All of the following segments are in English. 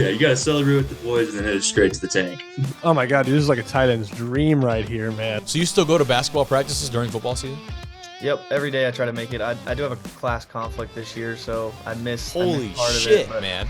Yeah, you gotta celebrate with the boys and then head straight to the tank. Oh my God, dude, this is like a tight end's dream right here, man. So you still go to basketball practices during football season? Yep, every day I try to make it. I do have a class conflict this year, so I miss part Holy of shit, it, man.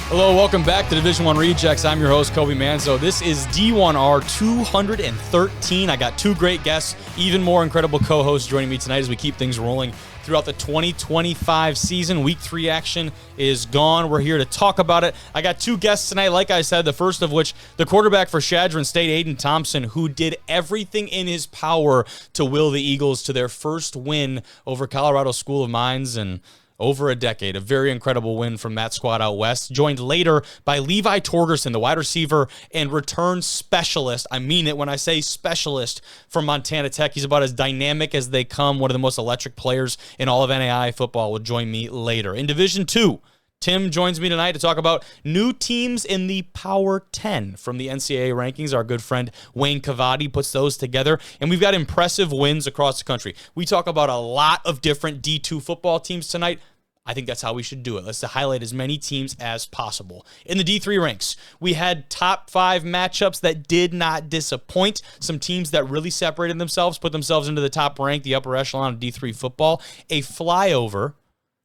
Hello, welcome back to Division I Rejects. I'm your host, Kobe Manzo. This is D1R 213. I got two great guests, even more incredible co-hosts joining me tonight as we keep things rolling throughout the 2025 season. Week 3 action is gone. We're here to talk about it. I got two guests tonight, like I said, the first of which, the quarterback for Chadron State Aidan Thompson, who did everything in his power to will the Eagles to their first win over Colorado School of Mines and over a decade. A very incredible win from that squad out west. Joined later by Levi Torgerson, the wide receiver and return specialist. I mean it when I say specialist from Montana Tech. He's about as dynamic as they come. One of the most electric players in all of NAIA football will join me later. In Division II, Tim joins me tonight to talk about new teams in the Power 10 from the NCAA rankings. Our good friend Wayne Cavadi puts those together, and we've got impressive wins across the country. We talk about a lot of different D2 football teams tonight. I think that's how we should do it. Let's highlight as many teams as possible. In the D3 ranks, we had top 5 matchups that did not disappoint. Some teams that really separated themselves, put themselves into the top rank, the upper echelon of D3 football. A flyover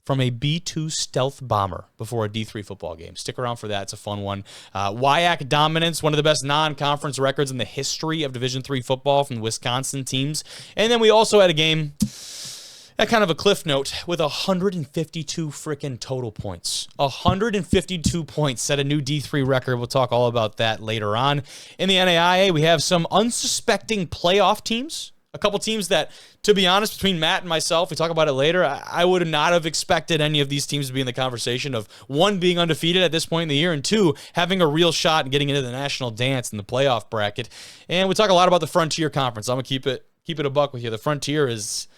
from a B2 stealth bomber before a D3 football game. Stick around for that. It's a fun one. WIAC dominance, one of the best non-conference records in the history of Division III football from the Wisconsin teams. And then we also had a game at kind of a cliff note with 152 freaking total points. 152 points set a new D3 record. We'll talk all about that later on. In the NAIA, we have some unsuspecting playoff teams. A couple teams that, to be honest, between Matt and myself, we talk about it later, I would not have expected any of these teams to be in the conversation of, one, being undefeated at this point in the year, and two, having a real shot and getting into the national dance in the playoff bracket. And we talk a lot about the Frontier Conference. I'm going to keep it a buck with you. The Frontier is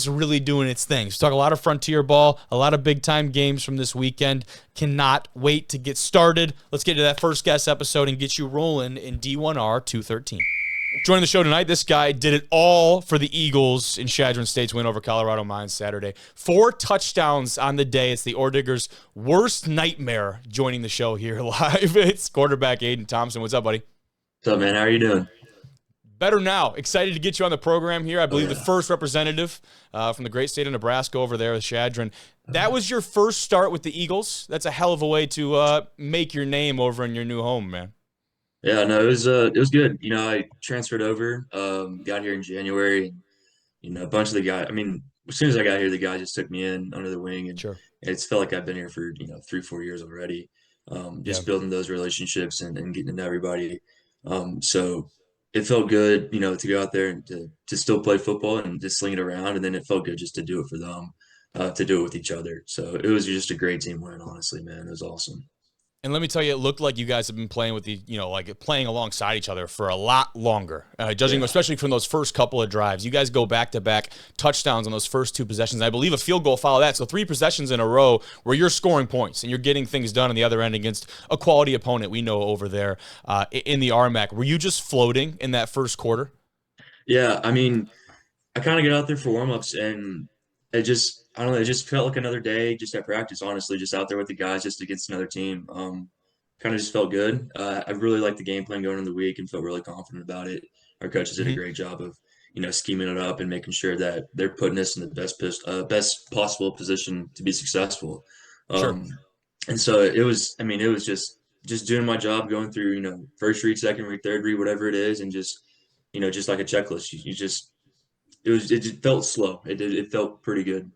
really doing its thing. So talk a lot of Frontier ball, a lot of big-time games from this weekend. Cannot wait to get started. Let's get to that first guest episode and get you rolling in D1R 213. Joining the show tonight, this guy did it all for the Eagles in Chadron State's win over Colorado Mines Saturday. 4 touchdowns on the day. It's the Orediggers' worst nightmare joining the show here live. It's quarterback Aidan Thompson. What's up, buddy? What's up, man? How are you doing? Better now. Excited to get you on the program here. I believe the first representative from the great state of Nebraska over there with Chadron. That was your first start with the Eagles. That's a hell of a way to make your name over in your new home, man. Yeah, no, it was good. I transferred over, got here in January, and a bunch of the guys. I mean, as soon as I got here, the guys just took me in under the wing, and Sure. it's felt like I've been here for 3-4 years already. Just building those relationships and getting to know everybody. So it felt good, to go out there and to still play football and just sling it around, and then it felt good just to do it for them, to do it with each other. So it was just a great team win, honestly, man. It was awesome. And let me tell you, it looked like you guys have been playing with playing alongside each other for a lot longer. Especially from those first couple of drives. You guys go back-to-back touchdowns on those first 2 possessions. I believe a field goal followed that. So 3 possessions in a row where you're scoring points and you're getting things done on the other end against a quality opponent we know over there in the RMAC. Were you just floating in that first quarter? Yeah, I mean, I kind of got out there for warm-ups, and I don't know, it just felt like another day just at practice, honestly, just out there with the guys, just against another team. Kind of just felt good. I really liked the game plan going into the week and felt really confident about it. Our coaches did a great job of, scheming it up and making sure that they're putting us in the best possible position to be successful. Sure. And so it was just doing my job, going through, first read, second read, third read, whatever it is, and just like a checklist. It just felt slow. It felt pretty good.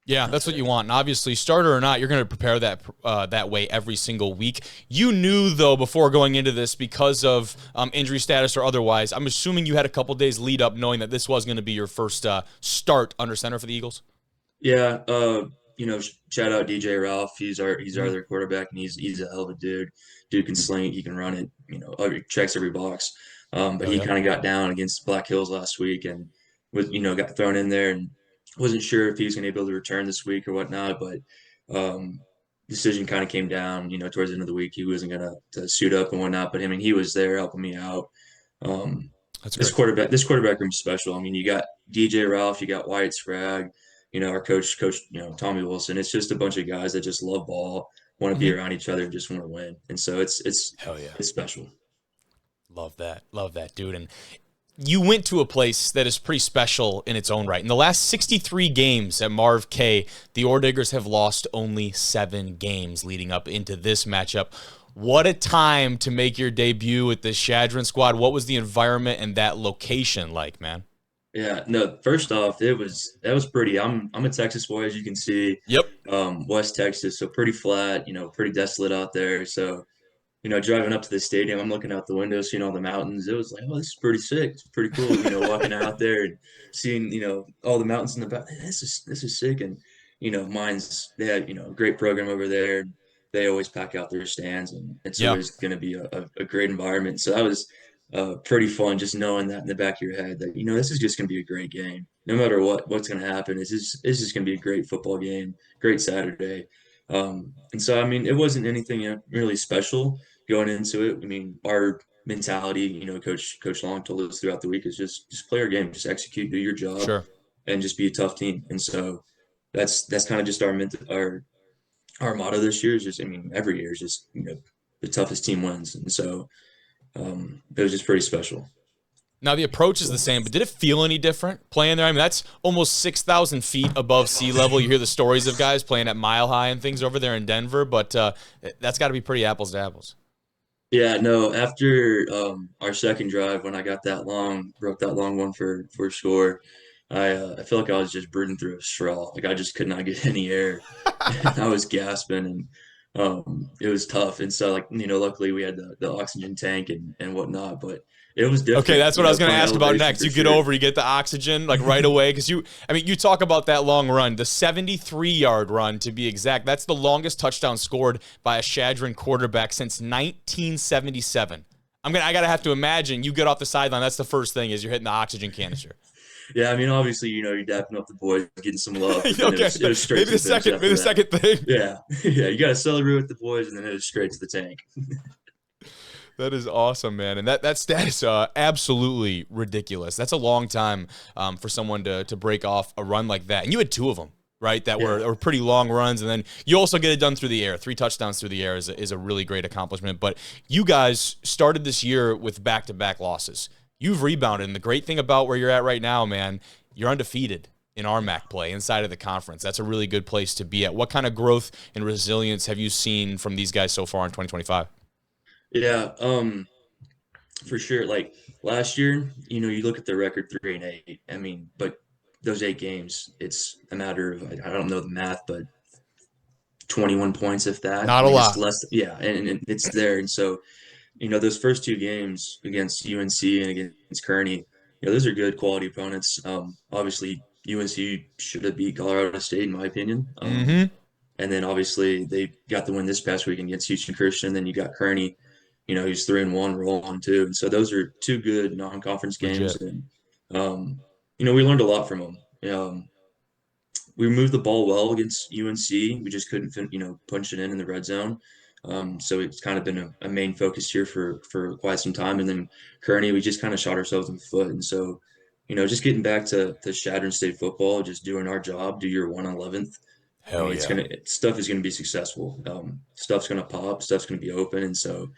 Yeah, that's what you want. And obviously, starter or not, you're going to prepare that way every single week. You knew, though, before going into this, because of injury status or otherwise, I'm assuming you had a couple days lead up knowing that this was going to be your first start under center for the Eagles? Yeah, shout out DJ Ralph. He's our other quarterback, and he's a hell of a dude. Dude can sling it, he can run it, checks every box. But he kind of got down against Black Hills last week and got thrown in there, and wasn't sure if he was going to be able to return this week or whatnot, but decision kind of came down, towards the end of the week. He wasn't going to suit up and whatnot, but he was there helping me out. That's this great. quarterback room's special. I mean, you got DJ Ralph, you got Wyatt Sprague, our coach, Tommy Wilson. It's just a bunch of guys that just love ball, want to be around each other, just want to win. And so Hell yeah. it's special. Love that, dude. And you went to a place that is pretty special in its own right. In the last 63 games at Marv K, the Orediggers have lost only 7 games leading up into this matchup. What a time to make your debut with the Chadron squad. What was the environment and that location like, man? Yeah, no, first off, that was pretty. I'm a Texas boy, as you can see. Yep. West Texas, so pretty flat, pretty desolate out there. So, driving up to the stadium, I'm looking out the window, seeing all the mountains. It was like, oh, this is pretty sick. It's pretty cool, walking out there and seeing, all the mountains in the back. This is sick. And, they had, a great program over there. They always pack out their stands, and it's always going to be a great environment. So that was pretty fun, just knowing that in the back of your head that, this is just going to be a great game. No matter what's going to happen, it's just going to be a great football game, great Saturday. And so, I mean, it wasn't anything really special going into it. I mean, our mentality, Coach Long told us throughout the week is just play our game, just execute, do your job, Sure. and just be a tough team. And so that's kind of just our motto this year is just, I mean, every year is just, the toughest team wins. And so it was just pretty special. Now, the approach is the same, but did it feel any different playing there? I mean, that's almost 6,000 feet above sea level. You hear the stories of guys playing at Mile High and things over there in Denver, but that's got to be pretty apples to apples. Yeah, no, after our second drive, when I got broke that long one for a score, I feel like I was just breathing through a straw. Like I just could not get any air. I was gasping, and it was tough. And so, like, luckily we had the oxygen tank and whatnot, but it was different. Okay, that's what I was going to ask about next. You get sure. over, you get the oxygen like right away, because you talk about that long run, the 73-yard run to be exact. That's the longest touchdown scored by a Chadron quarterback since 1977. I got to have to imagine you get off the sideline. That's the first thing is you're hitting the oxygen canister. Yeah, I mean, obviously, you're dapping up the boys, getting some love. Okay, it was straight maybe to the second thing. Yeah, you got to celebrate with the boys, and then it was straight to the tank. That is awesome, man. And that stat is absolutely ridiculous. That's a long time for someone to break off a run like that. And you had 2 of them, right, that were pretty long runs. And then you also get it done through the air. 3 touchdowns through the air is a really great accomplishment. But you guys started this year with back-to-back losses. You've rebounded. And the great thing about where you're at right now, man, you're undefeated in RMAC play inside of the conference. That's a really good place to be at. What kind of growth and resilience have you seen from these guys so far in 2025? Yeah, for sure. Like last year, you look at the record 3-8. I mean, but those 8 games, it's a matter of, I don't know the math, but 21 points, if that. Not a lot. It's less, yeah, and it's there. And so, those first 2 games against UNC and against Kearney, those are good quality opponents. Obviously, UNC should have beat Colorado State, in my opinion. And then obviously they got the win this past week against Houston Christian. Then you got Kearney, who's 3-1, rolling too. And so those are 2 good non-conference games. Legit. And we learned a lot from them. We moved the ball well against UNC. We just couldn't, punch it in the red zone. So it's kind of been a main focus here for quite some time. And then Kearney, we just kind of shot ourselves in the foot. And so, just getting back to Chadron State football, just doing our job, do your 1/11th. Hell yeah. Stuff is gonna be successful. Stuff's gonna pop. Stuff's gonna be open. And so,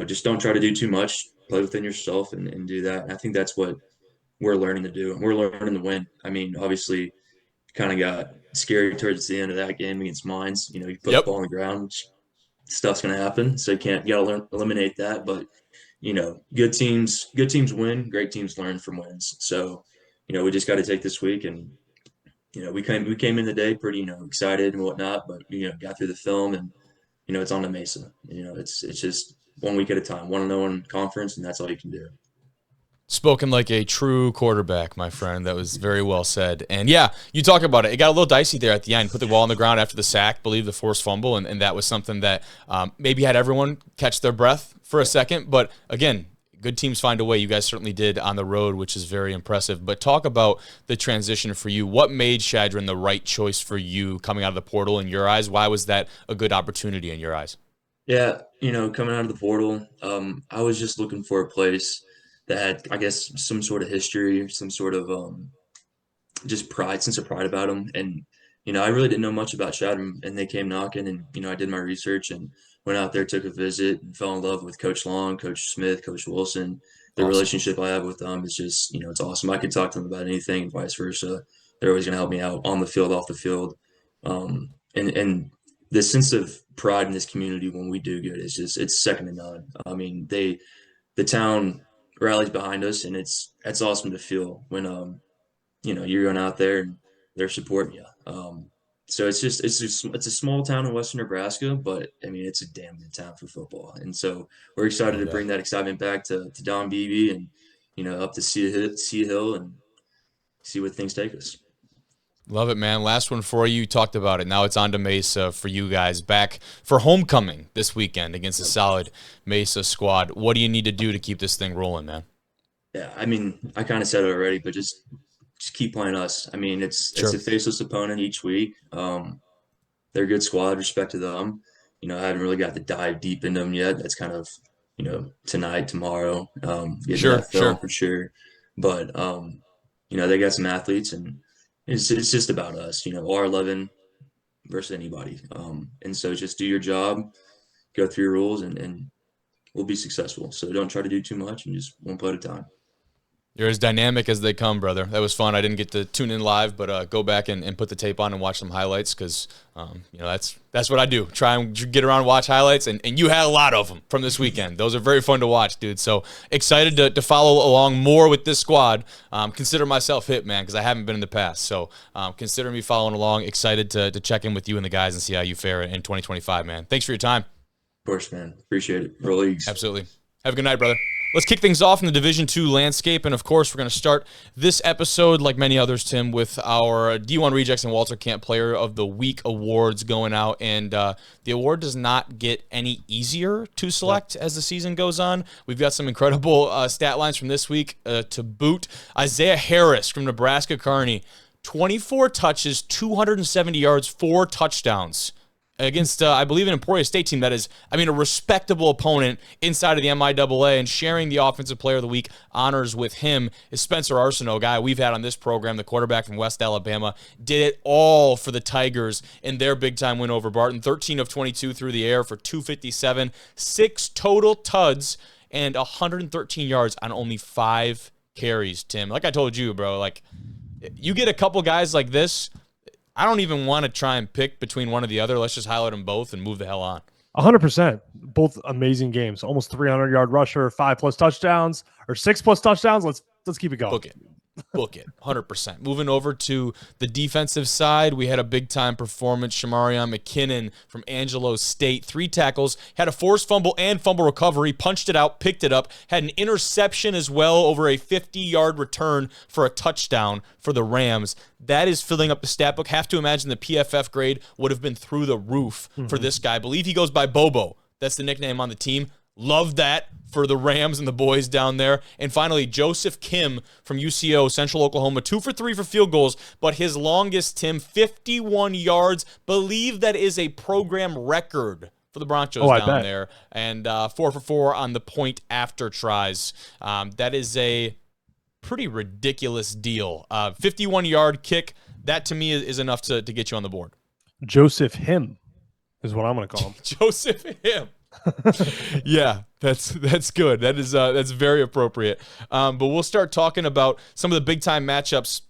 just don't try to do too much. Play within yourself and do that. And I think that's what we're learning to do. And we're learning to win. I mean, obviously, kind of got scary towards the end of that game against Mines. You put the ball on the ground. Stuff's going to happen. So you got to eliminate that. But, good teams win, great teams learn from wins. So, we just got to take this week and, we came in the day pretty, excited and whatnot, but, got through the film and, it's on the Mesa. It's just 1 week at a time, 1-0 conference, and that's all you can do. Spoken like a true quarterback, my friend. That was very well said. And yeah, you talk about it. It got a little dicey there at the end. Put the ball on the ground after the sack, believe the forced fumble, and that was something that maybe had everyone catch their breath for a second. But again, good teams find a way. You guys certainly did on the road, which is very impressive. But talk about the transition for you. What made Chadron the right choice for you coming out of the portal in your eyes? Why was that a good opportunity in your eyes? Yeah, coming out of the portal, I was just looking for a place that had, I guess, some sort of history, some sort of just pride, sense of pride about them. And, I really didn't know much about Chadron, and they came knocking, and, I did my research and went out there, took a visit, and fell in love with Coach Long, Coach Smith, Coach Wilson. The Awesome. relationship I have with them is just, it's awesome. I can talk to them about anything and vice versa. They're always going to help me out on the field, off the field. And the sense of pride in this community when we do good is just, it's second to none. I mean, the town rallies behind us, and it's awesome to feel when, you're going out there and they're supporting you. So it's a small town in western Nebraska, but I mean, it's a damn good town for football. And so we're excited to bring that excitement back to Don Beebe and, up to see a hill and see what things take us. Love it, man. Last one for you. You talked about it. Now it's on to Mesa for you guys. Back for homecoming this weekend against a solid Mesa squad. What do you need to do to keep this thing rolling, man? Yeah, I mean, I kind of said it already, but just keep playing us. I mean, it's a faceless opponent each week. They're a good squad, respect to them. I haven't really got to dive deep into them yet. That's kind of, tonight, tomorrow, sure, for sure. But, they got some athletes, and it's just about us, R11 versus anybody. And so just do your job, go through your rules, and we'll be successful. So don't try to do too much, and just one play at a time. You're as dynamic as they come, brother. That was fun. I didn't get to tune in live, but go back and put the tape on and watch some highlights because, that's what I do. Try and get around and watch highlights, and you had a lot of them from this weekend. Those are very fun to watch, dude. So excited to follow along more with this squad. Consider myself hit, man, because I haven't been in the past. So consider me following along. Excited to check in with you and the guys and see how you fare in 2025, man. Thanks for your time. Of course, man. Appreciate it. Roll Leagues. Absolutely. Have a good night, brother. Let's kick things off in the Division II landscape, and of course, we're going to start this episode, like many others, Tim, with our D1 Rejects and Walter Camp Player of the Week awards going out, and the award does not get any easier to select as the season goes on. We've got some incredible stat lines from this week to boot. Isaiah Harris from Nebraska Kearney, 24 touches, 270 yards, 4 touchdowns. Against, I believe, an Emporia State team that is, a respectable opponent inside of the MIAA, and sharing the Offensive Player of the Week honors with him is Spencer Arsenault, a guy we've had on this program, the quarterback from West Alabama. Did it all for the Tigers in their big-time win over Barton. 13 of 22 through the air for 257, 6 total tuds, and 113 yards on only 5 carries, Tim. Like I told you, bro, you get a couple guys like this, I don't even want to try and pick between one or the other. Let's just highlight them both and move the hell on. 100%. Both amazing games. Almost 300-yard rusher, 5+ touchdowns, or 6+ touchdowns. Let's keep it going. Book it. 100%. Moving over to the defensive side, we had a big-time performance. Shamarion McKinnon from Angelo State. 3 tackles, had a forced fumble and fumble recovery, punched it out, picked it up, had an interception as well over a 50-yard return for a touchdown for the Rams. That is filling up the stat book. Have to imagine the PFF grade would have been through the roof for this guy. I believe he goes by Bobo. That's the nickname on the team. Love that for the Rams and the boys down there. And finally, Joseph Kim from UCO, Central Oklahoma, 2 for 3 for field goals, but his longest, Tim, 51 yards. Believe that is a program record for the Broncos down there. And 4 for 4 on the point after tries. That is a pretty ridiculous deal. 51-yard kick, that to me is enough to get you on the board. Joseph Him is what I'm going to call him. Joseph Him. Yeah, that's good. That's very appropriate. But we'll start talking about some of the big time matchups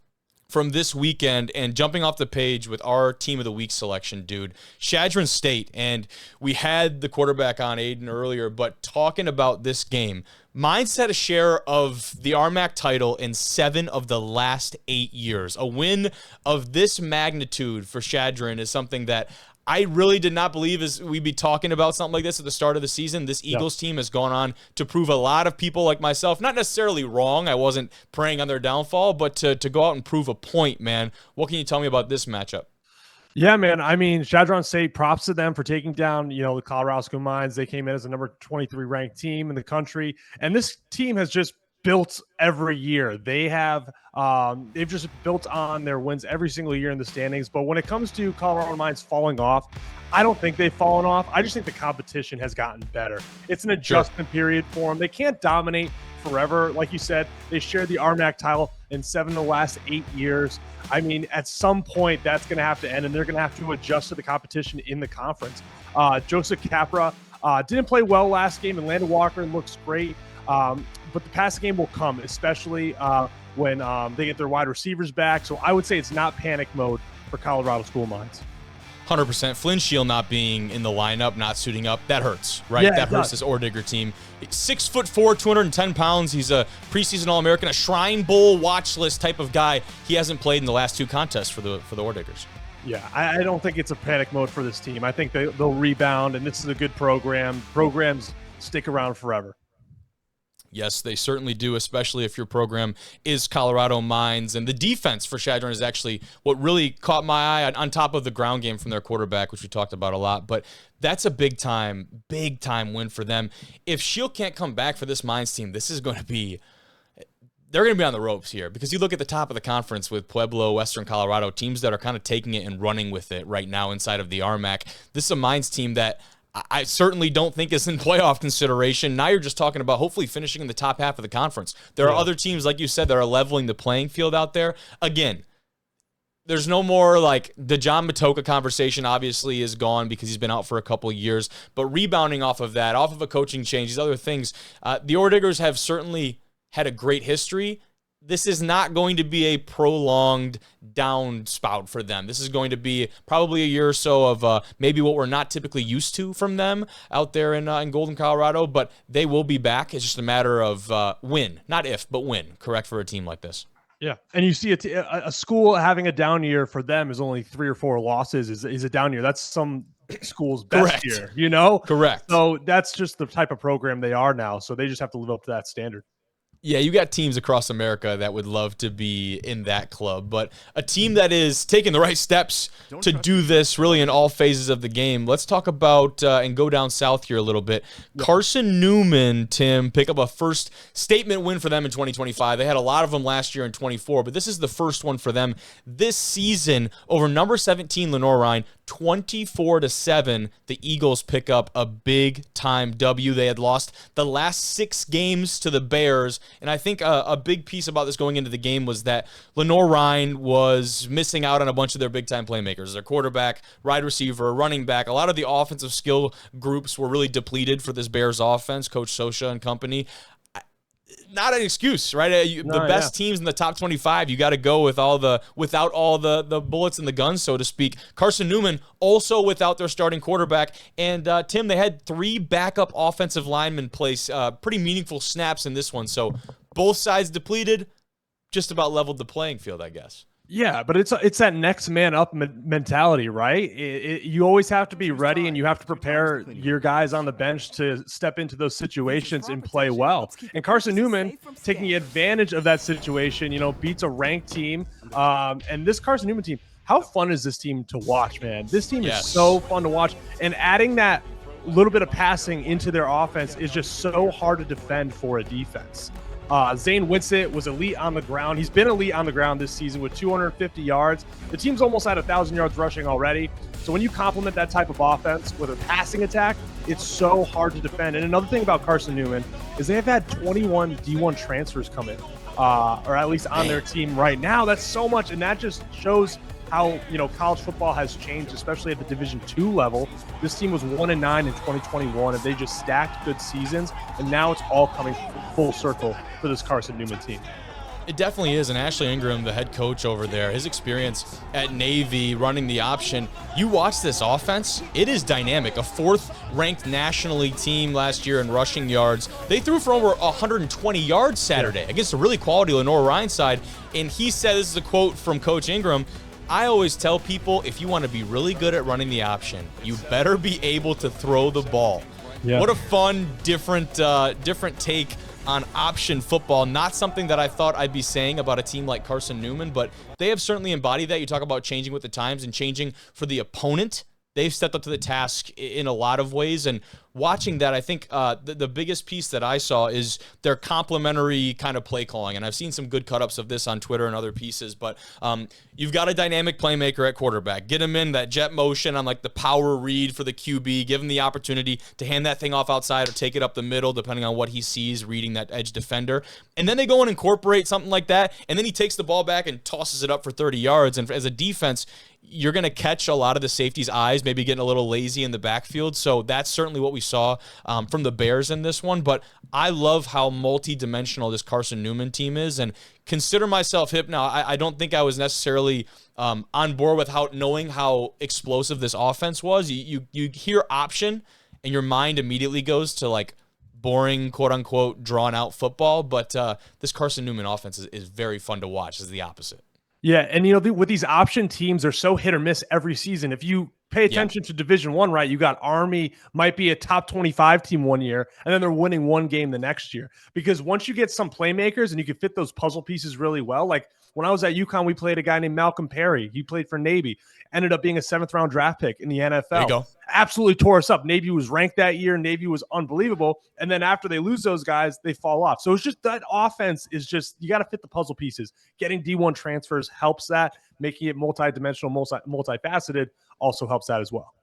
from this weekend and jumping off the page with our team of the week selection, dude. Chadron State, and we had the quarterback on Aidan earlier, but talking about this game, mine set a share of the RMAC title in 7 of the last 8 years. A win of this magnitude for Chadron is something that I really did not believe as we'd be talking about something like this at the start of the season. This Eagles team has gone on to prove a lot of people like myself, not necessarily wrong. I wasn't preying on their downfall, but to go out and prove a point, man. What can you tell me about this matchup? Yeah, man. I mean, Chadron State, props to them for taking down, the Colorado School Mines. They came in as the number 23 ranked team in the country. And this team has just built every year. They have they've just built on their wins every single year in the standings. But when it comes to Colorado Mines falling off, I don't think they've fallen off. I just think the competition has gotten better. It's an adjustment period for them. They can't dominate forever. Like you said, they shared the RMAC title in 7 of the last 8 years. I mean, at some point, that's going to have to end, and they're going to have to adjust to the competition in the conference. Joseph Capra didn't play well last game, and Landon Walker looks great. But the passing game will come, especially when they get their wide receivers back. So I would say it's not panic mode for Colorado School Minds. 100%. Flynn Shield not being in the lineup, not suiting up, that hurts, right? Yeah, that hurts this Orediggers team. 6'4", 210 pounds. He's a preseason All-American, a Shrine Bowl watch list type of guy. He hasn't played in the last 2 contests for the Orediggers. Yeah, I don't think it's a panic mode for this team. I think they'll rebound, and this is a good program. Programs stick around forever. Yes, they certainly do, especially if your program is Colorado Mines. And the defense for Chadron is actually what really caught my eye, on top of the ground game from their quarterback, which we talked about a lot. But that's a big-time win for them. If Shield can't come back for this Mines team, this is going to be – they're going to be on the ropes here, because you look at the top of the conference with Pueblo, Western Colorado, teams that are kind of taking it and running with it right now inside of the RMAC. This is a Mines team that – I certainly don't think is in playoff consideration. Now you're just talking about hopefully finishing in the top half of the conference. There are other teams, like you said, that are leveling the playing field out there. Again, there's no more like the John Matoka conversation obviously is gone because he's been out for a couple of years. But rebounding off of that, off of a coaching change, these other things, the Orediggers have certainly had a great history. This is not going to be a prolonged down spout for them. This is going to be probably a year or so of maybe what we're not typically used to from them out there in Golden, Colorado, but they will be back. It's just a matter of when, not if, but when, correct, for a team like this. Yeah, and you see a school having a down year for them is only 3 or 4 losses is a down year. That's some school's best year, you know? Correct. So that's just the type of program they are now, so they just have to live up to that standard. Yeah, you got teams across America that would love to be in that club, but a team that is taking the right steps to do this really in all phases of the game. Let's talk about and go down south here a little bit. Carson Newman, Tim, pick up a first statement win for them in 2025. They had a lot of them last year in 24, but this is the first one for them this season over number 17 Lenore Rhine. 24-7, the Eagles pick up a big-time W. They had lost the last 6 games to the Bears, and I think a big piece about this going into the game was that Lenore Rhine was missing out on a bunch of their big-time playmakers. Their quarterback, wide receiver, running back, a lot of the offensive skill groups were really depleted for this Bears offense, Coach Sosha and company. Not an excuse, right? The best teams in the top 25, you got to go with without all the bullets in the gun, so to speak. Carson Newman also without their starting quarterback. And Tim, they had 3 backup offensive linemen place pretty meaningful snaps in this one. So both sides depleted, just about leveled the playing field, I guess. Yeah, but it's that next man up mentality, right? You always have to be ready, and you have to prepare your guys on the bench to step into those situations and play well. And Carson Newman taking advantage of that situation, beats a ranked team. And this Carson Newman team, how fun is this team to watch, man? This team is so fun to watch, and adding that little bit of passing into their offense is just so hard to defend for a defense. Zane Winsett was elite on the ground. He's been elite on the ground this season with 250 yards. The team's almost at 1,000 yards rushing already. So when you complement that type of offense with a passing attack, it's so hard to defend. And another thing about Carson Newman is they have had 21 D1 transfers come in, or at least on their team right now. That's so much, and that just shows how college football has changed, especially at the Division II level. This team was 1-9 in 2021, and they just stacked good seasons, and now it's all coming full circle for this Carson Newman team. It definitely is, and Ashley Ingram, the head coach over there, his experience at Navy running the option, you watch this offense, it is dynamic. A 4th-ranked nationally team last year in rushing yards. They threw for over 120 yards Saturday against a really quality Lenore Rhine side, and he said, this is a quote from Coach Ingram, I always tell people, if you want to be really good at running the option, you better be able to throw the ball. Yeah. What a fun, different take on option football. Not something that I thought I'd be saying about a team like Carson Newman, but they have certainly embodied that. You talk about changing with the times and changing for the opponent. They've stepped up to the task in a lot of ways, and watching that, I think the biggest piece that I saw is their complementary kind of play calling. And I've seen some good cut-ups of this on Twitter and other pieces. But you've got a dynamic playmaker at quarterback. Get him in that jet motion on like the power read for the QB. Give him the opportunity to hand that thing off outside or take it up the middle, depending on what he sees, reading that edge defender. And then they go and incorporate something like that. And then he takes the ball back and tosses it up for 30 yards. And as a defense, you're going to catch a lot of the safeties' eyes, maybe getting a little lazy in the backfield. So that's certainly what we saw from the Bears in this one. But I love how multi-dimensional this Carson Newman team is. And consider myself hip now. I don't think I was necessarily on board with knowing how explosive this offense was. You hear option, and your mind immediately goes to like boring, quote-unquote, drawn-out football. But this Carson Newman offense is very fun to watch. It's the opposite. Yeah, and with these option teams, they're so hit or miss every season. If you pay attention to Division I, right, you got Army might be a top 25 team one year, and then they're winning one game the next year. Because once you get some playmakers and you can fit those puzzle pieces really well, like when I was at UConn, we played a guy named Malcolm Perry. He played for Navy, ended up being a 7th-round draft pick in the NFL. There you go. Absolutely tore us up. Navy was ranked that year. Navy was unbelievable. And then after they lose those guys, they fall off. So it's just that offense is just, you got to fit the puzzle pieces. Getting D1 transfers helps that. Making it multi-dimensional, multifaceted also helps that as well.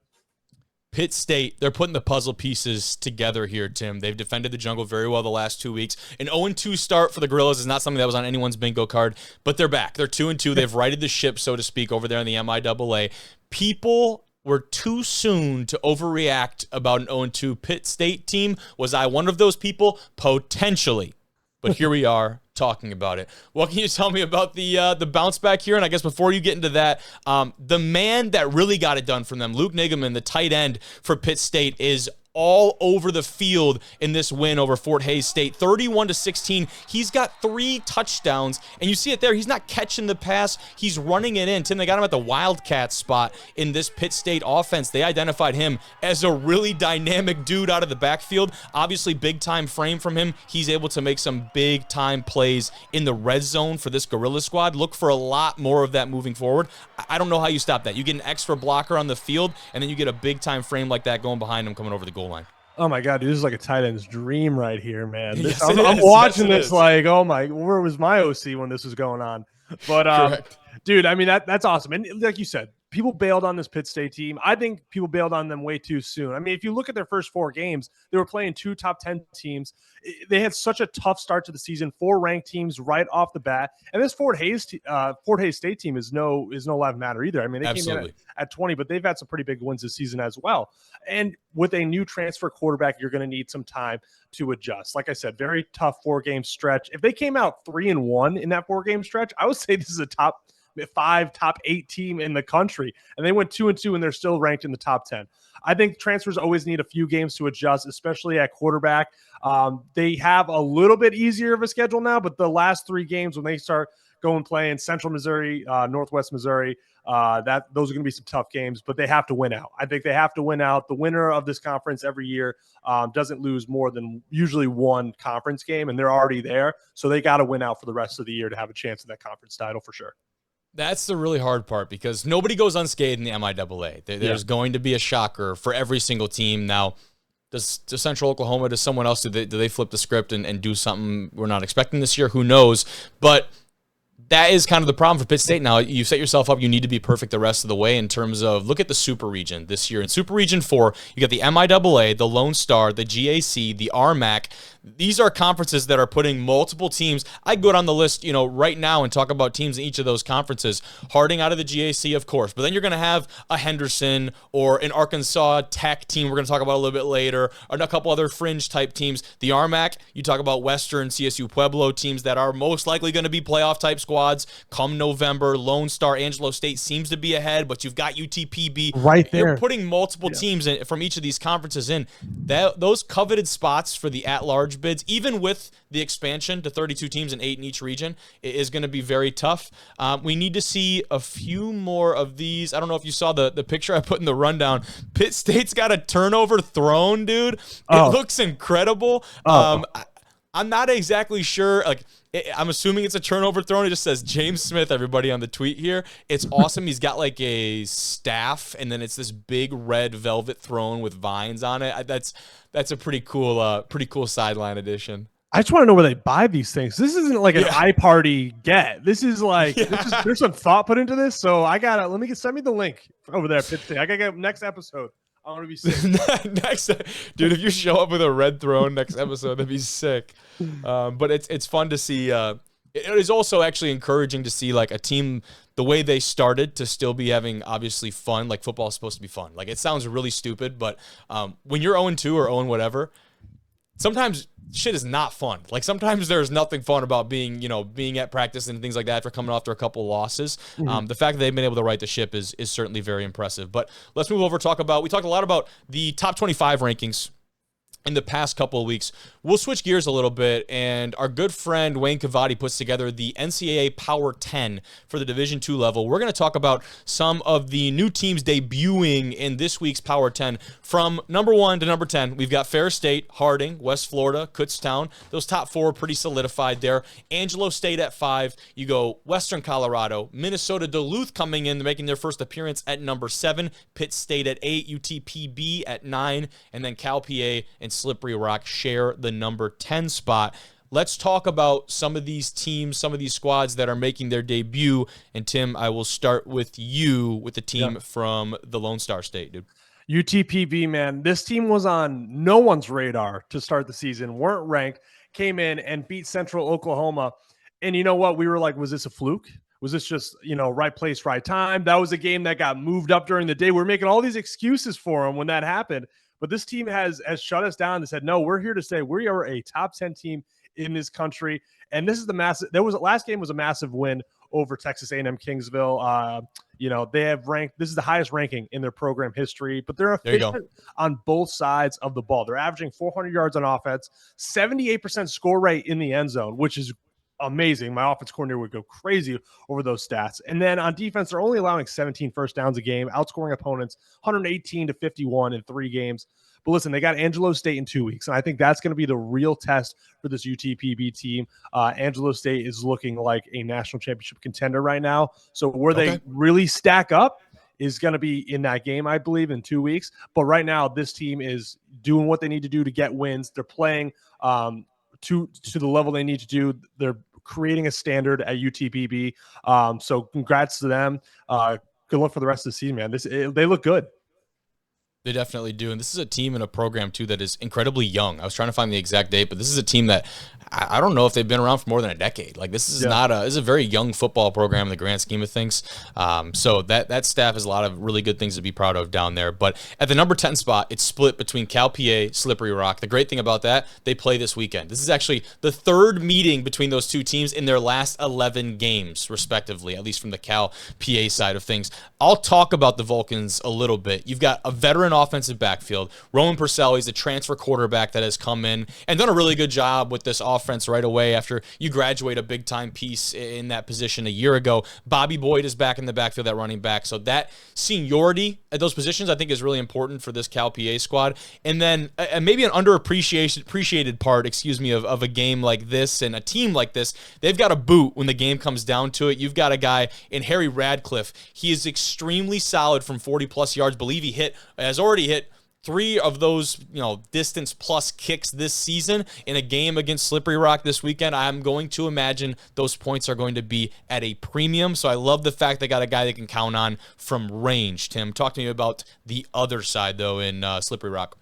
Pitt State, they're putting the puzzle pieces together here, Tim. They've defended the jungle very well the last 2 weeks. An 0-2 start for the Gorillas is not something that was on anyone's bingo card, but they're back. They're 2-2. They've righted the ship, so to speak, over there in the MIAA. People were too soon to overreact about an 0-2 Pitt State team. Was I one of those people? Potentially. But here we are talking about it. What can you tell me about the bounce back here? And I guess before you get into that, the man that really got it done from them, Luke Nigaman, the tight end for Pitt State, is all over the field in this win over Fort Hays State, 31-16. He's got 3 touchdowns, and you see it there. He's not catching the pass. He's running it in. Tim, they got him at the Wildcat spot in this Pitt State offense. They identified him as a really dynamic dude out of the backfield. Obviously, big-time frame from him. He's able to make some big-time plays in the red zone for this Gorilla squad. Look for a lot more of that moving forward. I don't know how you stop that. You get an extra blocker on the field, and then you get a big-time frame like that going behind him, coming over the goal line. Oh my God, dude, this is like a tight end's dream right here, man. Yes, I'm watching this like, oh my, where was my OC when this was going on? But dude, I mean, that's awesome. And like you said, people bailed on this Pitt State team. I think people bailed on them way too soon. I mean, if you look at their first 4 games, they were playing 2 top 10 teams. They had such a tough start to the season, 4 ranked teams right off the bat. And this Fort Hays State team is no live matter either. I mean, they came in at 20, but they've had some pretty big wins this season as well. And with a new transfer quarterback, you're going to need some time to adjust. Like I said, very tough 4-game stretch. If they came out 3-1 in that 4-game stretch, I would say this is a top 5, top 8 team in the country, and they went 2-2 and they're still ranked in the top 10. I think transfers always need a few games to adjust, especially at quarterback. They have a little bit easier of a schedule now, but the last 3 games when they start going playing Central Missouri, Northwest Missouri, those are going to be some tough games, but they have to win out. I think they have to win out. The winner of this conference every year doesn't lose more than usually 1 conference game, and they're already there, so they got to win out for the rest of the year to have a chance at that conference title for sure. That's the really hard part because nobody goes unscathed in the MIAA. There's going to be a shocker for every single team. Now, does Central Oklahoma, does someone else, do they flip the script and do something we're not expecting this year? Who knows? But that is kind of the problem for Pitt State now. You set yourself up, you need to be perfect the rest of the way in terms of, look at the Super Region this year. In Super Region 4, you got the MIAA, the Lone Star, the GAC, the RMAC. These are conferences that are putting multiple teams. I go down the list, right now and talk about teams in each of those conferences. Harding out of the GAC, of course, but then you're going to have a Henderson or an Arkansas Tech team we're going to talk about a little bit later, or a couple other fringe type teams. The RMAC, you talk about Western, CSU Pueblo, teams that are most likely going to be playoff type squads come November. Lone Star, Angelo State seems to be ahead, but you've got UTPB. Right there. You're putting multiple teams from each of these conferences in. Those coveted spots for the at-large bids, even with the expansion to 32 teams and 8 in each region, is going to be very tough. We need to see a few more of these. I don't know if you saw the picture I put in the rundown. Pitt State's got a turnover thrown, dude. It looks incredible. I'm not exactly sure. Like, I'm assuming it's a turnover thrown. It just says James Smith, everybody on the tweet here. It's awesome. He's got like a staff, and then it's this big red velvet throne with vines on it. That's a pretty cool sideline addition. I just want to know where they buy these things. This isn't like an iParty get. This is like there's some thought put into this. So send me the link over there, Pitch Day. I gotta get next episode. I want to be sick. Next, dude, if you show up with a red throne next episode, that'd be sick. But it's fun to see. It is also actually encouraging to see like a team, the way they started, to still be having obviously fun. Like football is supposed to be fun. Like it sounds really stupid, but when you're 0-2 or 0 whatever, sometimes shit is not fun. Like sometimes there's nothing fun about being at practice and things like that after coming off after a couple of losses. The fact that they've been able to right the ship is certainly very impressive. But let's move over. We talked a lot about the top 25 rankings in the past couple of weeks. We'll switch gears a little bit, and our good friend Wayne Cavadi puts together the NCAA Power 10 for the Division II level. We're going to talk about some of the new teams debuting in this week's Power 10. From number 1 to number 10, we've got Ferris State, Harding, West Florida, Kutztown. Those top 4 are pretty solidified there. Angelo State at 5. You go Western Colorado, Minnesota Duluth coming in, making their first appearance at number 7, Pitt State at 8, UTPB at 9, and then Cal PA and Slippery Rock share the number 10 spot. Let's talk about some of these teams, some of these squads that are making their debut. And Tim, I will start with you with the team from the Lone Star State, dude. UTPB, man. This team was on no one's radar to start the season, weren't ranked, came in and beat Central Oklahoma. And you know what? We were like, was this a fluke? Was this just, right place, right time? That was a game that got moved up during the day. We're making all these excuses for them when that happened. But this team has shut us down and said, no, we're here to say we are a top 10 team in this country. And this is the massive. Last game was a massive win over Texas A&M Kingsville. They have ranked. This is the highest ranking in their program history. But they're efficient on both sides of the ball. They're averaging 400 yards on offense, 78% score rate in the end zone, which is amazing. My offense coordinator would go crazy over those stats. And then on defense, they're only allowing 17 first downs a game, outscoring opponents 118-51 in 3 games. But listen, they got Angelo State in 2 weeks, and I think that's going to be the real test for this UTPB team. Angelo State is looking like a national championship contender right now. So where they really stack up is going to be in that game, I believe, in 2 weeks. But right now, this team is doing what they need to do to get wins. They're playing to the level they need to do. They're creating a standard at UTPB. So congrats to them. Good luck for the rest of the season, man. They look good. They definitely do. And this is a team and a program, too, that is incredibly young. I was trying to find the exact date, but this is a team that I don't know if they've been around for more than a decade. Like, this is this is a very young football program in the grand scheme of things. So that staff has a lot of really good things to be proud of down there. But at the number 10 spot, it's split between Cal PA, Slippery Rock. The great thing about that, they play this weekend. This is actually the 3rd meeting between those two teams in their last 11 games, respectively, at least from the Cal PA side of things. I'll talk about the Vulcans a little bit. You've got a veteran offensive backfield. Roman Purcell, he's a transfer quarterback that has come in and done a really good job with this offense right away after you graduate a big-time piece in that position a year ago. Bobby Boyd is back in the backfield at running back. So that seniority at those positions I think is really important for this Cal PA squad. And then maybe an underappreciated part, of a game like this and a team like this, they've got a boot when the game comes down to it. You've got a guy in Harry Radcliffe. He is extremely solid from 40-plus yards. Believe he has already hit 3 of those, distance plus kicks this season in a game against Slippery Rock this weekend. I'm going to imagine those points are going to be at a premium. So I love the fact they got a guy they can count on from range. Tim, talk to me about the other side, though, in Slippery Rock.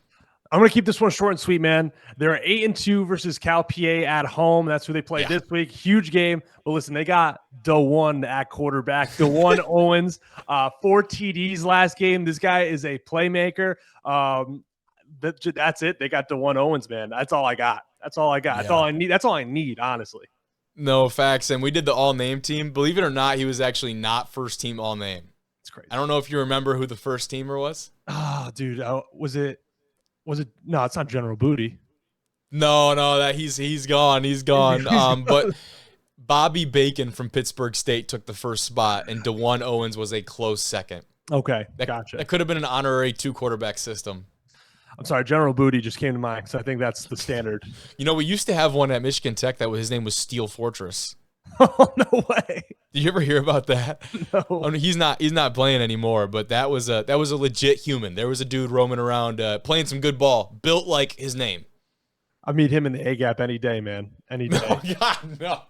I'm going to keep this one short and sweet, man. They're 8-2 versus Cal PA at home. That's who they play this week. Huge game. But listen, they got D1 at quarterback. D1 Owens, 4 TDs last game. This guy is a playmaker. That's it. They got D1 Owens, man. That's all I got. Yeah. That's all I need. That's all I need, honestly. No, facts. And we did the all-name team. Believe it or not, he was actually not first-team all-name. It's crazy. I don't know if you remember who the first teamer was. Oh, dude. Was it? No, it's not General Booty. No, that he's gone. He's gone. But Bobby Bacon from Pittsburgh State took the first spot, and D1 Owens was a close second. Okay, gotcha. That could have been an honorary 2-quarterback system. I'm sorry, General Booty just came to mind because I think that's the standard. We used to have one at Michigan Tech his name was Steel Fortress. Oh, no way. Did you ever hear about that? No. Oh, no, he's not playing anymore, but that was a legit human. There was a dude roaming around playing some good ball, built like his name. I meet him in the A gap any day, man. Any day. Oh, God, no.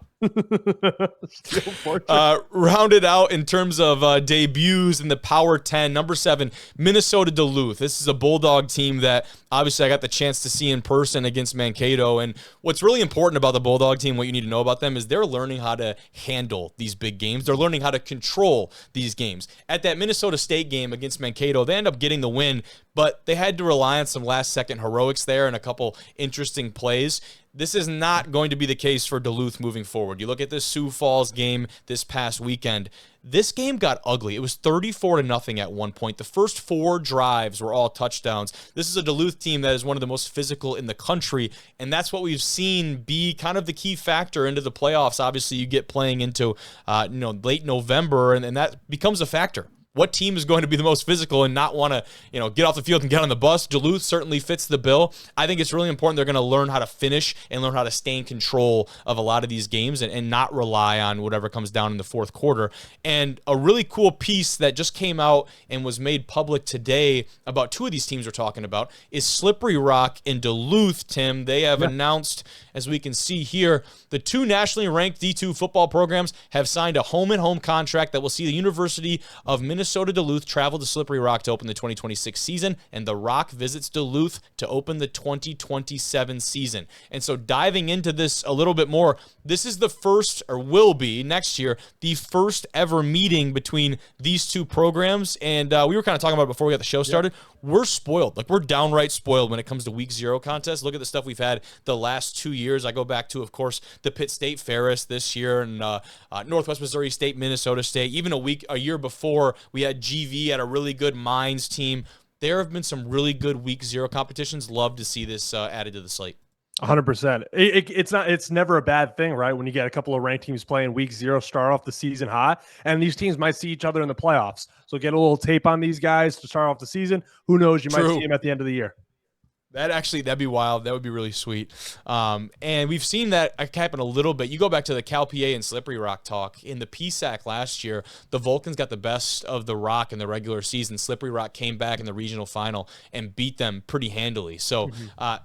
Steel Fortress. Rounded out in terms of debuts in the Power 10, number 7, Minnesota Duluth. This is a Bulldog team that obviously I got the chance to see in person against Mankato. And what's really important about the Bulldog team, what you need to know about them, is they're learning how to handle these big games. They're learning how to control these games. At that Minnesota State game against Mankato, they end up getting the win, but they had to rely on some last-second heroics there and a couple interesting plays. This is not going to be the case for Duluth moving forward. You look at this Sioux Falls game this past weekend. This game got ugly. It was 34-0 at one point. The first 4 drives were all touchdowns. This is a Duluth team that is one of the most physical in the country, and that's what we've seen be kind of the key factor into the playoffs. Obviously, you get playing into late November, and that becomes a factor. What team is going to be the most physical and not want to, get off the field and get on the bus? Duluth certainly fits the bill. I think it's really important they're going to learn how to finish and learn how to stay in control of a lot of these games and not rely on whatever comes down in the fourth quarter. And a really cool piece that just came out and was made public today about 2 of these teams we're talking about is Slippery Rock and Duluth, Tim. They have announced, as we can see here, the 2 nationally ranked D2 football programs have signed a home-and-home contract that will see the University of Minnesota Duluth travel to Slippery Rock to open the 2026 season, and the Rock visits Duluth to open the 2027 season. And so diving into this a little bit more, this is the first, or will be next year, the first ever meeting between these 2 programs. And we were kind of talking about it before we got the show started. We're spoiled. We're downright spoiled when it comes to Week 0 contests. Look at the stuff we've had the last 2 years. I go back to, of course, the Pitt State Ferris this year, and Northwest Missouri State, Minnesota State. Even a year before, we had GV at a really good Mines team. There have been some really good Week 0 competitions. Love to see this added to the slate. 100%. It's never a bad thing, right? When you get a couple of ranked teams playing Week 0, start off the season hot, and these teams might see each other in the playoffs. So get a little tape on these guys to start off the season. Who knows? You might see them at the end of the year. That'd be wild. That would be really sweet. And we've seen that happen a little bit. You go back to the Cal PA and Slippery Rock talk. In the PSAC last year, the Vulcans got the best of the Rock in the regular season. Slippery Rock came back in the regional final and beat them pretty handily. So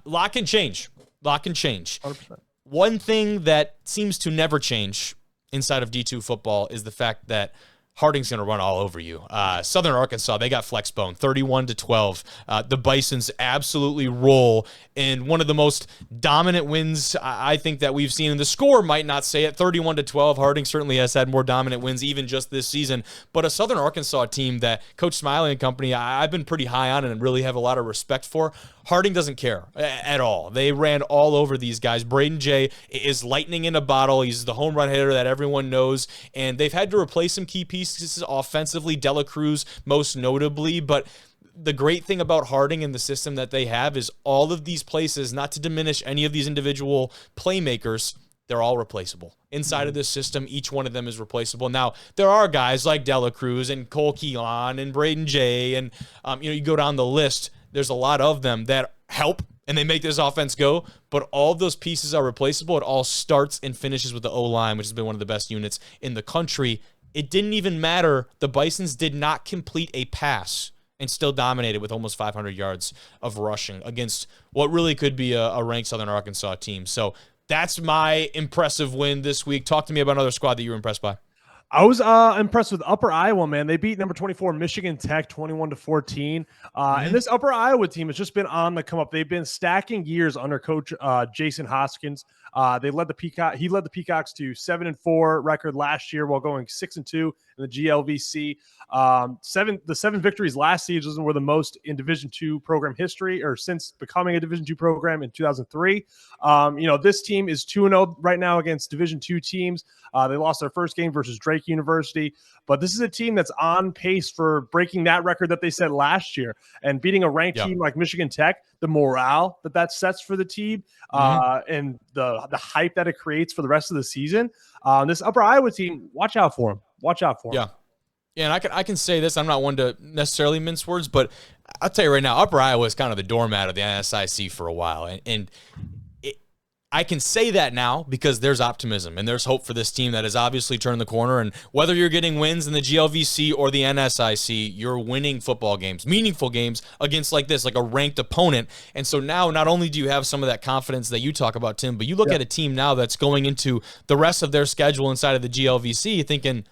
lot can change. 100%. One thing that seems to never change inside of D2 football is the fact that Harding's going to run all over you. Southern Arkansas, they got flex bone, 31-12. The Bisons absolutely roll in one of the most dominant wins I think that we've seen. And the score might not say it, 31-12. Harding certainly has had more dominant wins even just this season. But a Southern Arkansas team that Coach Smiley and company, I've been pretty high on and really have a lot of respect for. Harding doesn't care at all. They ran all over these guys. Braden Jay is lightning in a bottle. He's the home run hitter that everyone knows. And they've had to replace some key pieces offensively, Dela Cruz most notably. But the great thing about Harding and the system that they have is all of these places, not to diminish any of these individual playmakers, they're all replaceable. Inside of this system, each one of them is replaceable. Now, there are guys like Dela Cruz and Cole Keelan and Braden Jay, and you go down the list. There's a lot of them that help and they make this offense go, but all of those pieces are replaceable. It all starts and finishes with the O-line, which has been one of the best units in the country. It didn't even matter. The Bisons did not complete a pass and still dominated with almost 500 yards of rushing against what really could be a ranked Southern Arkansas team. So that's my impressive win this week. Talk to me about another squad that you were impressed by. I was impressed with Upper Iowa, man. They beat number 24 Michigan Tech 21-14. And this Upper Iowa team has just been on the come up. They've been stacking years under Coach Jason Hoskins. He led the Peacocks to 7-4 record last year while going 6-2 in the GLVC. The 7 victories last season were the most in Division II program history, or since becoming a Division II program in 2003. This team is 2-0 right now against Division II teams. They lost their first game versus Drake University, but this is a team that's on pace for breaking that record that they set last year and beating a ranked team like Michigan Tech. The morale that sets for the team and the hype that it creates for the rest of the season. This Upper Iowa team, watch out for them. Yeah. Yeah, and I can say this. I'm not one to necessarily mince words, but I'll tell you right now, Upper Iowa is kind of the doormat of the NSIC for a while. And I can say that now because there's optimism and there's hope for this team that has obviously turned the corner. And whether you're getting wins in the GLVC or the NSIC, you're winning football games, meaningful games against like this, like a ranked opponent. And so now not only do you have some of that confidence that you talk about, Tim, but you look at a team now that's going into the rest of their schedule inside of the GLVC thinking,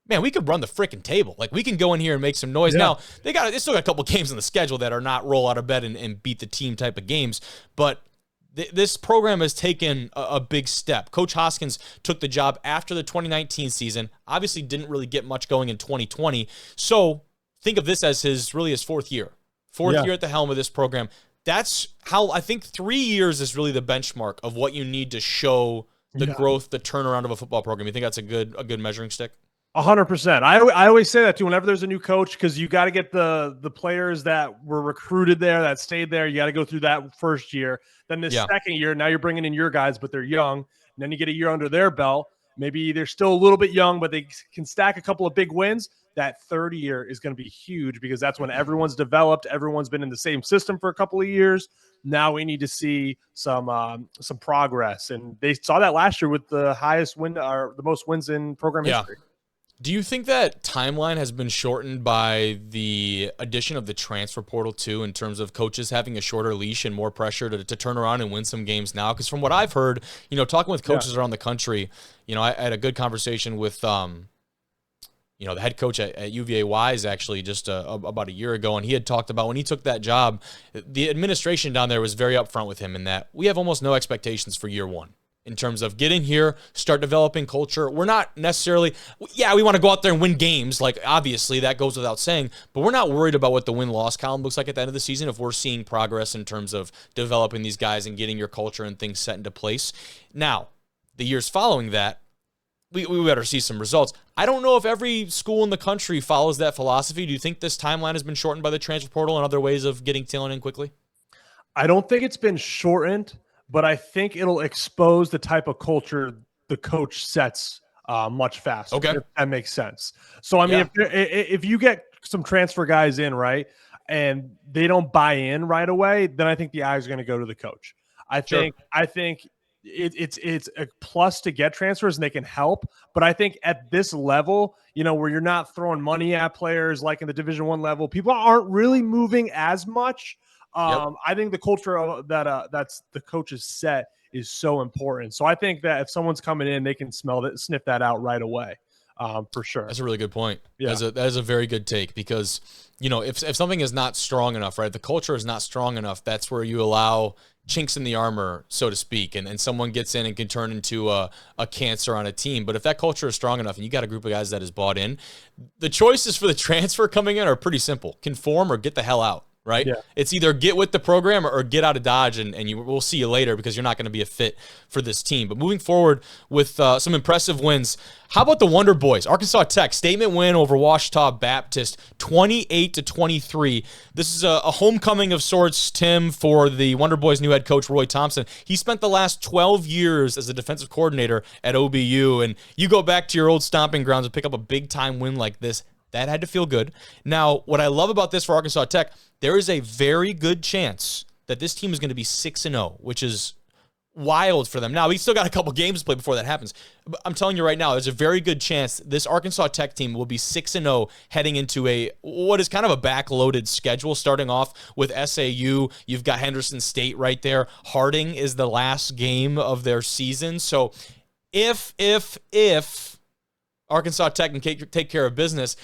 man, we could run the freaking table. Like, we can go in here and make some noise. Now, they still got a couple games in the schedule that are not roll out of bed and beat the team type of games, but this program has taken a big step. Coach Hoskins took the job after the 2019 season, obviously didn't really get much going in 2020, so think of this as his fourth year. Fourth year at the helm of this program. That's how I think 3 years is really the benchmark of what you need to show the growth, the turnaround of a football program. You think that's a good measuring stick? 100%. I always say that too whenever there's a new coach, because you got to get the players that were recruited there, that stayed there. You got to go through that first year. Then this second year, now you're bringing in your guys, but they're young. And then you get a year under their belt. Maybe they're still a little bit young, but they can stack a couple of big wins. That third year is going to be huge because that's when everyone's developed. Everyone's been in the same system for a couple of years. Now we need to see some progress, and they saw that last year with the highest win or the most wins in program history. Do you think that timeline has been shortened by the addition of the transfer portal too, in terms of coaches having a shorter leash and more pressure to turn around and win some games now? Because from what I've heard, talking with coaches around the country, I had a good conversation with, the head coach at UVA Wise actually just about a year ago, and he had talked about when he took that job, the administration down there was very upfront with him in that we have almost no expectations for year one. In terms of get in here, start developing culture. We're not necessarily, we want to go out there and win games. Like, obviously, that goes without saying. But we're not worried about what the win-loss column looks like at the end of the season if we're seeing progress in terms of developing these guys and getting your culture and things set into place. Now, the years following that, we better see some results. I don't know if every school in the country follows that philosophy. Do you think this timeline has been shortened by the transfer portal and other ways of getting talent in quickly? I don't think it's been shortened, but I think it'll expose the type of culture the coach sets much faster. Okay. If that makes sense. So, I mean, if you get some transfer guys in, right, and they don't buy in right away, then I think the eyes are going to go to the coach. I think it's a plus to get transfers and they can help. But I think at this level, where you're not throwing money at players like in the Division I level, people aren't really moving as much. I think the culture that's the coach's set is so important. So I think that if someone's coming in, they can sniff that out right away, for sure. That's a really good point. Yeah. That is a very good take because, if something is not strong enough, right, the culture is not strong enough, that's where you allow chinks in the armor, so to speak, and someone gets in and can turn into a cancer on a team. But if that culture is strong enough and you got a group of guys that is bought in, the choices for the transfer coming in are pretty simple. Conform or get the hell out. Right? Yeah. It's either get with the program or get out of Dodge, and we'll see you later because you're not going to be a fit for this team. But moving forward with some impressive wins, how about the Wonder Boys? Arkansas Tech, statement win over Ouachita Baptist, 28-23. This is a homecoming of sorts, Tim, for the Wonder Boys' new head coach, Roy Thompson. He spent the last 12 years as a defensive coordinator at OBU, and you go back to your old stomping grounds and pick up a big-time win like this. That had to feel good. Now, what I love about this for Arkansas Tech, there is a very good chance that this team is going to be 6-0, which is wild for them. Now, we still got a couple games to play before that happens. But I'm telling you right now, there's a very good chance this Arkansas Tech team will be 6-0 heading into what is kind of a backloaded schedule, starting off with SAU. You've got Henderson State right there. Harding is the last game of their season. So if Arkansas Tech can take care of business,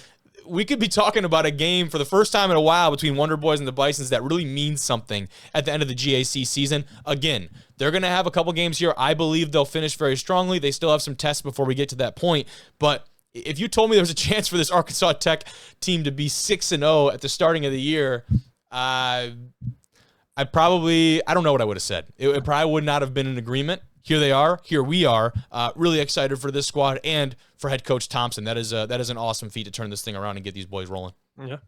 we could be talking about a game for the first time in a while between Wonder Boys and the Bisons that really means something at the end of the GAC season. Again, they're going to have a couple games here. I believe they'll finish very strongly. They still have some tests before we get to that point. But if you told me there was a chance for this Arkansas Tech team to be 6-0 at the starting of the year, I don't know what I would have said. It probably would not have been in agreement. Here they are. Here we are. Really excited for this squad and for head coach Thompson. That is an awesome feat to turn this thing around and get these boys rolling. Yeah,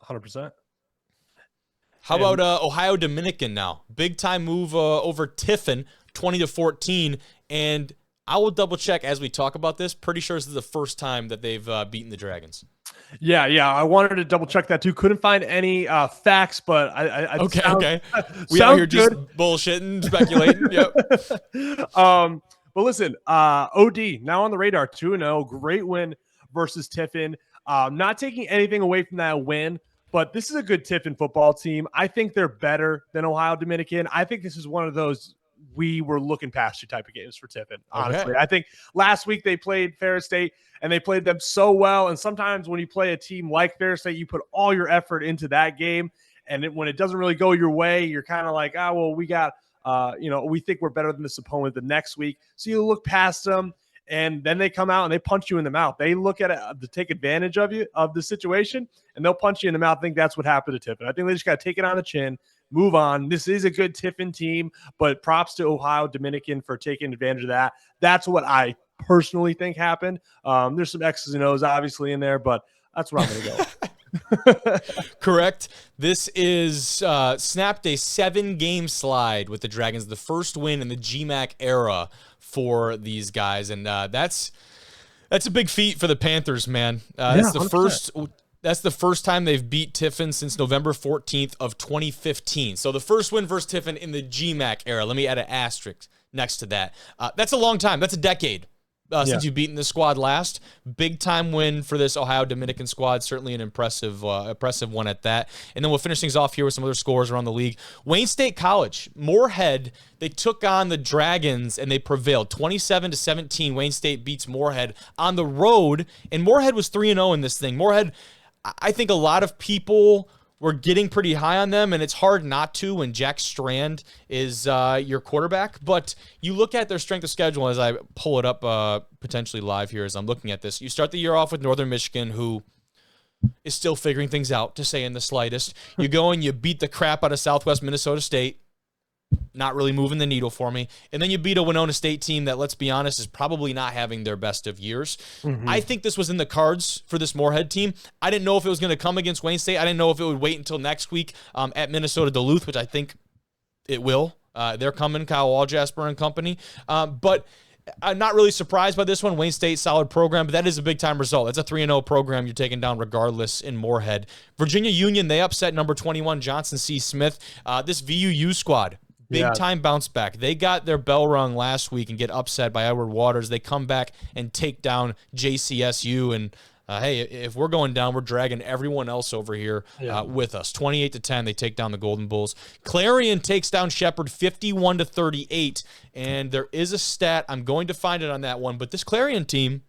100%. How about Ohio Dominican now? Big time move over Tiffin, 20-14. And I will double check as we talk about this. Pretty sure this is the first time that they've beaten the Dragons. Yeah. I wanted to double check that too. Couldn't find any facts, but okay. We out here just bullshitting, speculating. Yep. But listen, OD now on the radar, 2-0, great win versus Tiffin. Not taking anything away from that win, but this is a good Tiffin football team. I think they're better than Ohio Dominican. I think this is one of those we were looking past you type of games for Tiffin, honestly. Okay. I think last week they played Ferris State, and they played them so well. And sometimes when you play a team like Ferris State, you put all your effort into that game. And when it doesn't really go your way, you're kind of like, we got, we think we're better than this opponent the next week. So you look past them, and then they come out and they punch you in the mouth. They look at it to take advantage of you, of the situation, and they'll punch you in the mouth. I think that's what happened to Tiffin. I think they just got to take it on the chin, move on. This is a good Tiffin team, but props to Ohio Dominican for taking advantage of that. That's what I personally think happened. There's some X's and O's obviously in there, but that's where I'm going to go. Correct. This is snapped a 7-game slide with the Dragons, the first win in the GMAC era for these guys, and that's a big feat for the Panthers, man. That's the 100%. That's the first time they've beat Tiffin since November 14th of 2015. So the first win versus Tiffin in the GMAC era. Let me add an asterisk next to that. That's a long time. That's a decade. Since you've beaten this squad last. Big time win for this Ohio Dominican squad. Certainly an impressive one at that. And then we'll finish things off here with some other scores around the league. Wayne State College, Moorhead, they took on the Dragons and they prevailed. 27-17, Wayne State beats Moorhead on the road. And Moorhead was 3-0 in this thing. Moorhead, I think a lot of people were getting pretty high on them, and it's hard not to when Jack Strand is your quarterback. But you look at their strength of schedule as I pull it up potentially live here as I'm looking at this. You start the year off with Northern Michigan, who is still figuring things out, to say in the slightest. You go and you beat the crap out of Southwest Minnesota State. Not really moving the needle for me. And then you beat a Winona State team that, let's be honest, is probably not having their best of years. Mm-hmm. I think this was in the cards for this Moorhead team. I didn't know if it was going to come against Wayne State. I didn't know if it would wait until next week at Minnesota Duluth, which I think it will. They're coming, Kyle Waljasper and company. But I'm not really surprised by this one. Wayne State, solid program, but that is a big-time result. That's a 3-0 program you're taking down regardless in Moorhead. Virginia Union, they upset number 21, Johnson C. Smith. This VUU squad, big-time bounce back. They got their bell rung last week and get upset by Edward Waters. They come back and take down JCSU. And, hey, if we're going down, we're dragging everyone else over here with us. 28-10, they take down the Golden Bulls. Clarion takes down Shepherd 51-38. And there is a stat. I'm going to find it on that one. But this Clarion team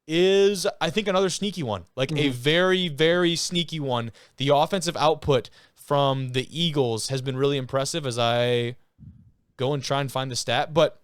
is, I think, another sneaky one. Like a very, very sneaky one. The offensive output from the Eagles has been really impressive as I go and try and find the stat. But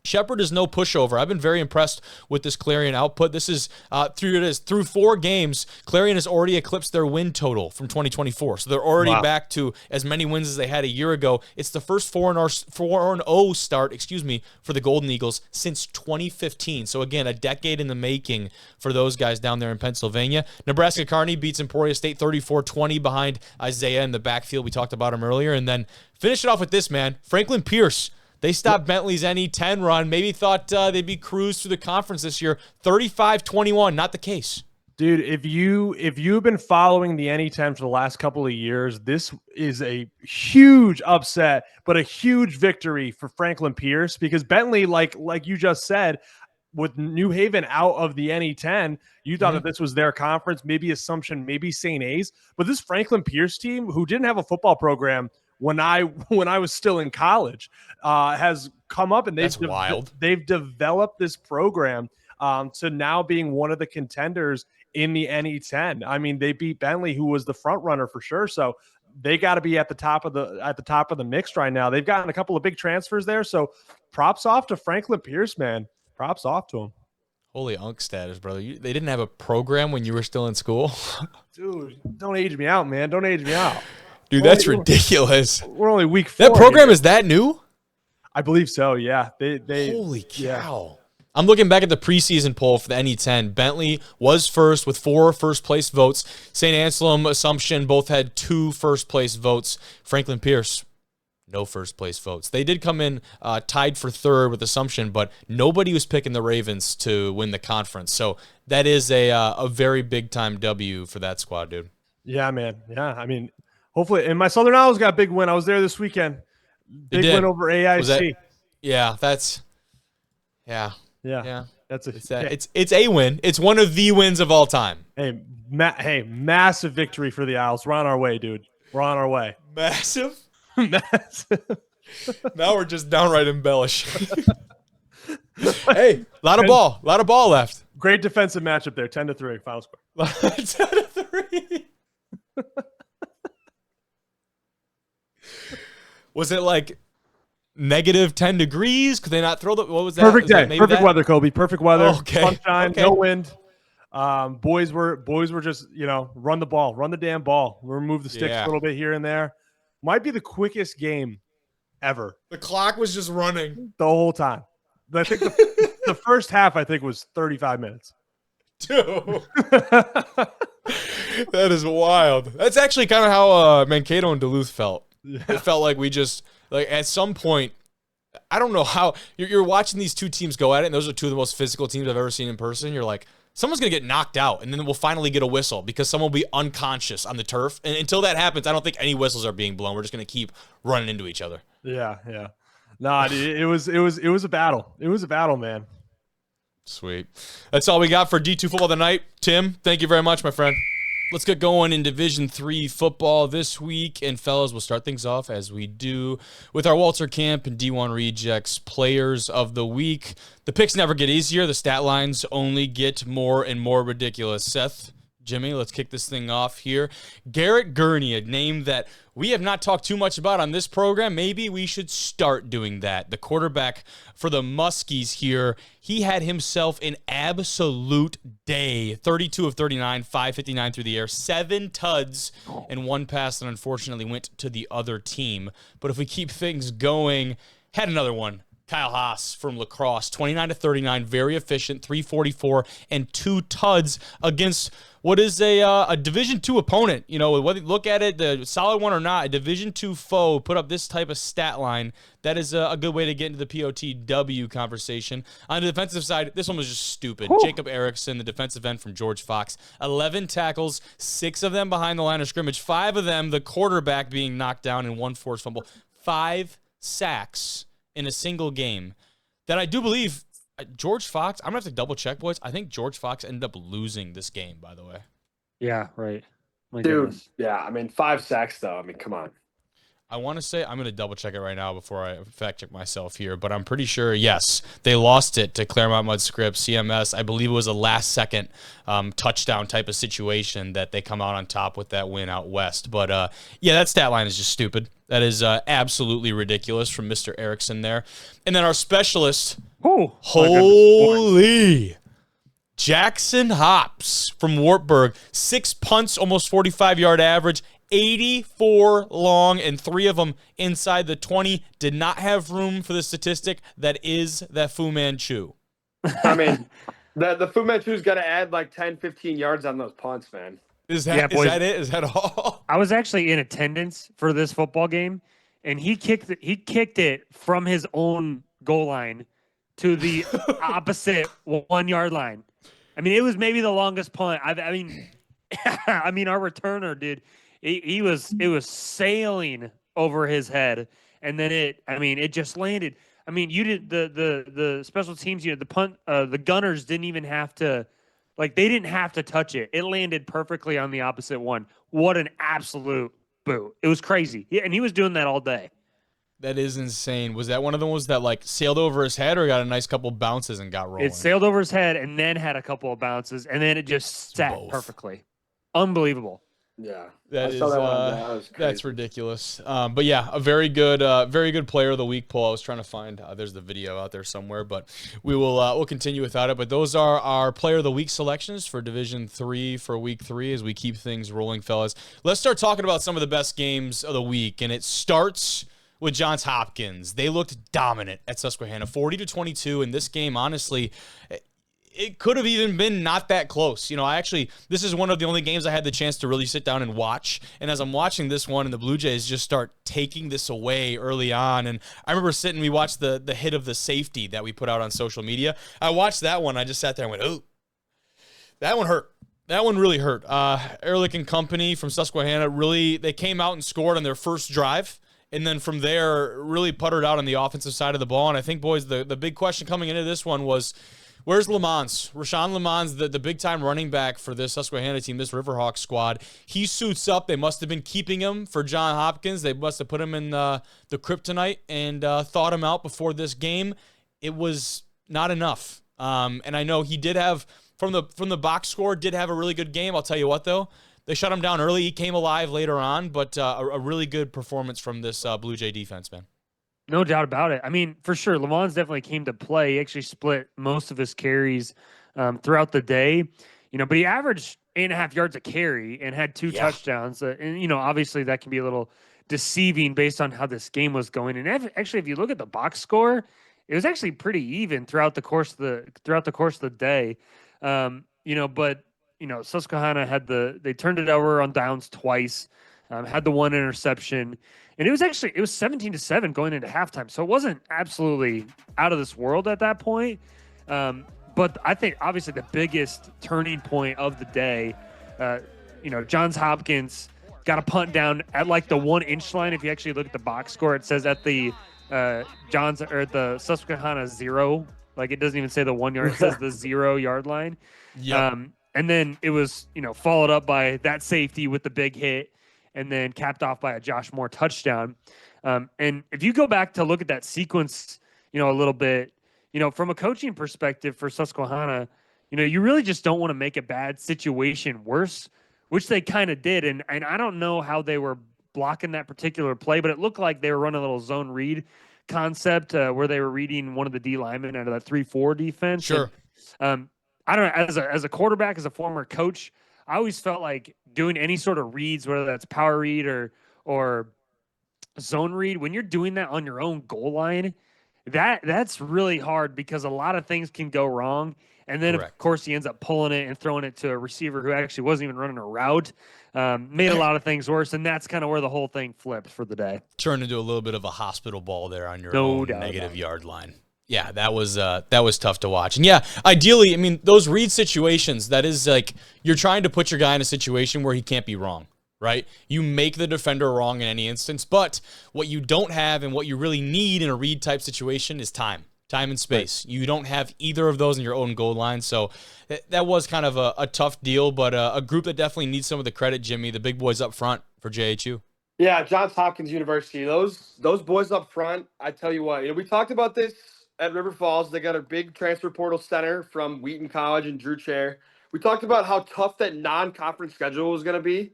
Shepherd is no pushover. I've been very impressed with this Clarion output. This is through 4 games, Clarion has already eclipsed their win total from 2024. So they're already back to as many wins as they had a year ago. It's the first 4-0 start, for the Golden Eagles since 2015. So again, a decade in the making for those guys down there in Pennsylvania. Nebraska Kearney beats Emporia State 34-20 behind Isaiah in the backfield. We talked about him earlier. And then finish it off with this, man. Franklin Pierce. They stopped Bentley's NE10 run. Maybe thought they'd be cruised through the conference this year. 35-21, not the case. Dude, if you've been following the NE10 for the last couple of years, this is a huge upset, but a huge victory for Franklin Pierce, because Bentley, like you just said, with New Haven out of the NE10, you thought that this was their conference, maybe Assumption, maybe St. A's. But this Franklin Pierce team, who didn't have a football program when I was still in college, has come up and they've developed this program to now being one of the contenders in the NE10. I mean, they beat Bentley, who was the front runner for sure. So they got to be at the top of the mix right now. They've gotten a couple of big transfers there. So props off to Franklin Pierce, man. Props off to him. Holy unk status, brother. They didn't have a program when you were still in school? Dude, don't age me out, man. Don't age me out. Dude, that's ridiculous. We're only week 4. That program is that new? I believe so, yeah. They Holy cow. Yeah. I'm looking back at the preseason poll for the NE10. Bentley was first with 4 first-place votes. St. Anselm, Assumption both had 2 first-place votes. Franklin Pierce, no first place votes. They did come in tied for third with Assumption, but nobody was picking the Ravens to win the conference. So that is a very big time W for that squad, dude. Yeah, man. Yeah, I mean, hopefully. And my Southern Owls got a big win. I was there this weekend. Big win over AIC. Yeah, that's yeah. That's it's a win. It's one of the wins of all time. Hey, massive victory for the Owls. We're on our way, dude. We're on our way. Massive. Massive. Now we're just downright embellishing. Hey, a lot of ball left. Great defensive matchup there. 10-3 final score. 10-3. Was it like negative 10 degrees? Could they not throw the? What was that? Perfect day. Perfect weather, Kobe. Perfect weather. Okay. Sunshine. Okay. No wind. Boys were just, run the ball, run the damn ball. We'll remove the sticks a little bit here and there. Might be the quickest game ever. The clock was just running the whole time. I think the first half, was 35 minutes. Dude. That is wild. That's actually kind of how Mankato and Duluth felt. Yeah. It felt like we just, at some point, I don't know how, you're watching these two teams go at it, and those are two of the most physical teams I've ever seen in person. You're like, someone's going to get knocked out, and then we'll finally get a whistle because someone will be unconscious on the turf. And until that happens, I don't think any whistles are being blown. We're just going to keep running into each other. Yeah. Nah, it was a battle. It was a battle, man. Sweet. That's all we got for D2 football tonight. Tim, thank you very much, my friend. Let's get going in Division III football this week. And, fellas, we'll start things off as we do with our Walter Camp and D1 Rejects Players of the Week. The picks never get easier. The stat lines only get more and more ridiculous. Seth, Jimmy, let's kick this thing off here. Garrett Gurney, a name that we have not talked too much about on this program. Maybe we should start doing that. The quarterback for the Muskies here, he had himself an absolute day. 32 of 39, 559 through the air, 7 tuds, and 1 pass that unfortunately went to the other team. But if we keep things going, had another one. Kyle Haas from La Crosse, 29 to 39, very efficient, 344, and 2 tuds against what is a Division II opponent. Whether you look at it, the solid one or not, a Division II foe put up this type of stat line. That is a good way to get into the POTW conversation. On the defensive side, this one was just stupid. Whew. Jacob Erickson, the defensive end from George Fox, 11 tackles, 6 of them behind the line of scrimmage, 5 of them the quarterback being knocked down, and 1 forced fumble, 5 sacks in a single game. That I do believe George Fox, I'm going to have to double check, boys. I think George Fox ended up losing this game, by the way. Yeah, right. My goodness. Yeah, 5 sacks, though. Come on. I want to say, I'm going to double check it right now before I fact check myself here, but I'm pretty sure, yes, they lost it to Claremont Mudd Script, CMS. I believe it was a last-second touchdown type of situation that they come out on top with that win out west. But, that stat line is just stupid. That is absolutely ridiculous from Mr. Erickson there. And then our specialist, holy Jackson Hops from Wartburg, 6 punts, almost 45-yard average, 84 long, and 3 of them inside the 20. Did not have room for the statistic that is that Fu Manchu. The Fu Manchu's got to add 10, 15 yards on those punts, man. Is that it? Is that all? I was actually in attendance for this football game, and he kicked it from his own goal line to the opposite 1-yard line. It was maybe the longest punt. Our returner, dude, it was sailing over his head, and then it just landed. You did the special teams unit, the punt, the gunners didn't even have to. They didn't have to touch it. It landed perfectly on the opposite one. What an absolute boot. It was crazy. And he was doing that all day. That is insane. Was that one of the ones that sailed over his head or got a nice couple bounces and got rolling? It sailed over his head and then had a couple of bounces and then it just sat perfectly. Unbelievable. Yeah, that's ridiculous. But yeah, a very good player of the week poll. I was trying to find. There's the video out there somewhere, but we'll continue without it. But those are our player of the week selections for Division III for Week 3 as we keep things rolling, fellas. Let's start talking about some of the best games of the week, and it starts with Johns Hopkins. They looked dominant at Susquehanna, 40-22 in this game. Honestly, it could have even been not that close. This is one of the only games I had the chance to really sit down and watch. And as I'm watching this one, and the Blue Jays just start taking this away early on, and I remember we watched the hit of the safety that we put out on social media. I watched that one. I just sat there and went, oh, that one hurt. That one really hurt. Ehrlich and company from Susquehanna, they came out and scored on their first drive. And then from there, really puttered out on the offensive side of the ball. And I think, boys, the big question coming into this one was, where's Lamons? Rashawn Lamons, the big-time running back for this Susquehanna team, this Riverhawks squad. He suits up. They must have been keeping him for John Hopkins. They must have put him in the kryptonite and thought him out before this game. It was not enough. And I know he did have, from the box score, did have a really good game. I'll tell you what, though. They shut him down early. He came alive later on, but a really good performance from this Blue Jay defense, man. No doubt about it. I mean, for sure, Lamons definitely came to play. He actually split most of his carries throughout the day, but he averaged 8.5 yards a carry and had 2 touchdowns. And obviously that can be a little deceiving based on how this game was going. And actually, if you look at the box score, it was actually pretty even throughout the course of the day. But Susquehanna they turned it over on downs twice, had the 1 interception, and it was 17-7 going into halftime. So it wasn't absolutely out of this world at that point. But I think obviously the biggest turning point of the day, Johns Hopkins got a punt down at like the 1-inch line. If you actually look at the box score, it says at the the Susquehanna 0. Like, it doesn't even say the 1 yard, it says the 0 yard line. Yep. And then it was, followed up by that safety with the big hit, and then capped off by a Josh Moore touchdown. And if you go back to look at that sequence, a little bit, from a coaching perspective for Susquehanna, you really just don't want to make a bad situation worse, which they kind of did. And I don't know how they were blocking that particular play, but it looked like they were running a little zone read concept where they were reading one of the D linemen out of that 3-4 defense. Sure. And, I don't know, as a quarterback, as a former coach, I always felt like doing any sort of reads, whether that's power read or zone read, when you're doing that on your own goal line, that's really hard because a lot of things can go wrong. And then, Correct. Of course, he ends up pulling it and throwing it to a receiver who actually wasn't even running a route. Made a lot of things worse, and that's kind of where the whole thing flipped for the day. Turned into a little bit of a hospital ball there on your No own doubt negative about it. yard line. Yeah, that was tough to watch. And yeah, ideally, I mean, those read situations, that is like you're trying to put your guy in a situation where he can't be wrong, right? You make the defender wrong in any instance, but what you don't have and what you really need in a read type situation is time and space. Right. You don't have either of those in your own goal line, so that was kind of a tough deal, but a group that definitely needs some of the credit, Jimmy, the big boys up front for JHU. Yeah, Johns Hopkins University. Those boys up front, I tell you what, we talked about this at River Falls. They got a big transfer portal center from Wheaton College and Drew Chair. We talked about how tough that non-conference schedule was going to be.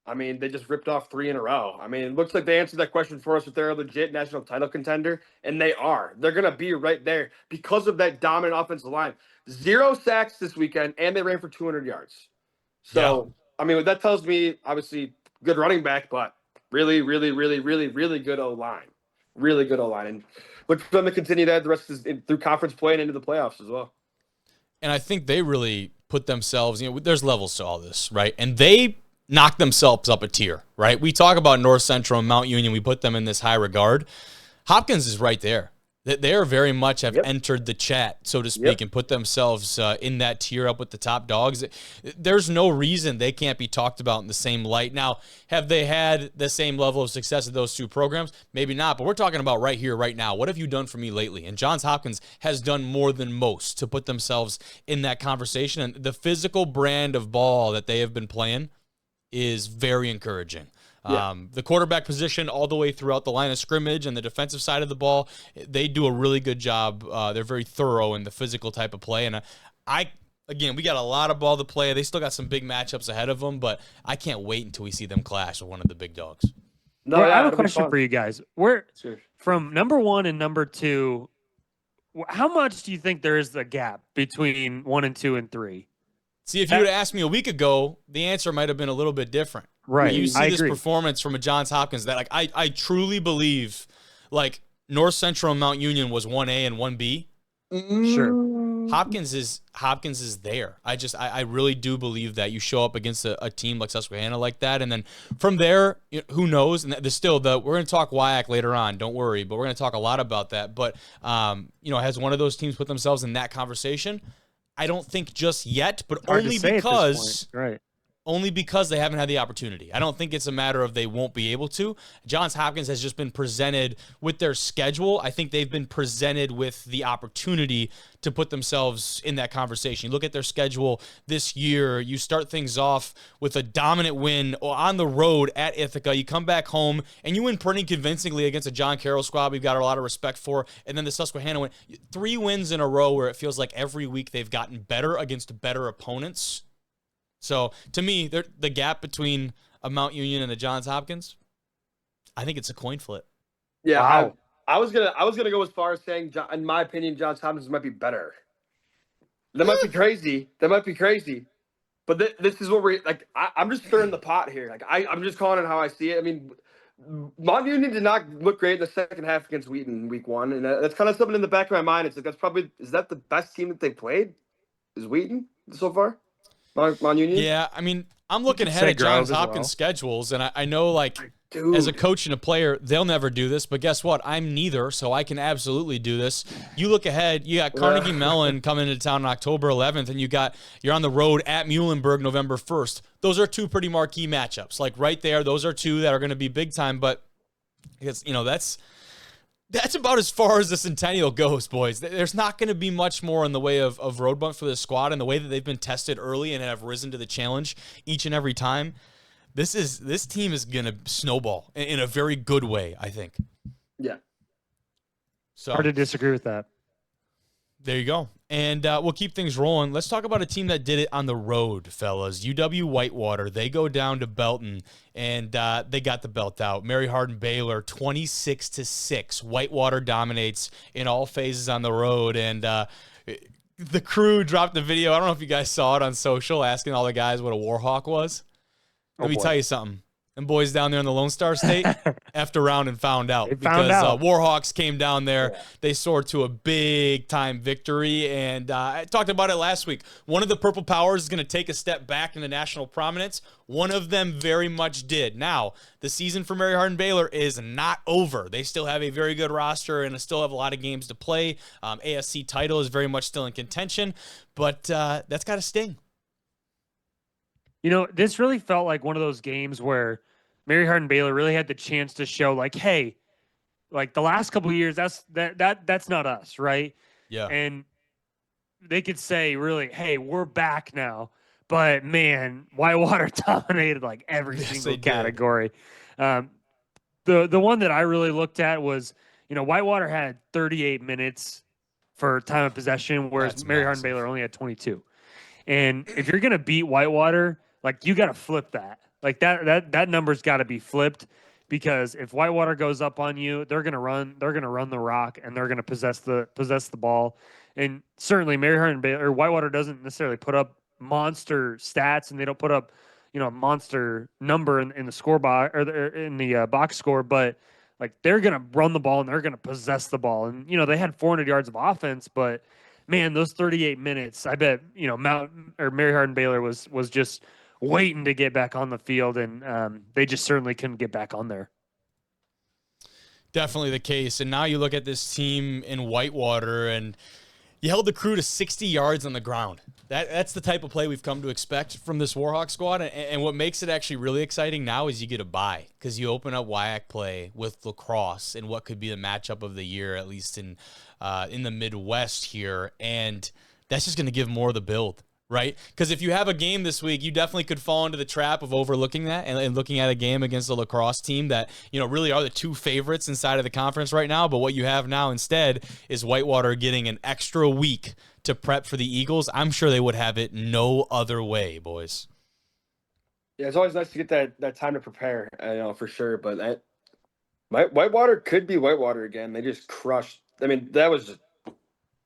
I mean, they just ripped off 3 in a row. I mean, it looks like they answered that question for us if they're a legit national title contender, and they are. They're going to be right there because of that dominant offensive line. 0 sacks this weekend, and they ran for 200 yards. So, yeah. I mean, what that tells me, obviously, good running back, but really, really, really, really, really good O-line. Really good O-line. And look for them to continue that the rest is through conference play and into the playoffs as well. And I think they really put themselves, there's levels to all this, right? And they knock themselves up a tier, right? We talk about North Central and Mount Union. We put them in this high regard. Hopkins is right there. They are very much have entered the chat, so to speak, and put themselves in that tier up with the top dogs. There's no reason they can't be talked about in the same light. Now, have they had the same level of success of those 2 programs? Maybe not, but we're talking about right here, right now. What have you done for me lately? And Johns Hopkins has done more than most to put themselves in that conversation. And the physical brand of ball that they have been playing is very encouraging. Yeah. The quarterback position all the way throughout the line of scrimmage and the defensive side of the ball, they do a really good job. They're very thorough in the physical type of play. And again, we got a lot of ball to play. They still got some big matchups ahead of them, but I can't wait until we see them clash with one of the big dogs. No, I have a question for you guys. From number 1 and number 2, how much do you think there is the gap between 1 and 2 and 3? See, if you would have asked me a week ago, the answer might have been a little bit different. Right. You see this performance from a Johns Hopkins that, like, I truly believe, like, North Central and Mount Union was 1A and 1B. Sure. Hopkins is there. I really do believe that you show up against a team like Susquehanna like that, and then from there, who knows? And there's still we're going to talk WIAC later on. Don't worry, but we're going to talk a lot about that. But has one of those teams put themselves in that conversation? I don't think just yet, but only because they haven't had the opportunity. I don't think it's a matter of they won't be able to. Johns Hopkins has just been presented with their schedule. I think they've been presented with the opportunity to put themselves in that conversation. You look at their schedule this year, you start things off with a dominant win on the road at Ithaca. You come back home, and you win pretty convincingly against a John Carroll squad we've got a lot of respect for, and then the Susquehanna win. 3 wins in a row where it feels like every week they've gotten better against better opponents. So, to me, the gap between a Mount Union and a Johns Hopkins, I think it's a coin flip. Yeah, wow. I was gonna go as far as saying, in my opinion, Johns Hopkins might be better. That might be crazy. But this is what we're like. I'm just stirring the pot here. Like I'm just calling it how I see it. I mean, Mount Union did not look great in the second half against Wheaton week 1, and that's kind of something in the back of my mind. It's like is that the best team that they played? Is Wheaton so far? Mount Union? Yeah, I mean, I'm looking ahead at Johns Hopkins schedules, and I know, as a coach and a player, they'll never do this, but guess what? I'm neither, so I can absolutely do this. You look ahead, you got Carnegie Mellon coming into town on October 11th, and you're on the road at Muhlenberg November 1st. Those are 2 pretty marquee matchups. Like, right there, those are 2 that are going to be big time, but it's, that's about as far as the Centennial goes, boys. There's not going to be much more in the way of road bumps for this squad, and the way that they've been tested early and have risen to the challenge each and every time. This team is going to snowball in a very good way, I think. Yeah. So hard to disagree with that. There you go. And we'll keep things rolling. Let's talk about a team that did it on the road, fellas. UW Whitewater. They go down to Belton, and they got the belt out. Mary Hardin Baylor, 26-6. Whitewater dominates in all phases on the road. And the crew dropped the video. I don't know if you guys saw it on social, asking all the guys what a Warhawk was. Let me tell you something. And boys down there in the Lone Star State effed around and found out because Warhawks came down there. Yeah. They soared to a big-time victory, and I talked about it last week. One of the Purple Powers is going to take a step back in the national prominence. One of them very much did. Now, the season for Mary Hardin Baylor is not over. They still have a very good roster and still have a lot of games to play. ASC title is very much still in contention, but that's got to sting. This really felt like one of those games where Mary Hardin Baylor really had the chance to show, like, hey, like the last couple of years, that's not us, right? Yeah. And they could say, really, hey, we're back now. But man, Whitewater dominated like every single category. The one that I really looked at was, Whitewater had 38 minutes for time of possession, whereas Mary Hardin Baylor only had 22. And if you're gonna beat Whitewater, like, you got to flip that. Like, that number's got to be flipped, because if Whitewater goes up on you, they're gonna run the rock, and they're gonna possess the ball. And certainly Mary Hardin Baylor or Whitewater doesn't necessarily put up monster stats, and they don't put up a monster number in the score box or in the box score, but like, they're gonna run the ball and they're gonna possess the ball. And they had 400 yards of offense, but man, those 38 minutes, I bet Mary Hardin Baylor was just waiting to get back on the field, and they just certainly couldn't get back on there. Definitely the case. And now you look at this team in Whitewater, and you held the crew to 60 yards on the ground. That's the type of play we've come to expect from this Warhawk squad. And what makes it actually really exciting now is you get a bye, because you open up WIAC play with lacrosse in what could be the matchup of the year, at least in the Midwest here. And that's just going to give more of the build. Right? Because if you have a game this week, you definitely could fall into the trap of overlooking that and looking at a game against a lacrosse team that, really are the 2 favorites inside of the conference right now. But what you have now instead is Whitewater getting an extra week to prep for the Eagles. I'm sure they would have it no other way, boys. Yeah, it's always nice to get that time to prepare, for sure. But Whitewater could be Whitewater again. They just crushed. I mean, that was just.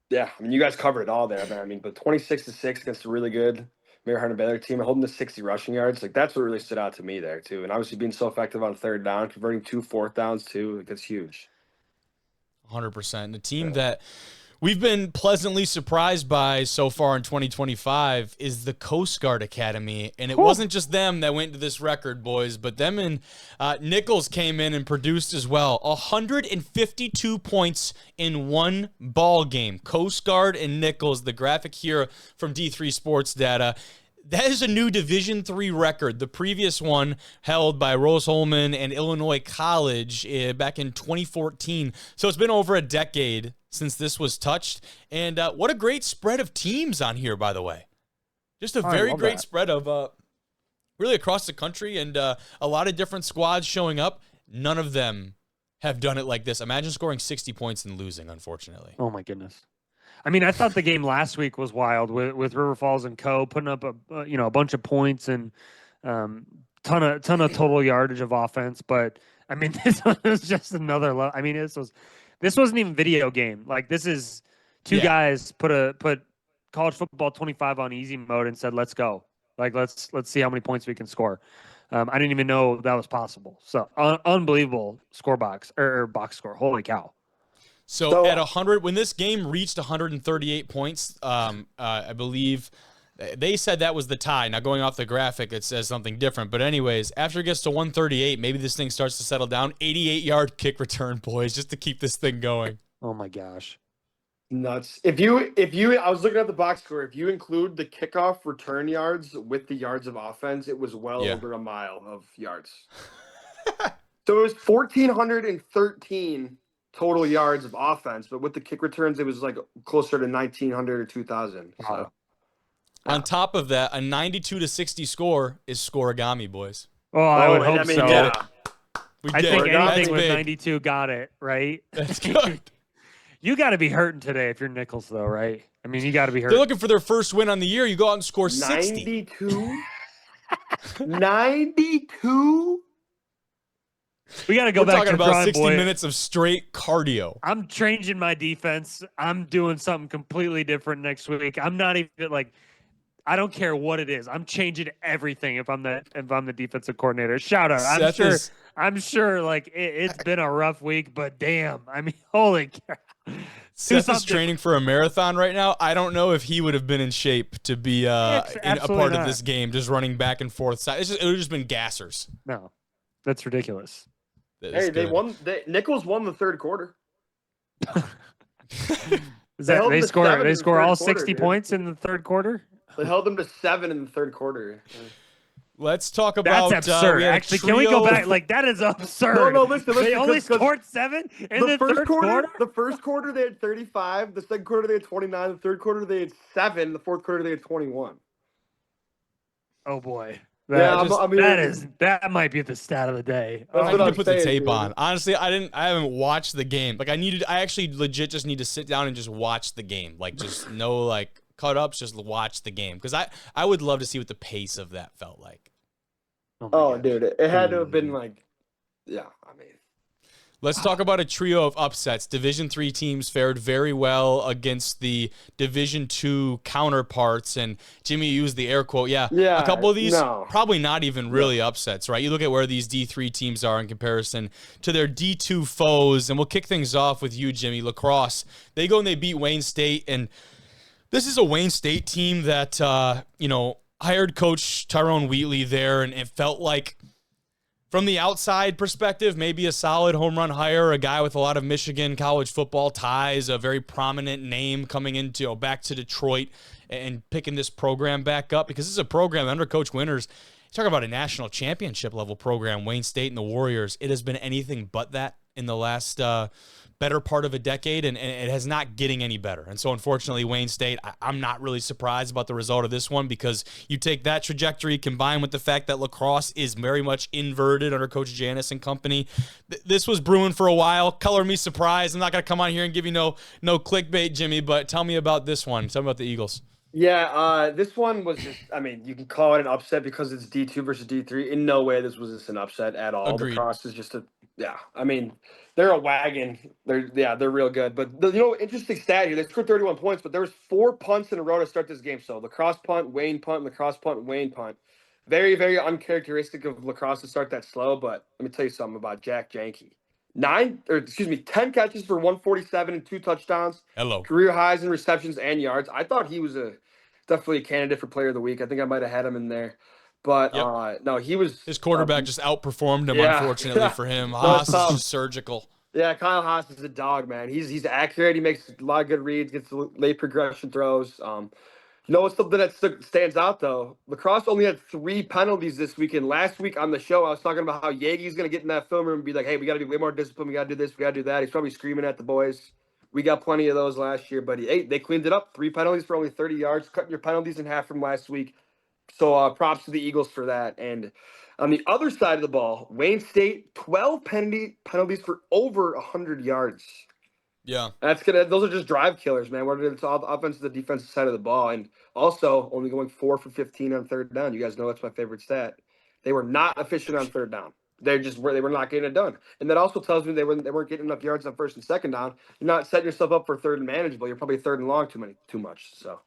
Yeah, I mean, you guys covered it all there, man. I mean, but 26-6 against a really good Mary Hardin Baylor team, holding the 60 rushing yards, like, that's what really stood out to me there too. And obviously being so effective on 3rd down, converting 2 4th downs too, like, that's huge. 100%. And a team that we've been pleasantly surprised by so far in 2025 is the Coast Guard Academy. And it wasn't just them that went to this record, boys, but them and Nichols came in and produced as well. 152 points in one ball game. Coast Guard and Nichols, the graphic here from D3 Sports Data. That is a new Division III record. The previous one held by Rose-Hulman and Illinois College back in 2014. So it's been over a decade since this was touched. And what a great spread of teams on here, by the way. Just a very great spread of really across the country and a lot of different squads showing up. None of them have done it like this. Imagine scoring 60 points and losing, unfortunately. Oh, my goodness. I mean, I thought the game last week was wild with River Falls and Co. putting up a bunch of points and ton of total yardage of offense. But I mean, this was just another level. I mean, this wasn't even video game. Like, this is two guys put college football 25 on easy mode and said, "Let's go. Like, let's see how many points we can score." I didn't even know that was possible. So unbelievable score box or box score. Holy cow. So at 100, when this game reached 138 points, I believe they said that was the tie. Now, going off the graphic, it says something different. But anyways, after it gets to 138, maybe this thing starts to settle down. 88-yard kick return, boys, just to keep this thing going. Oh, my gosh. Nuts. If you, I was looking at the box score. If you include the kickoff return yards with the yards of offense, it was well over a mile of yards. So it was 1,413 total yards of offense, but with the kick returns, it was like closer to 1,900 or 2,000. So. On top of that, a 92-60 score is scoregami, boys. Oh, I would hope so. Yeah. I think anything with 92 got it, right? That's good. You got to be hurting today if you're Nichols, though, right? I mean, you got to be hurting. They're looking for their first win on the year. You go out and score 60. 92? 92? We got to go We're back talking to the about drawing 60 board. minutes of straight cardio. I'm changing my defense. I'm doing something completely different next week. I'm not even like, I don't care what it is. I'm changing everything if I'm the defensive coordinator. Shout out. I'm sure like it's been a rough week, but damn, I mean, holy cow. Seth is training for a marathon right now. I don't know if he would have been in shape to be a part of this game, just running back and forth. It would have just been gassers. No, that's ridiculous. Hey, they won. Nichols won the third quarter. Is that they score all 60 points in the third quarter? They held them to 7 in the third quarter. Let's talk about that's absurd. Actually, can we go back? Like, that is absurd. No, listen. They only scored 7 in the third quarter. The first quarter they had 35. The second quarter they had 29. The third quarter they had 7. The fourth quarter they had 21. Oh boy. That might be the stat of the day. I need to put the tape on. Honestly, I haven't watched the game. Like, I actually legit just need to sit down and just watch the game. Like, just no like cut ups, just watch the game. Because I would love to see what the pace of that felt like. Oh dude, it had to have been like, yeah, I mean. Let's talk about a trio of upsets. Division III teams fared very well against the Division II counterparts. And Jimmy used the air quote. Yeah, a couple of these probably not even really upsets, right? You look at where these D3 teams are in comparison to their D2 foes. And we'll kick things off with you, Jimmy. Lacrosse, they go and they beat Wayne State. And this is a Wayne State team that, hired Coach Tyrone Wheatley there. And it felt like, from the outside perspective, maybe a solid home run hire, a guy with a lot of Michigan college football ties, a very prominent name coming into back to Detroit and picking this program back up, because this is a program under Coach Winters. You talk about a national championship level program, Wayne State and the Warriors. It has been anything but that in the last better part of a decade, and it has not getting any better. And so, unfortunately, Wayne State, I'm not really surprised about the result of this one, because you take that trajectory combined with the fact that lacrosse is very much inverted under Coach Janis and company. This was brewing for a while. Color me surprised. I'm not going to come on here and give you no clickbait, Jimmy, but tell me about this one. Tell me about the Eagles. Yeah, this one was just, I mean, you can call it an upset because it's D2 versus D3. In no way this was just an upset at all. Agreed. Lacrosse is just I mean, they're a wagon. They're real good. But, interesting stat here. They scored 31 points, but there was 4 punts in a row to start this game. So lacrosse punt, Wayne punt, lacrosse punt, Wayne punt. Very, very uncharacteristic of lacrosse to start that slow. But let me tell you something about Jack Janke. 10 catches for 147 and 2 touchdowns. Hello. Career highs in receptions and yards. I thought he was definitely a candidate for player of the week. I think I might have had him in there. But no, he was. His quarterback just outperformed him, unfortunately for him. Haas is just surgical. Yeah, Kyle Haas is a dog, man. He's accurate. He makes a lot of good reads, gets late progression throws. You know what's something that stands out, though? Lacrosse only had 3 penalties this weekend. Last week on the show, I was talking about how Yagi's going to get in that film room and be like, hey, we got to be way more disciplined. We got to do this. We got to do that. He's probably screaming at the boys. We got plenty of those last year, but they cleaned it up. 3 penalties for only 30 yards, cutting your penalties in half from last week. So props to the Eagles for that. And on the other side of the ball, Wayne State, 12 penalties for over 100 yards. Yeah. Those are just drive killers, man. Whether it's all the offensive, the defensive side of the ball. And also only going 4 for 15 on third down. You guys know that's my favorite stat. They were not efficient on third down. They were not getting it done. And that also tells me they weren't getting enough yards on first and second down. You're not setting yourself up for third and manageable. You're probably third and long too much. So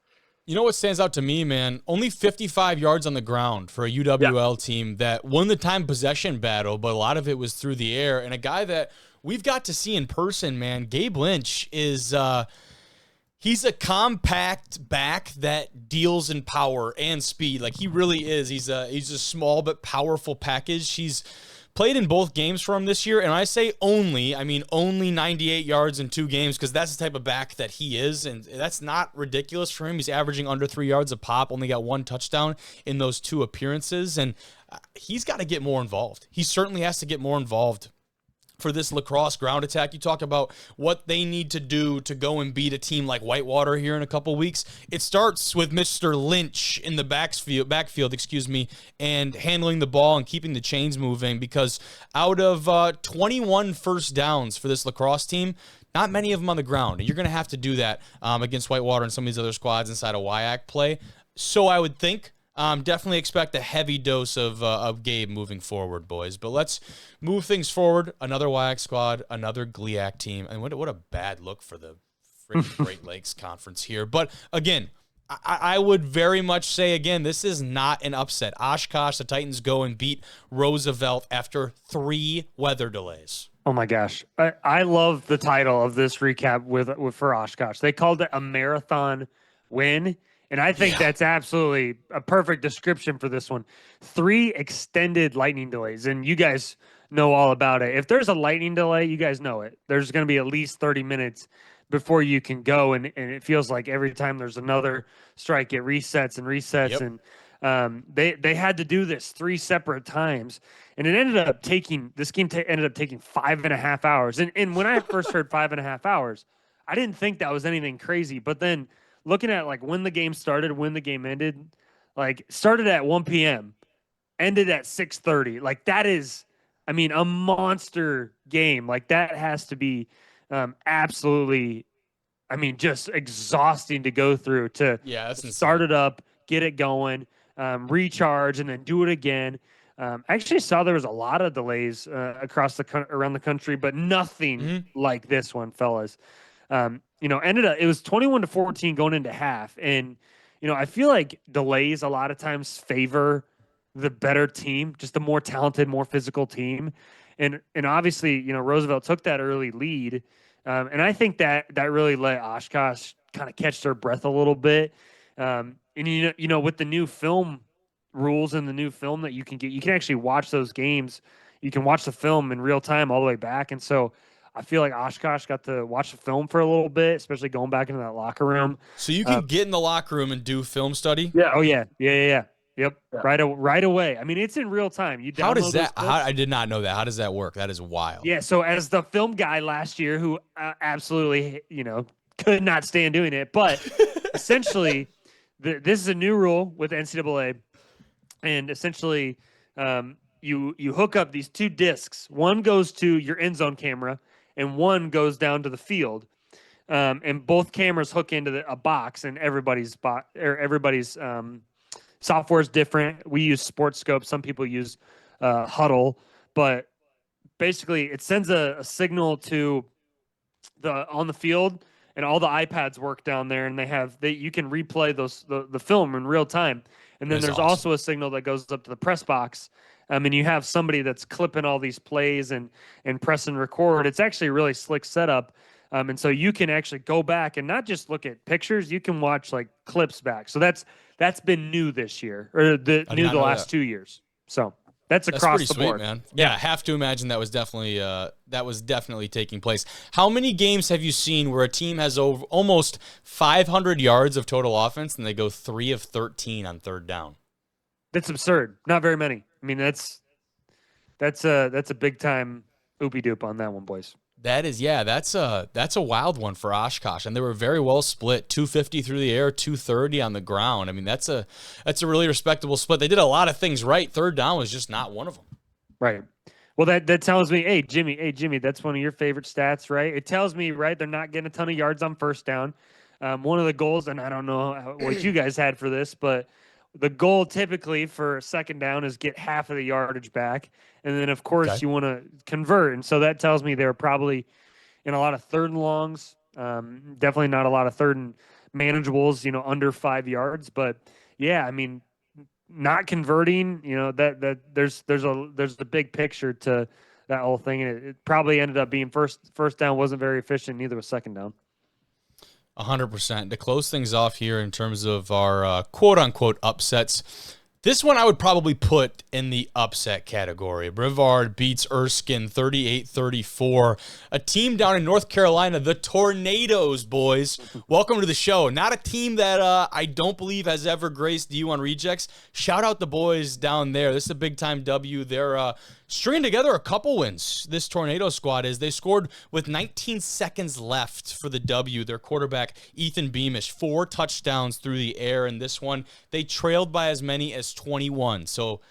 you know what stands out to me, man? Only 55 yards on the ground for a UWL team that won the time possession battle, but a lot of it was through the air. And a guy that we've got to see in person, man, Gabe Lynch is he's a compact back that deals in power and speed. Like, he really is. He's a small but powerful package. He's played in both games for him this year, and I say only, I mean only 98 yards in 2 games, because that's the type of back that he is, and that's not ridiculous for him. He's averaging under 3 yards a pop, only got 1 touchdown in those 2 appearances, and he's got to get more involved. He certainly has to get more involved for this lacrosse ground attack. You talk about what they need to do to go and beat a team like Whitewater here in a couple weeks. It starts with Mr. Lynch in the backfield, and handling the ball and keeping the chains moving, because out of 21 first downs for this lacrosse team, not many of them on the ground. And you're going to have to do that against Whitewater and some of these other squads inside of WIAC play. So I would think definitely expect a heavy dose of Gabe moving forward, boys. But let's move things forward. Another WIAC squad, another GLIAC team. And what a bad look for the freaking Great Lakes Conference here. But again, I would very much say, again, this is not an upset. Oshkosh, the Titans go and beat Roosevelt after 3 weather delays. Oh my gosh. I love the title of this recap for Oshkosh. They called it a marathon win. And I think that's absolutely a perfect description for this one. 3 extended lightning delays, and you guys know all about it. If there's a lightning delay, you guys know it. There's going to be at least 30 minutes before you can go, and it feels like every time there's another strike, it resets and resets. Yep. And they had to do this 3 separate times, and it ended up taking 5.5 hours. And when I first heard 5.5 hours, I didn't think that was anything crazy, but then looking at like when the game started, when the game ended, like started at 1 p.m., ended at 6:30. Like that is, I mean, a monster game. Like that has to be absolutely, I mean, just exhausting to go through to start it up, get it going, recharge, and then do it again. I actually saw there was a lot of delays around the country, but nothing like this one, fellas. Ended up, it was 21-14 going into half. And, I feel like delays a lot of times favor the better team, just the more talented, more physical team. And obviously, Roosevelt took that early lead. And I think that really let Oshkosh kind of catch their breath a little bit. And, with the new film rules and the new film that you can get, you can actually watch those games. You can watch the film in real time all the way back. And so I feel like Oshkosh got to watch the film for a little bit, especially going back into that locker room. So you can get in the locker room and do film study? Yeah. Oh, yeah. Yeah. Yep. Yeah. Right away. I mean, it's in real time. You How does that? I did not know that. How does that work? That is wild. Yeah. So as the film guy last year, who absolutely, could not stand doing it, but essentially, this is a new rule with NCAA, and essentially, you hook up these 2 discs. One goes to your end zone camera, and one goes down to the field. And both cameras hook into a box, and everybody's software is different. We use Sports Scope. Some people use Huddle, but basically it sends a signal to on the field, and all the iPads work down there, and you can replay the film in real time. And then there's also a signal that goes up to the press box, and you have somebody that's clipping all these plays and press and record. It's actually a really slick setup. And so you can actually go back and not just look at pictures, you can watch like clips back. So that's been new this year, or the last 2 years. So that's across pretty the sweet, board, man. Yeah, I have to imagine that was definitely taking place. How many games have you seen where a team has over almost 500 yards of total offense and they go 3 of 13 on third down? That's absurd. Not very many. I mean, that's a big time oopie doop on that one, boys. That's a wild one for Oshkosh, and they were very well split. 250 through the air, 230 on the ground. I mean, that's a really respectable split. They did a lot of things right. Third down was just not one of them. Right. Well, that tells me, hey Jimmy, that's one of your favorite stats, right? It tells me, right, they're not getting a ton of yards on first down. One of the goals, and I don't know what you guys had for this, but the goal typically for second down is get half of the yardage back. And then, of course, you want to convert. And so that tells me they were probably in a lot of third and longs, definitely not a lot of third and manageables, under 5 yards. But, yeah, I mean, not converting, that there's the big picture to that whole thing. And it probably ended up being first down wasn't very efficient. Neither was second down. 100%. To close things off here in terms of our quote-unquote upsets, this one I would probably put in the upset category. Brevard beats Erskine 38-34. A team down in North Carolina, the Tornadoes, boys. Welcome to the show. Not a team that I don't believe has ever graced D1 Rejects. Shout out the boys down there. This is a big-time W. They're stringing together a couple wins. This Tornado squad is. They scored with 19 seconds left for the W. Their quarterback, Ethan Beamish, 4 touchdowns through the air in this one. They trailed by as many as 21. So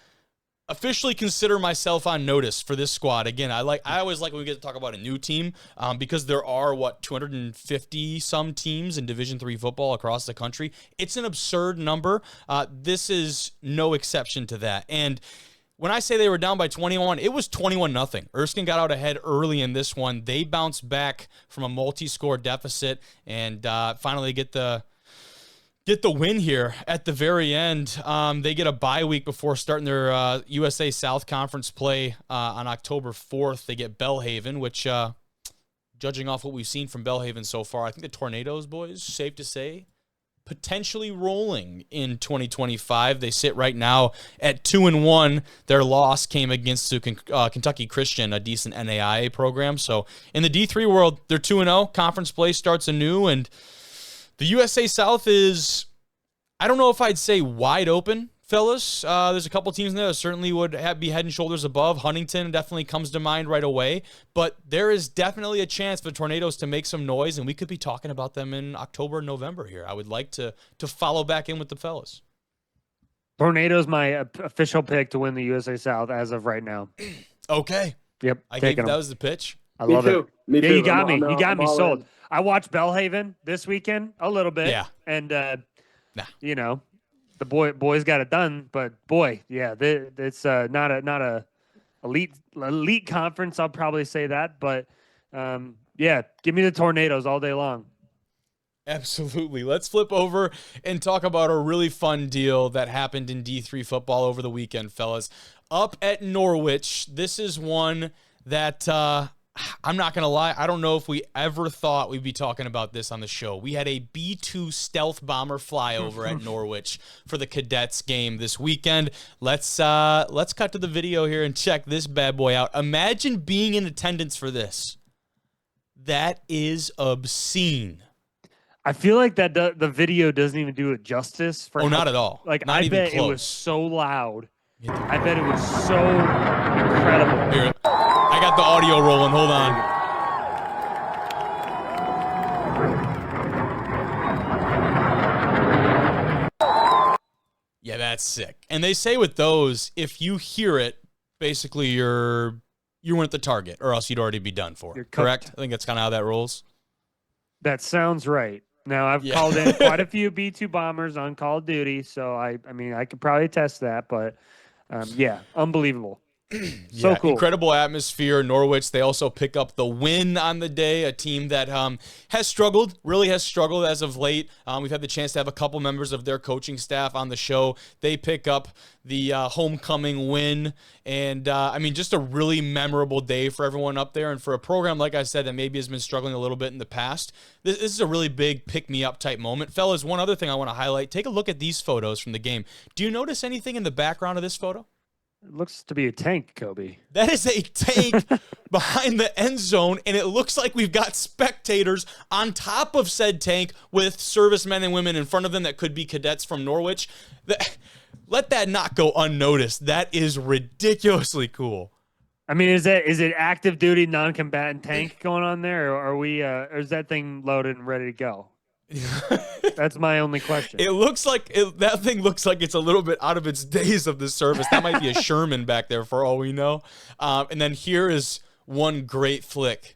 officially consider myself on notice for this squad. Again, I always like when we get to talk about a new team because there are 250 some teams in Division III football across the country. It's an absurd number. This is no exception to that. And when I say they were down by 21, it was 21-0. Erskine got out ahead early in this one. They bounced back from a multi-score deficit and finally get the win here at the very end. They get a bye week before starting their USA South Conference play on October 4th. They get Belhaven, which, judging off what we've seen from Belhaven so far, I think the Tornadoes, boys, safe to say, potentially rolling in 2025. They sit right now at 2-1. Their loss came against Kentucky Christian, a decent NAIA program. So in the D3 world, they're 2-0. Conference play starts anew, and the USA South is, I don't know if I'd say wide open, fellas. There's a couple teams in there that certainly would be head and shoulders above. Huntington definitely comes to mind right away. But there is definitely a chance for Tornadoes to make some noise, and we could be talking about them in October and November here. I would like to follow back in with the fellas. Tornadoes, my official pick to win the USA South as of right now. Okay. Yep. That was the pitch. I love it. Me too. Yeah, you got me. You got me sold. In. I watched Belhaven this weekend a little bit. Yeah. And, the boys got it done, but boy, yeah, it's not a elite conference. I'll probably say that, but yeah, give me the Tornadoes all day long. Absolutely. Let's flip over and talk about a really fun deal that happened in D3 football over the weekend, fellas. Up at Norwich, this is one that I'm not going to lie, I don't know if we ever thought we'd be talking about this on the show. We had a B-2 stealth bomber flyover at Norwich for the Cadets game this weekend. Let's cut to the video here and check this bad boy out. Imagine being in attendance for this. That is obscene. I feel like that the video doesn't even do it justice. Not at all. Like, not I even bet close. it was so loud. I bet it was so incredible. Here, I got the audio rolling. Hold on. Yeah, that's sick. And they say with those, if you hear it, basically you weren't the target, or else you'd already be done for. Correct? I think that's kind of how that rolls. That sounds right. Now, I've called in quite a few B-2 bombers on Call of Duty, so I mean, I could probably test that, but yeah, unbelievable. So cool. Incredible atmosphere. Norwich, they also pick up the win on the day, a team that has struggled as of late. We've had the chance to have a couple members of their coaching staff on the show. They pick up the homecoming win, and just a really memorable day for everyone up there, and for a program, like I said, that maybe has been struggling a little bit in the past. This is a really big pick-me-up type moment. Fellas, one other thing I want to highlight, take a look at these photos from the game. Do you notice anything in the background of this photo? It looks to be a tank, Kobe. That is a tank behind the end zone, and it looks like we've got spectators on top of said tank with servicemen and women in front of them that could be cadets from Norwich. Let that not go unnoticed. That is ridiculously cool. I mean, is it active duty non-combatant tank going on there, or are we? Or is that thing loaded and ready to go? That's my only question. It looks like that thing looks like it's a little bit out of its days of the service. That might be a Sherman back there for all we know. And then here is one great flick.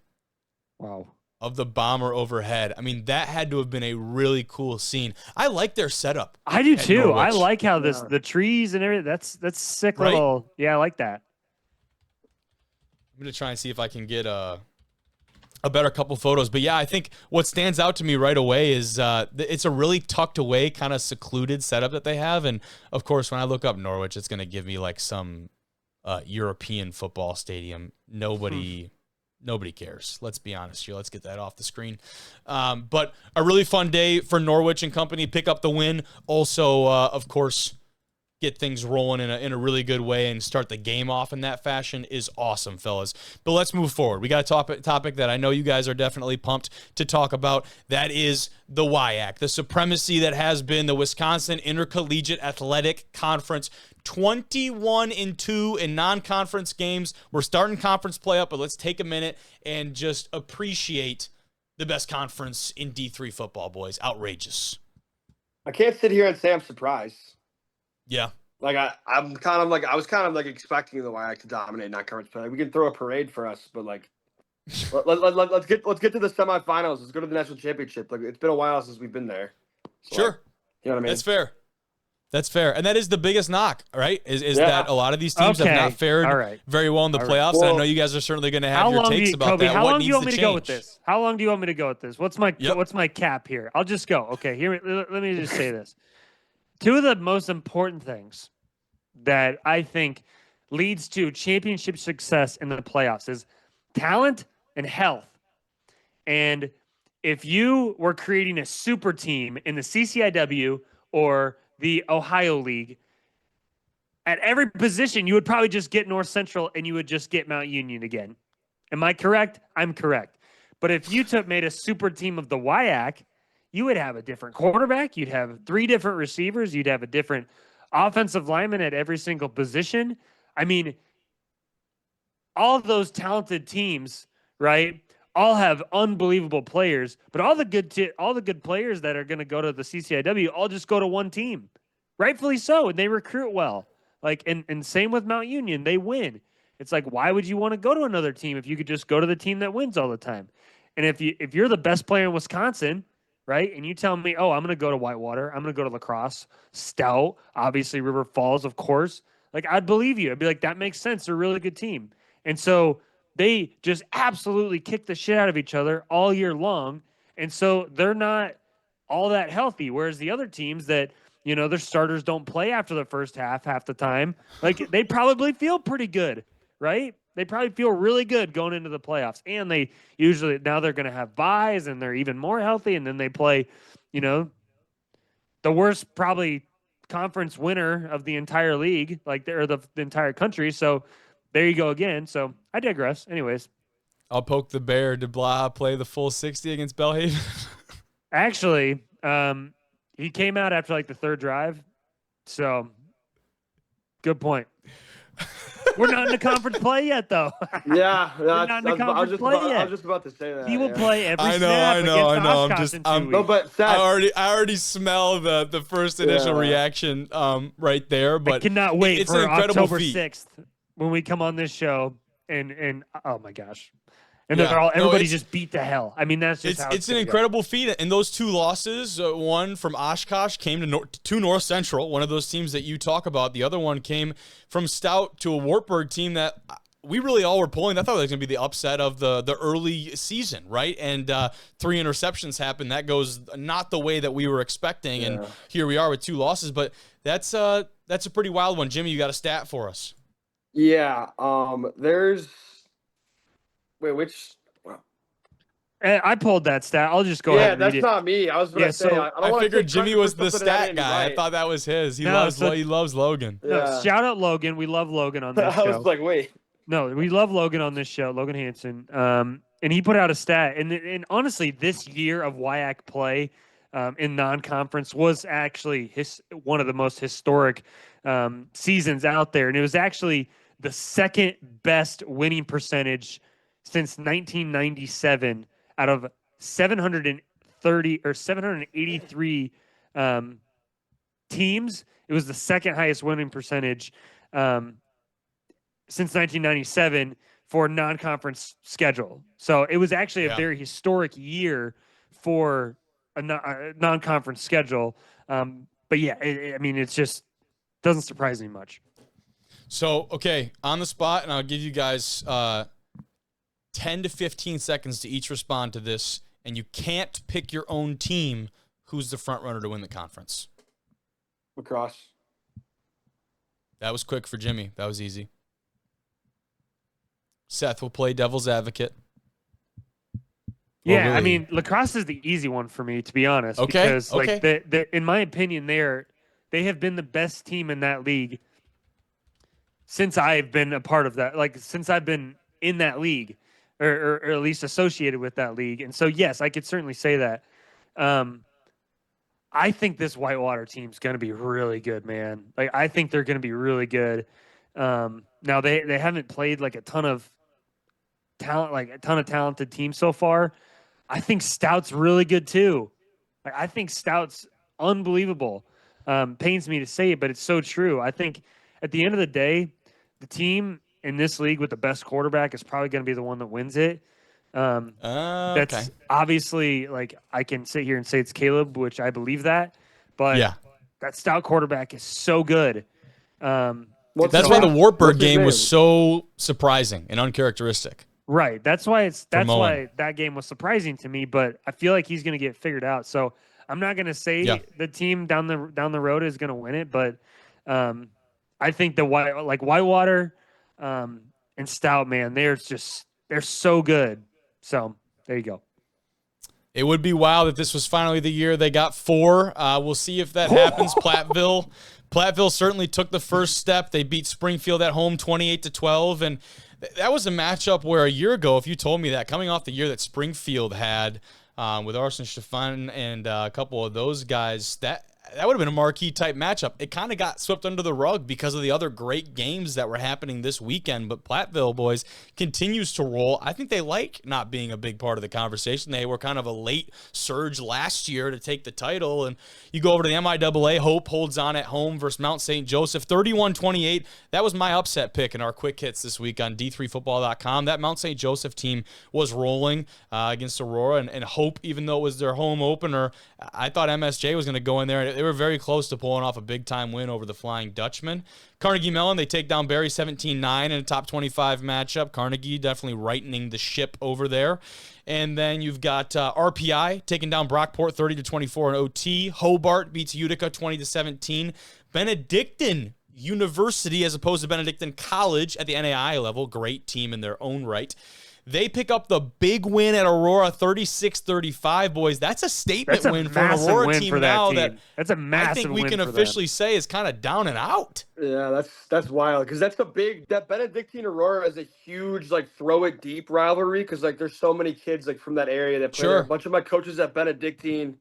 Wow. Of the bomber overhead. I mean, that had to have been a really cool scene. I like their setup. I do too. Norwich. I like how the trees and everything. That's sick, right? Little. Yeah, I like that. I'm gonna try and see if I can get a better couple photos. But yeah, I think what stands out to me right away is it's a really tucked away, kind of secluded setup that they have. And of course, when I look up Norwich, it's going to give me like some European football stadium. Nobody cares. Let's be honest here. Let's get that off the screen. But a really fun day for Norwich and company. Pick up the win. Also, of course, get things rolling in a really good way and start the game off in that fashion is awesome, fellas. But let's move forward. We got a topic that I know you guys are definitely pumped to talk about. That is the WIAC, the supremacy that has been the Wisconsin Intercollegiate Athletic Conference. 21-2 in non-conference games. We're starting conference play up, but let's take a minute and just appreciate the best conference in D3 football, boys. Outrageous. I can't sit here and say I'm surprised. Yeah. Like I was kind of like expecting the WIAC to dominate non-conference play. Like, we can throw a parade for us, but like let's get to the semifinals. Let's go to the national championship. Like, it's been a while since we've been there. So, sure. Like, you know what I mean? That's fair. And that is the biggest knock, right? Is that a lot of these teams have not fared very well in the playoffs. Well, and I know you guys are certainly going to have your takes about that. How long do you want me to go with this? How long do you want me to go with this? What's my cap here? I'll just go. Okay, here. Let me just say this. Two of the most important things that I think leads to championship success in the playoffs is talent and health. And if you were creating a super team in the CCIW or the Ohio League, at every position, you would probably just get North Central and you would just get Mount Union again. Am I correct? I'm correct. But if you made a super team of the WIAC, you would have a different quarterback. You'd have 3 different receivers. You'd have a different offensive lineman at every single position. I mean, all of those talented teams, right, all have unbelievable players, but all the good players that are going to go to the CCIW all just go to one team. Rightfully so, and they recruit well. Like, and same with Mount Union, they win. It's like, why would you want to go to another team if you could just go to the team that wins all the time? And if you're the best player in Wisconsin, right, and you tell me, oh, I'm going to go to Whitewater, I'm going to go to La Crosse, Stout, obviously River Falls, of course, like, I'd believe you. I'd be like, that makes sense. They're a really good team. And so they just absolutely kick the shit out of each other all year long. And so they're not all that healthy. Whereas the other teams that, you know, their starters don't play after the first half the time, like, they probably feel pretty good, right? They probably feel really good going into the playoffs. And they usually, now they're going to have buys and they're even more healthy. And then they play, you know, the worst probably conference winner of the entire league, like the entire country. So there you go again. So I digress. Anyways. I'll poke the bear. Did Blaha play the full 60 against Belhaven? Actually, he came out after like the 3rd drive. So good point. We're not in the conference play yet, though. Yeah, we're not in the conference play yet. I was just about to say that. He will play every I snap know. against Oshkosh but Seth, I already smell the first initial reaction right there. But I cannot wait it's for an incredible October feat. 6th when we come on this show and oh my gosh, And everybody just beat to hell. I mean, that's just how it's an incredible feat. And those 2 losses, one from Oshkosh came to North Central, one of those teams that you talk about. The other one came from Stout to a Wartburg team that we really all were pulling. I thought it was going to be the upset of the early season, right? And 3 interceptions happened. That goes not the way that we were expecting. Yeah. And here we are with 2 losses. But that's a pretty wild one. Jimmy, you got a stat for us? Yeah. I pulled that stat. I'll just go ahead and read it. Yeah, that's not me. I was going to say. I figured Jimmy was the stat guy. I thought that was his. He loves Logan. Yeah. No, shout out Logan. We love Logan on this show. I was like, wait. No, we love Logan on this show, Logan Hansen. And he put out a stat. And honestly, this year of WIAC play in non-conference was actually one of the most historic seasons out there. And it was actually the second best winning percentage since 1997 out of 730 or 783 teams. It was the second highest winning percentage since 1997 for non-conference schedule. So it was actually a very historic year for a non-conference schedule. But yeah, it just doesn't surprise me much. So, okay, on the spot, and I'll give you guys 10 to 15 seconds to each respond to this, and you can't pick your own team. Who's the front runner to win the conference? Lacrosse. That was quick for Jimmy. That was easy. Seth will play devil's advocate. Yeah, really? Lacrosse is the easy one for me, to be honest. Okay. Because, in my opinion, they have been the best team in that league since I've been a part of that. Like, since I've been in that league, or at least associated with that league. And so, yes, I could certainly say that. I think this Whitewater team's going to be really good, man. Like, I think they're going to be really good. Now they haven't played like a ton of talented teams so far. I think Stout's really good too. Like, I think Stout's unbelievable. Pains me to say it, but it's so true. I think at the end of the day, the team in this league with the best quarterback is probably going to be the one that wins it. That's obviously, like, I can sit here and say it's Caleb, which I believe that, but that Stout quarterback is so good. That's why the Wartburg game was so surprising and uncharacteristic. Right. That's why that game was surprising to me, but I feel like he's going to get figured out. So I'm not going to say the team down the road is going to win it, but I think Whitewater and Stout, man, they're so good. So there you go. It would be wild if this was finally the year they got 4. We'll see if that happens. Platteville certainly took the first step. They beat Springfield at home 28-12, and that was a matchup where a year ago, if you told me that, coming off the year that Springfield had with Arson Stefan and a couple of those guys, that would have been a marquee type matchup. It kind of got swept under the rug because of the other great games that were happening this weekend. But Platteville, boys, continues to roll. I think they like not being a big part of the conversation. They were kind of a late surge last year to take the title. And you go over to the MIAA, Hope holds on at home versus Mount St. Joseph, 31-28. That was my upset pick in our quick hits this week on d3football.com. That Mount St. Joseph team was rolling against Aurora, and Hope, even though it was their home opener, I thought MSJ was going to go in there. They were very close to pulling off a big-time win over the Flying Dutchman. Carnegie Mellon, they take down Barry 17-9 in a top 25 matchup. Carnegie definitely rightening the ship over there. And then you've got RPI taking down Brockport 30-24 in OT. Hobart beats Utica 20-17. Benedictine University, as opposed to Benedictine College at the NAIA level, great team in their own right. They pick up the big win at Aurora, 36-35, boys. That's a statement win for an Aurora team now that that's a massive I think we win can for officially them. say is kind of down and out. Yeah, that's wild, because that Benedictine Aurora is a huge, like, throw it deep rivalry, because, like, there's so many kids, like, from that area that play there. A bunch of my coaches at Benedictine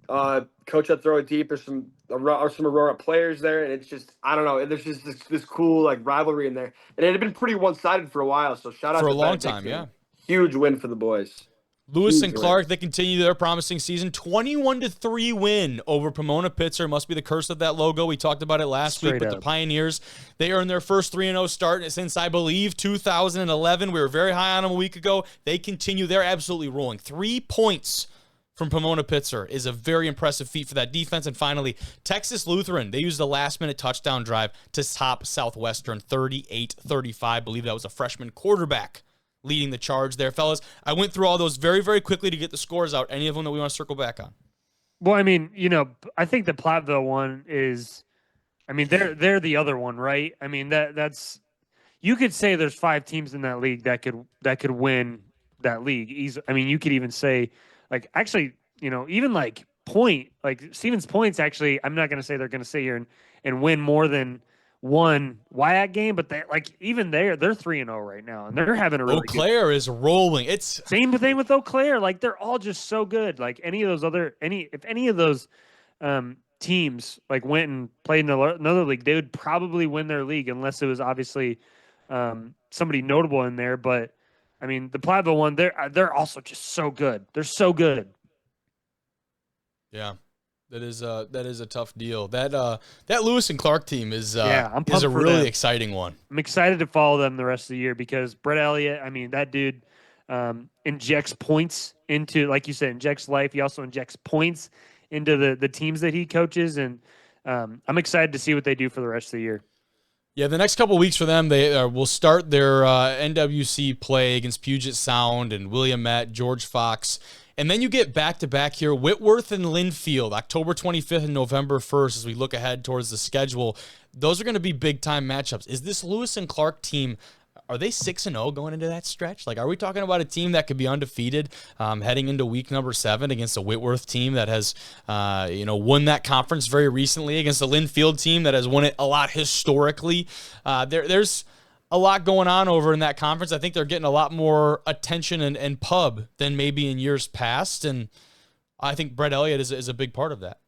coach at Throw It Deep. There's some Aurora players there, and it's just, I don't know, there's just this cool, like, rivalry in there, and it had been pretty one-sided for a while. So shout out for to a long Benedictine. time. Yeah, huge win for the boys. Lewis and Clark, they continue their promising season. 21-3 win over Pomona-Pitzer. Must be the curse of that logo. We talked about it last week, but the Pioneers, they earned their first 3-0 start since, I believe, 2011. We were very high on them a week ago. They continue. They're absolutely rolling. 3 points from Pomona-Pitzer is a very impressive feat for that defense. And finally, Texas Lutheran, they used the last-minute touchdown drive to top Southwestern 38-35. I believe that was a freshman quarterback leading the charge there, fellas. I went through all those very, very quickly to get the scores out. Any of them that we want to circle back on? Well, I mean, I think the Platteville one is, I mean, they're the other one, right? I mean, that's you could say there's 5 teams in that league that could win that league. I mean, you could even say, like, actually, even like Stevens Point's actually, I'm not going to say they're going to sit here and win more than one WIAC game, but they're 3-0 right now, and they're having a really Eau Claire is rolling. It's same thing with Eau Claire. Like, they're all just so good. Like, if any of those teams like went and played in another league, they would probably win their league unless it was obviously somebody notable in there. But I mean, the Platteville one, they're also just so good. They're so good. Yeah. That is a tough deal. That Lewis and Clark team is a really exciting one. I'm excited to follow them the rest of the year because Brett Elliott, I mean, that dude injects points into, like you said, injects life. He also injects points into the teams that he coaches, and I'm excited to see what they do for the rest of the year. Yeah, the next couple of weeks for them, they will start their NWC play against Puget Sound and Williamette, George Fox. And then you get back-to-back here, Whitworth and Linfield, October 25th and November 1st as we look ahead towards the schedule. Those are going to be big-time matchups. Is this Lewis and Clark team, are they 6-0 going into that stretch? Like, are we talking about a team that could be undefeated heading into week number 7 against a Whitworth team that has won that conference very recently, against a Linfield team that has won it a lot historically? There's a lot going on over in that conference. I think they're getting a lot more attention and pub than maybe in years past, and I think Brett Elliott is a big part of that.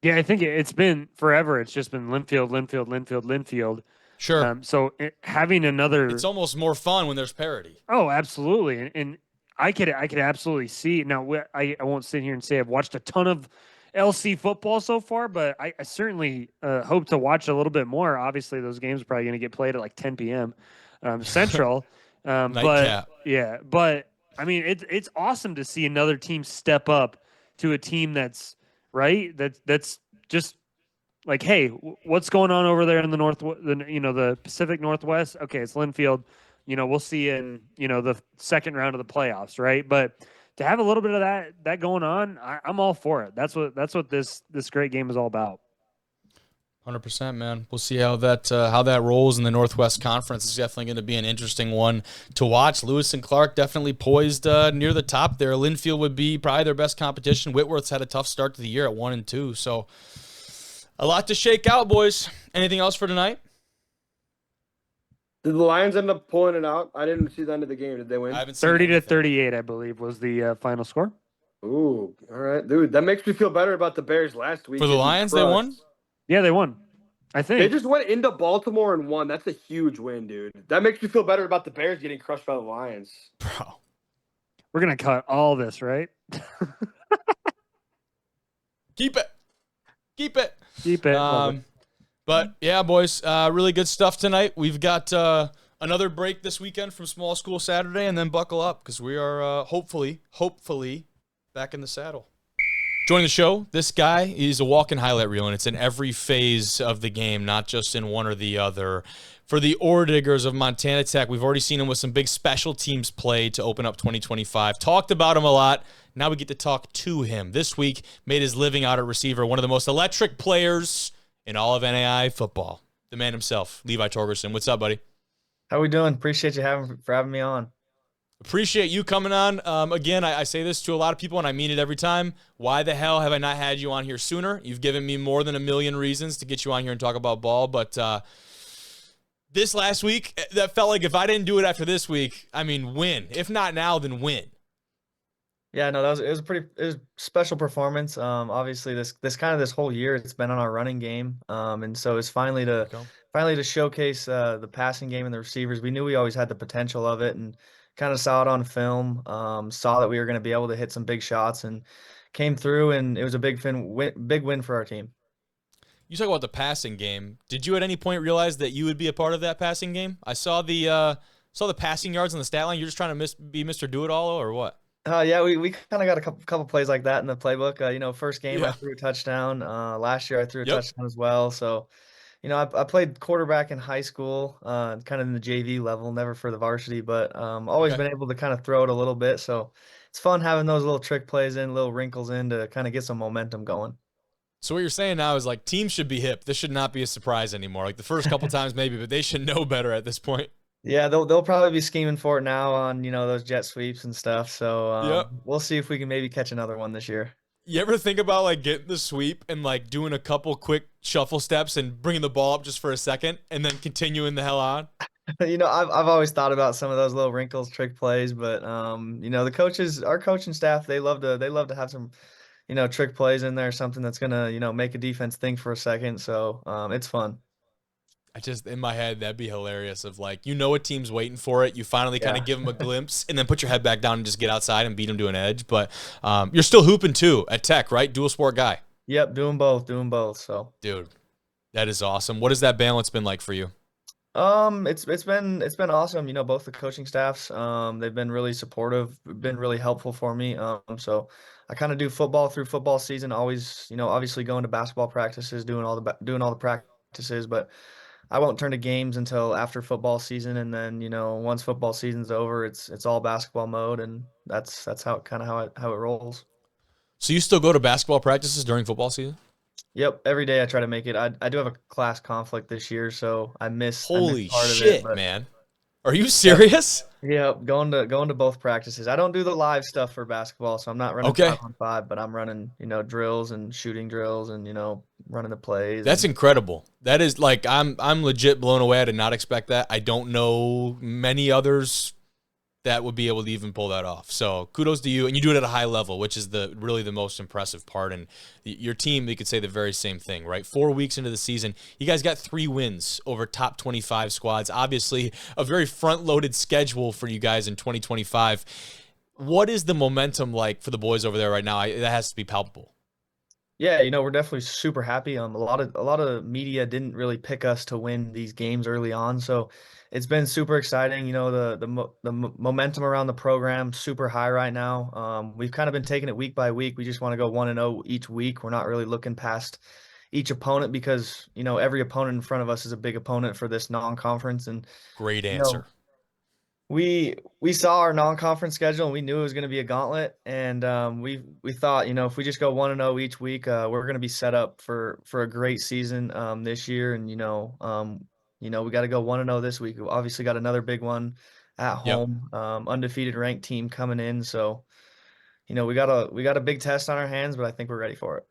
Yeah, I think it's been forever. It's just been Linfield. Sure. So having another, it's almost more fun when there's parity. Oh, absolutely, and I could absolutely see. Now, I won't sit here and say I've watched a ton of LC football so far, but I certainly hope to watch a little bit more. Obviously, those games are probably going to get played at like 10 p.m. Central. But I mean, it's awesome to see another team step up to a team that's right. That's just like, hey, what's going on over there in the Pacific Northwest? Okay, it's Linfield. We'll see you in the second round of the playoffs, right? But to have a little bit of that going on, I'm all for it. That's what this great game is all about. 100%, man. We'll see how that rolls in the Northwest Conference. It's definitely going to be an interesting one to watch. Lewis and Clark definitely poised near the top there. Linfield would be probably their best competition. Whitworth's had a tough start to the year at 1-2, so a lot to shake out, boys. Anything else for tonight? Did the Lions end up pulling it out? I didn't see the end of the game. Did they win? 30-38, I believe, was the final score. Ooh, all right, dude. That makes me feel better about the Bears last week. For the Lions, they won? Yeah, they won. I think they just went into Baltimore and won. That's a huge win, dude. That makes me feel better about the Bears getting crushed by the Lions. Bro. We're going to cut all this, right? Keep it. Keep it. But yeah, boys, really good stuff tonight. We've got another break this weekend from Small School Saturday, and then buckle up because we are hopefully back in the saddle. Joining the show, this guy is a walking highlight reel, and it's in every phase of the game, not just in one or the other. For the Orediggers of Montana Tech, we've already seen him with some big special teams play to open up 2025. Talked about him a lot. Now we get to talk to him. This week, made his living out at receiver, one of the most electric players in all of NAIA football. The man himself, Levi Torgerson. What's up, buddy? How we doing? Appreciate you for having me on. Appreciate you coming on. Again, I say this to a lot of people, and I mean it every time. Why the hell have I not had you on here sooner? You've given me more than a million reasons to get you on here and talk about ball, but this last week, that felt like if I didn't do it after this week, I mean, win. If not now, then win. Yeah, no, it was a special performance. Obviously this whole year it's been on our running game. And so it's finally to finally to showcase the passing game and the receivers. We knew we always had the potential of it, and kind of saw it on film. Saw that we were going to be able to hit some big shots, and came through. And it was a big win for our team. You talk about the passing game. Did you at any point realize that you would be a part of that passing game? I saw the passing yards on the stat line. You're just trying to be Mr. Do-It-All, or what? Yeah, we kind of got a couple plays like that in the playbook. First game I Yeah. threw a touchdown. Last year I threw a Yep. touchdown as well. So, I played quarterback in high school, kind of in the JV level, never for the varsity, but always Okay. been able to kind of throw it a little bit. So it's fun having those little trick plays in, little wrinkles in to kind of get some momentum going. So what you're saying now is like teams should be hip. This should not be a surprise anymore. Like the first couple times maybe, but they should know better at this point. Yeah, they'll probably be scheming for it now on, those jet sweeps and stuff. So Yep. we'll see if we can maybe catch another one this year. You ever think about like getting the sweep and like doing a couple quick shuffle steps and bringing the ball up just for a second and then continuing the hell on? I've always thought about some of those little wrinkles, trick plays, but the coaches, our coaching staff, they love to have some, trick plays in there, something that's gonna, make a defense think for a second. So it's fun. I just, in my head, that'd be hilarious of like, a team's waiting for it. You finally kind of Yeah. give them a glimpse and then put your head back down and just get outside and beat them to an edge. But you're still hooping too at Tech, right? Dual sport guy. Yep, doing both. So Dude, that is awesome. What has that balance been like for you? it's been awesome. Both the coaching staffs, they've been really supportive, been really helpful for me. So I kind of do football through football season, always, obviously going to basketball practices, doing all the practices, but I won't turn to games until after football season, and then once football season's over, it's all basketball mode, and that's how it rolls. So you still go to basketball practices during football season? Yep, every day I try to make it. I do have a class conflict this year, so I miss Holy part of shit, it, but man. Are you serious? yep, going to both practices. I don't do the live stuff for basketball, so I'm not running Okay. 5-on-5, but I'm running drills and shooting drills and running the plays. That's incredible. That is like I'm legit blown away. I did not expect that. I don't know many others that would be able to even pull that off. So kudos to you, and you do it at a high level, which is really the most impressive part. And your team, you could say the very same thing, right? 4 weeks into the season, you guys got 3 wins over top 25 squads. Obviously, a very front-loaded schedule for you guys in 2025. What is the momentum like for the boys over there right now? That has to be palpable. Yeah, we're definitely super happy. A lot of media didn't really pick us to win these games early on, so it's been super exciting. The momentum around the program super high right now. We've kind of been taking it week by week. We just want to go 1-0 each week. We're not really looking past each opponent because every opponent in front of us is a big opponent for this non-conference. And Great answer. we saw our non-conference schedule and we knew it was going to be a gauntlet, and we thought if we just go 1-0 each week, we're going to be set up for a great season this year. And we got to go 1-0 this week. We obviously got another big one at home, undefeated ranked team coming in, so we got a big test on our hands, but I think we're ready for it.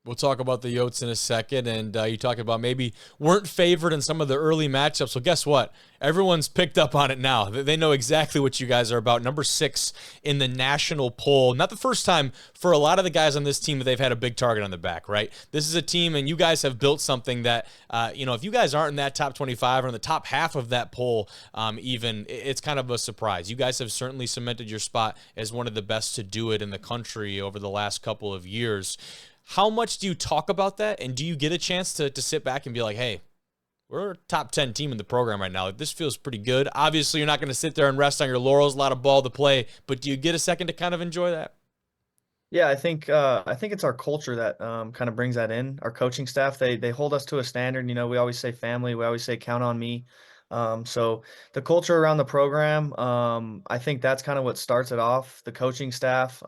We'll talk about the Yotes in a second, and you talk about maybe weren't favored in some of the early matchups. Well, guess what? Everyone's picked up on it now. They know exactly what you guys are about. Number 6 in the national poll. Not the first time for a lot of the guys on this team that they've had a big target on the back, right? This is a team, and you guys have built something that, if you guys aren't in that top 25 or in the top half of that poll, even, it's kind of a surprise. You guys have certainly cemented your spot as one of the best to do it in the country over the last couple of years. How much do you talk about that, and do you get a chance to sit back and be like, hey, we're a top 10 team in the program right now. This feels pretty good. Obviously, you're not going to sit there and rest on your laurels, a lot of ball to play, but do you get a second to kind of enjoy that? Yeah, I think it's our culture that kind of brings that in. Our coaching staff, they hold us to a standard. We always say family. We always say count on me. So the culture around the program, I think that's kind of what starts it off, the coaching staff.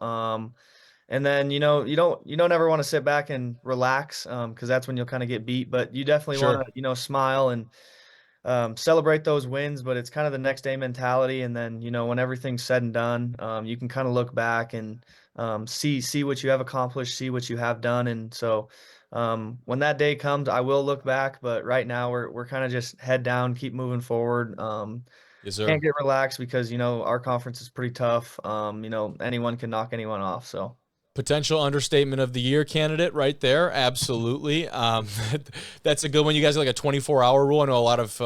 And then, you don't ever want to sit back and relax, because that's when you'll kind of get beat. But you definitely Sure. want to, smile and celebrate those wins. But it's kind of the next day mentality. And then, when everything's said and done, you can kind of look back and see what you have accomplished, see what you have done. And so when that day comes, I will look back. But right now, we're kind of just head down, keep moving forward. Yes, sir. Can't get relaxed because, our conference is pretty tough. Anyone can knock anyone off. So. Potential understatement of the year candidate right there. Absolutely. That's a good one. You guys have like a 24-hour rule. I know a lot of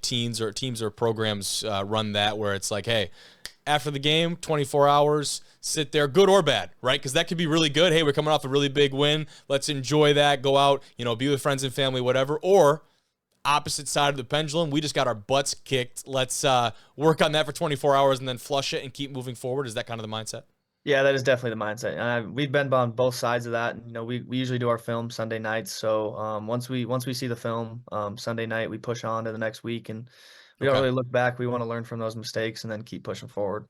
teams or programs run that, where it's like, hey, after the game, 24 hours, sit there, good or bad, right? Because that could be really good. Hey, we're coming off a really big win. Let's enjoy that. Go out, be with friends and family, whatever. Or opposite side of the pendulum, we just got our butts kicked. Let's work on that for 24 hours and then flush it and keep moving forward. Is that kind of the mindset? Yeah, that is definitely the mindset. We've been on both sides of that. We usually do our film Sunday nights. So once we see the film Sunday night, we push on to the next week, and we don't really look back. We want to learn from those mistakes and then keep pushing forward.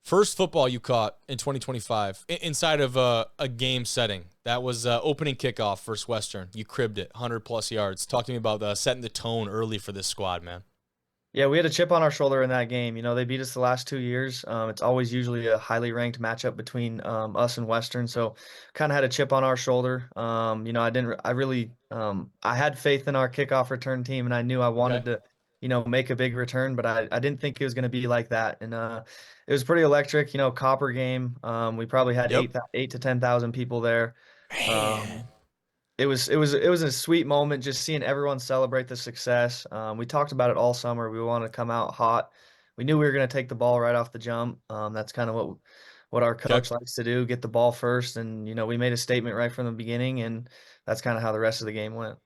First football you caught in 2025 inside of a game setting. That was opening kickoff versus Western. You cribbed it, 100-plus yards. Talk to me about setting the tone early for this squad, man. Yeah, we had a chip on our shoulder in that game. They beat us the last 2 years. It's always usually a highly ranked matchup between us and Western. So kind of had a chip on our shoulder. I had faith in our kickoff return team, and I knew I wanted to, make a big return, but I didn't think it was going to be like that. And it was pretty electric, Copper game. We probably had 8 to 10,000 people there. It was a sweet moment just seeing everyone celebrate the success. We talked about it all summer. We wanted to come out hot. We knew we were going to take the ball right off the jump. That's kind of what our coach likes to do, get the ball first. And, we made a statement right from the beginning, and that's kind of how the rest of the game went.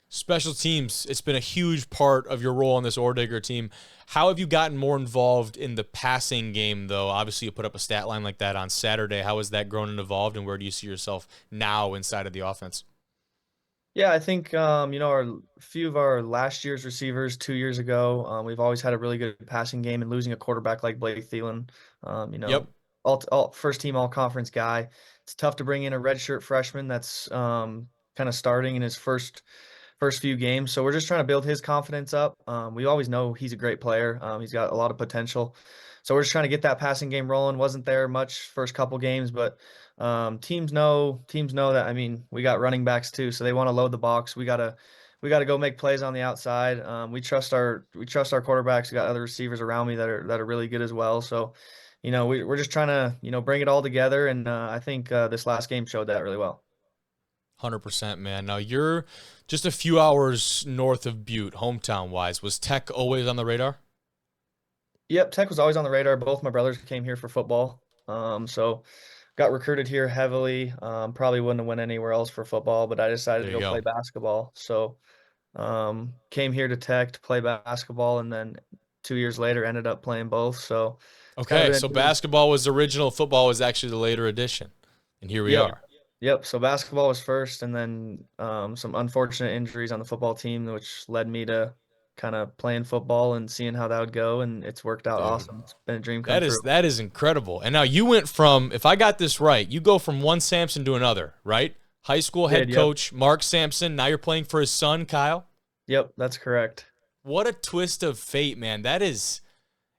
Special teams, it's been a huge part of your role on this Oredigger team. How have you gotten more involved in the passing game, though? Obviously, you put up a stat line like that on Saturday. How has that grown and evolved, and where do you see yourself now inside of the offense? Yeah, I think, a few of our last year's receivers 2 years ago, we've always had a really good passing game, and losing a quarterback like Blake Thielen, all first team all conference guy. It's tough to bring in a redshirt freshman that's kind of starting in his first few games. So we're just trying to build his confidence up. We always know he's a great player. He's got a lot of potential. So we're just trying to get that passing game rolling. Wasn't there much first couple games, but teams know that, we got running backs too, so they want to load the box. We gotta go make plays on the outside. We trust our quarterbacks. We got other receivers around me that are really good as well. So, we're just trying to, bring it all together. And I think this last game showed that really well. 100%, man. Now you're just a few hours north of Butte, hometown wise. Was Tech always on the radar? Yep, Tech was always on the radar. Both my brothers came here for football. So got recruited here heavily. Probably wouldn't have went anywhere else for football, but I decided to go play basketball. So came here to Tech to play basketball, and then 2 years later ended up playing both. So so basketball was original, football was actually the later addition, and here we are. Yep. So basketball was first, and then some unfortunate injuries on the football team, which led me to kind of playing football and seeing how that would go, and it's worked out awesome. It's been a dream come true. That is incredible. And now you went from, if I got this right, you go from one Sampson to another, right? High school head coach Mark Sampson. Now you're playing for his son, Kyle. Yep, that's correct. What a twist of fate, man. That is.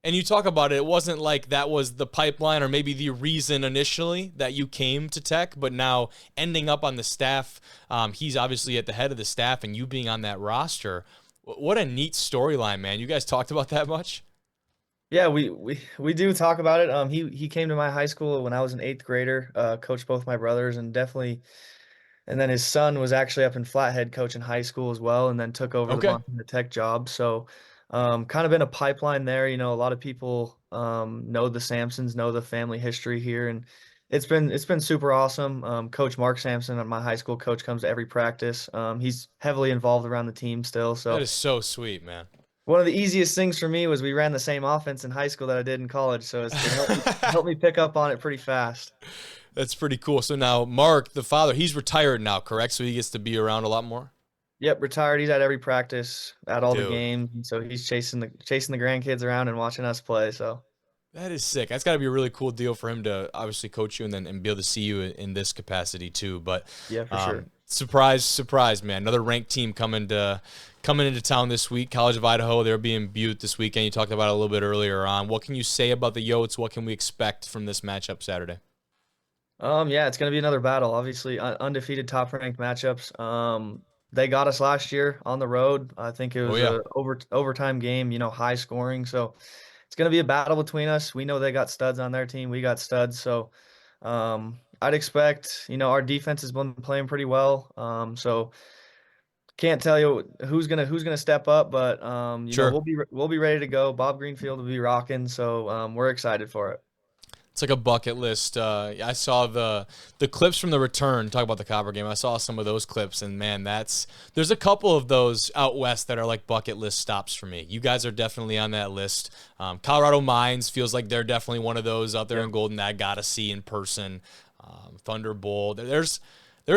And you talk about it, it wasn't like that was the pipeline or maybe the reason initially that you came to Tech, but now ending up on the staff, he's obviously at the head of the staff, and you being on that roster. What a neat storyline, man. You guys talked about that much? Yeah, we do talk about it. He came to my high school when I was an 8th grader, coached both my brothers, and then his son was actually up in Flathead coaching high school as well, and then took over the Tech job. So kind of been a pipeline there. A lot of people know the Sampsons, know the family history here, and it's been super awesome. Coach Mark Sampson, my high school coach, comes to every practice. He's heavily involved around the team still. So that is so sweet, man. One of the easiest things for me was we ran the same offense in high school that I did in college, so it helped me pick up on it pretty fast. That's pretty cool. So now Mark, the father, he's retired now, correct? So he gets to be around a lot more? Yep, retired. He's at every practice, at all the games, and so he's chasing the grandkids around and watching us play. So that is sick. That's got to be a really cool deal for him to obviously coach you and be able to see you in this capacity too. But yeah, for sure. Surprise, man. Another ranked team coming into town this week. College of Idaho, they'll be in Butte this weekend. You talked about it a little bit earlier on. What can you say about the Yotes? What can we expect from this matchup Saturday? Yeah, it's going to be another battle. Obviously, undefeated top-ranked matchups. They got us last year on the road. I think it was a overtime game, high scoring. So it's going to be a battle between us. We know they got studs on their team. We got studs. So, I'd expect, our defense has been playing pretty well. So can't tell you who's gonna step up, but Sure. we'll be ready to go. Bob Greenfield will be rocking, so we're excited for it. It's like a bucket list. I saw the clips from the return. Talk about the Copper game. I saw some of those clips, and man, there's a couple of those out west that are like bucket list stops for me. You guys are definitely on that list. Colorado Mines feels like they're definitely one of those out there in Golden that I gotta see in person. Thunderbolt. There's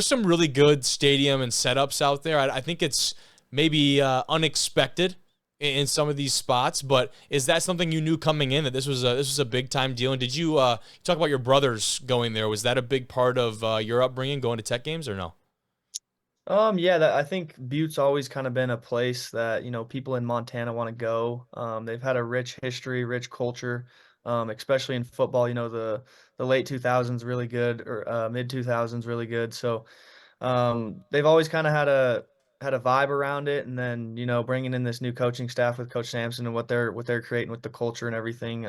some really good stadium and setups out there. I think it's maybe unexpected in some of these spots, but is that something you knew coming in, that this was a big time deal? And did you talk about your brothers going there? Was that a big part of your upbringing, going to Tech games, or no? Yeah, I think Butte's always kind of been a place that, people in Montana want to go. They've had a rich history, rich culture, especially in football. The late 2000s really good, or mid 2000s really good. So they've always kind of had a vibe around it, and then bringing in this new coaching staff with Coach Sampson and what they're creating with the culture and everything.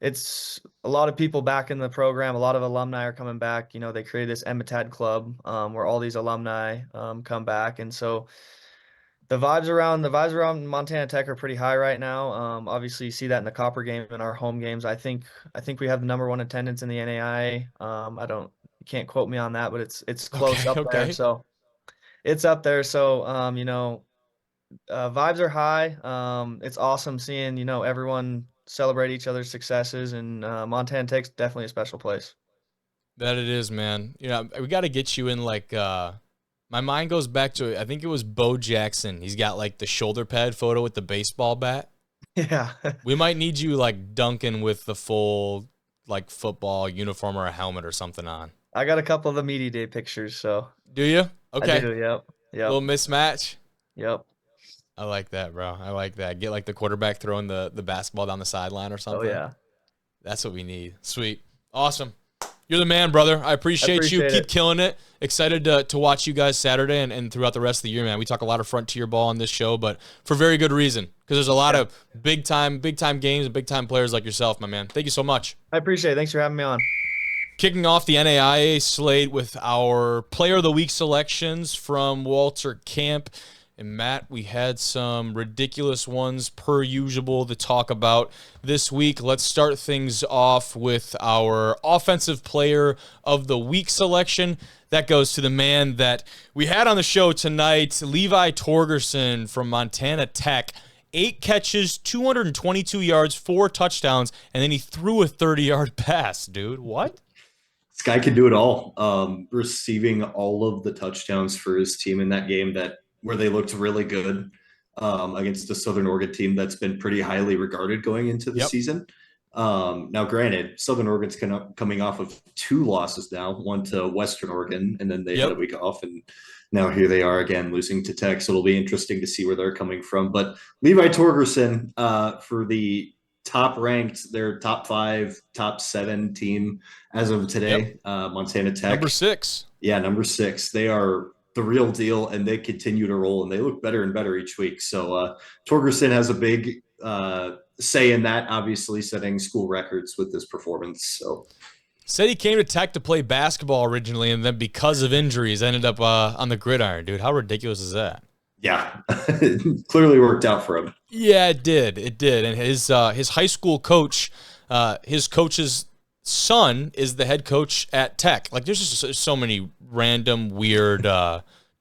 It's a lot of people back in the program. A lot of alumni are coming back. They created this Emetad Club where all these alumni come back, and so the vibes around Montana Tech are pretty high right now. Obviously, you see that in the Copper game and our home games. I think we have the #1 attendance in the NAIA. You can't quote me on that, but it's close up there. So it's up there. So vibes are high. It's awesome seeing everyone celebrate each other's successes, and Montana Tech's definitely a special place. That it is, man. We got to get you in like. My mind goes back to, I think it was Bo Jackson. He's got like the shoulder pad photo with the baseball bat. Yeah. We might need you like dunking with the full like football uniform or a helmet or something on. I got a couple of the media day pictures, so. Do you? Okay. I do, yep. Little mismatch. Yep. I like that, bro. I like that. Get like the quarterback throwing the basketball down the sideline or something. Oh, yeah. That's what we need. Sweet. Awesome. You're the man, brother. I appreciate you. Keep killing it. Excited to watch you guys Saturday and throughout the rest of the year, man. We talk a lot of frontier ball on this show, but for very good reason, because there's a lot of big time games and big time players like yourself, my man. Thank you so much. I appreciate it. Thanks for having me on. Kicking off the NAIA slate with our Player of the Week selections from Walter Camp. And Matt, we had some ridiculous ones per usual to talk about this week. Let's start things off with our Offensive Player of the Week selection. That goes to the man that we had on the show tonight, Levi Torgerson from Montana Tech. 8 catches, 222 yards, 4 touchdowns, and then he threw a 30-yard pass, dude. What? This guy can do it all. Receiving all of the touchdowns for his team in that game where they looked really good against the Southern Oregon team that's been pretty highly regarded going into the season. Now, granted, Southern Oregon's coming off of 2 losses now, one to Western Oregon, and then they had a week off, and now here they are again losing to Tech. So it'll be interesting to see where they're coming from. But Levi Torgerson for the top-ranked, their top 5, top 7 team as of today, Montana Tech. Number 6. Yeah, number 6. They are the real deal, and they continue to roll, and they look better and better each week. So Torgerson has a big say in that, obviously setting school records with this performance. So said he came to Tech to play basketball originally, and then because of injuries ended up on the gridiron. Dude, how ridiculous is that? Yeah, it clearly worked out for him. Yeah, it did. And his high school coach, his coach's son is the head coach at Tech. Like, there's just so many random weird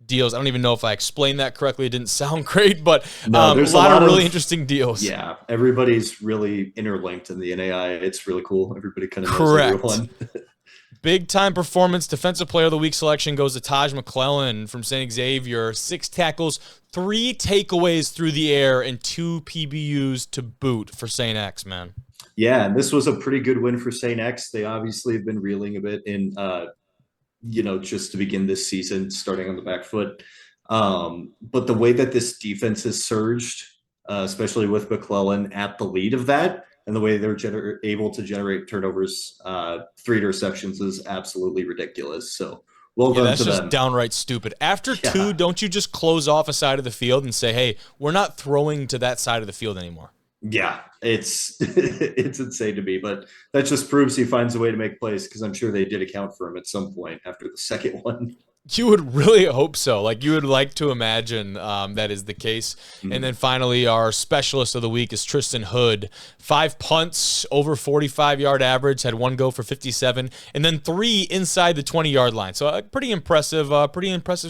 deals. I don't even know if I explained that correctly. It didn't sound great, but there's a lot of really interesting deals. Yeah, everybody's really interlinked in the NAIA. It's really cool. Everybody kind of knows everyone. Big time performance. Defensive Player of the Week selection goes to Taj McClellan from St. Xavier. 6 tackles, 3 takeaways through the air, and 2 PBUs to boot for St. X, man. Yeah, and this was a pretty good win for St. X. They obviously have been reeling a bit in, just to begin this season, starting on the back foot. But the way that this defense has surged, especially with McClellan at the lead of that, and the way they're able to generate turnovers, 3 interceptions is absolutely ridiculous. So well done that's to just them. Downright stupid. After 2, don't you just close off a side of the field and say, hey, we're not throwing to that side of the field anymore? Yeah, it's it's insane to me, but that just proves he finds a way to make plays because I'm sure they did account for him at some point after the second one. You would really hope so. Like, you would like to imagine that is the case. Mm-hmm. And then finally, our specialist of the week is Tristan Hood. 5 punts, over 45-yard average, had 1 go for 57, and then 3 inside the 20-yard line. So a pretty impressive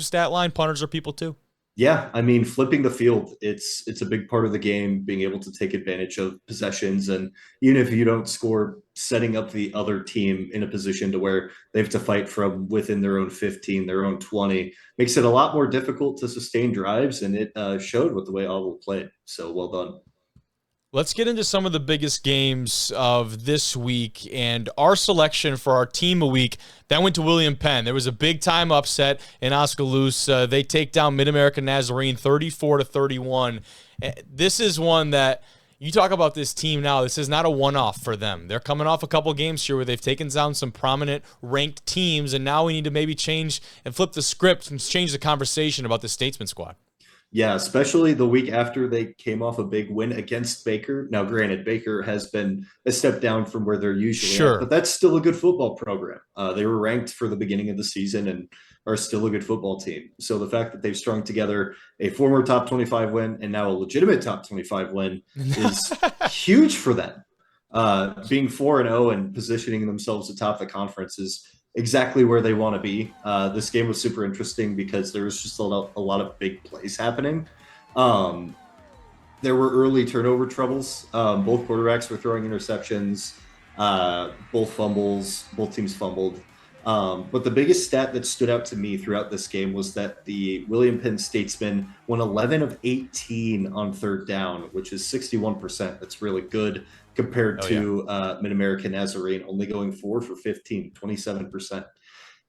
stat line. Punters are people too. Yeah, I mean, flipping the field, it's a big part of the game, being able to take advantage of possessions. And even if you don't score, setting up the other team in a position to where they have to fight from within their own 15, their own 20, makes it a lot more difficult to sustain drives. And it showed with the way Auburn played. So well done. Let's get into some of the biggest games of this week and our selection for our team of week. That went to William Penn. There was a big-time upset in Oskaloosa. They take down Mid-American Nazarene 34-31. This is one that you talk about this team now. This is not a one-off for them. They're coming off a couple games here where they've taken down some prominent ranked teams, and now we need to maybe change and flip the script and change the conversation about the Statesman squad. Yeah, especially the week after they came off a big win against Baker. Now, granted, Baker has been a step down from where they're usually at, but that's still a good football program. They were ranked for the beginning of the season and are still a good football team. So the fact that they've strung together a former top 25 win and now a legitimate top 25 win is huge for them. Being 4-0 and positioning themselves atop the conference is exactly where they want to be. This game was super interesting because there was just a lot of big plays happening. There were early turnover troubles. Both quarterbacks were throwing interceptions, both fumbles, both teams fumbled. But the biggest stat that stood out to me throughout this game was that the William Penn Statesmen won 11 of 18 on third down, which is 61%. That's really good compared to Mid-American Nazarene only going 4 for 15, 27%.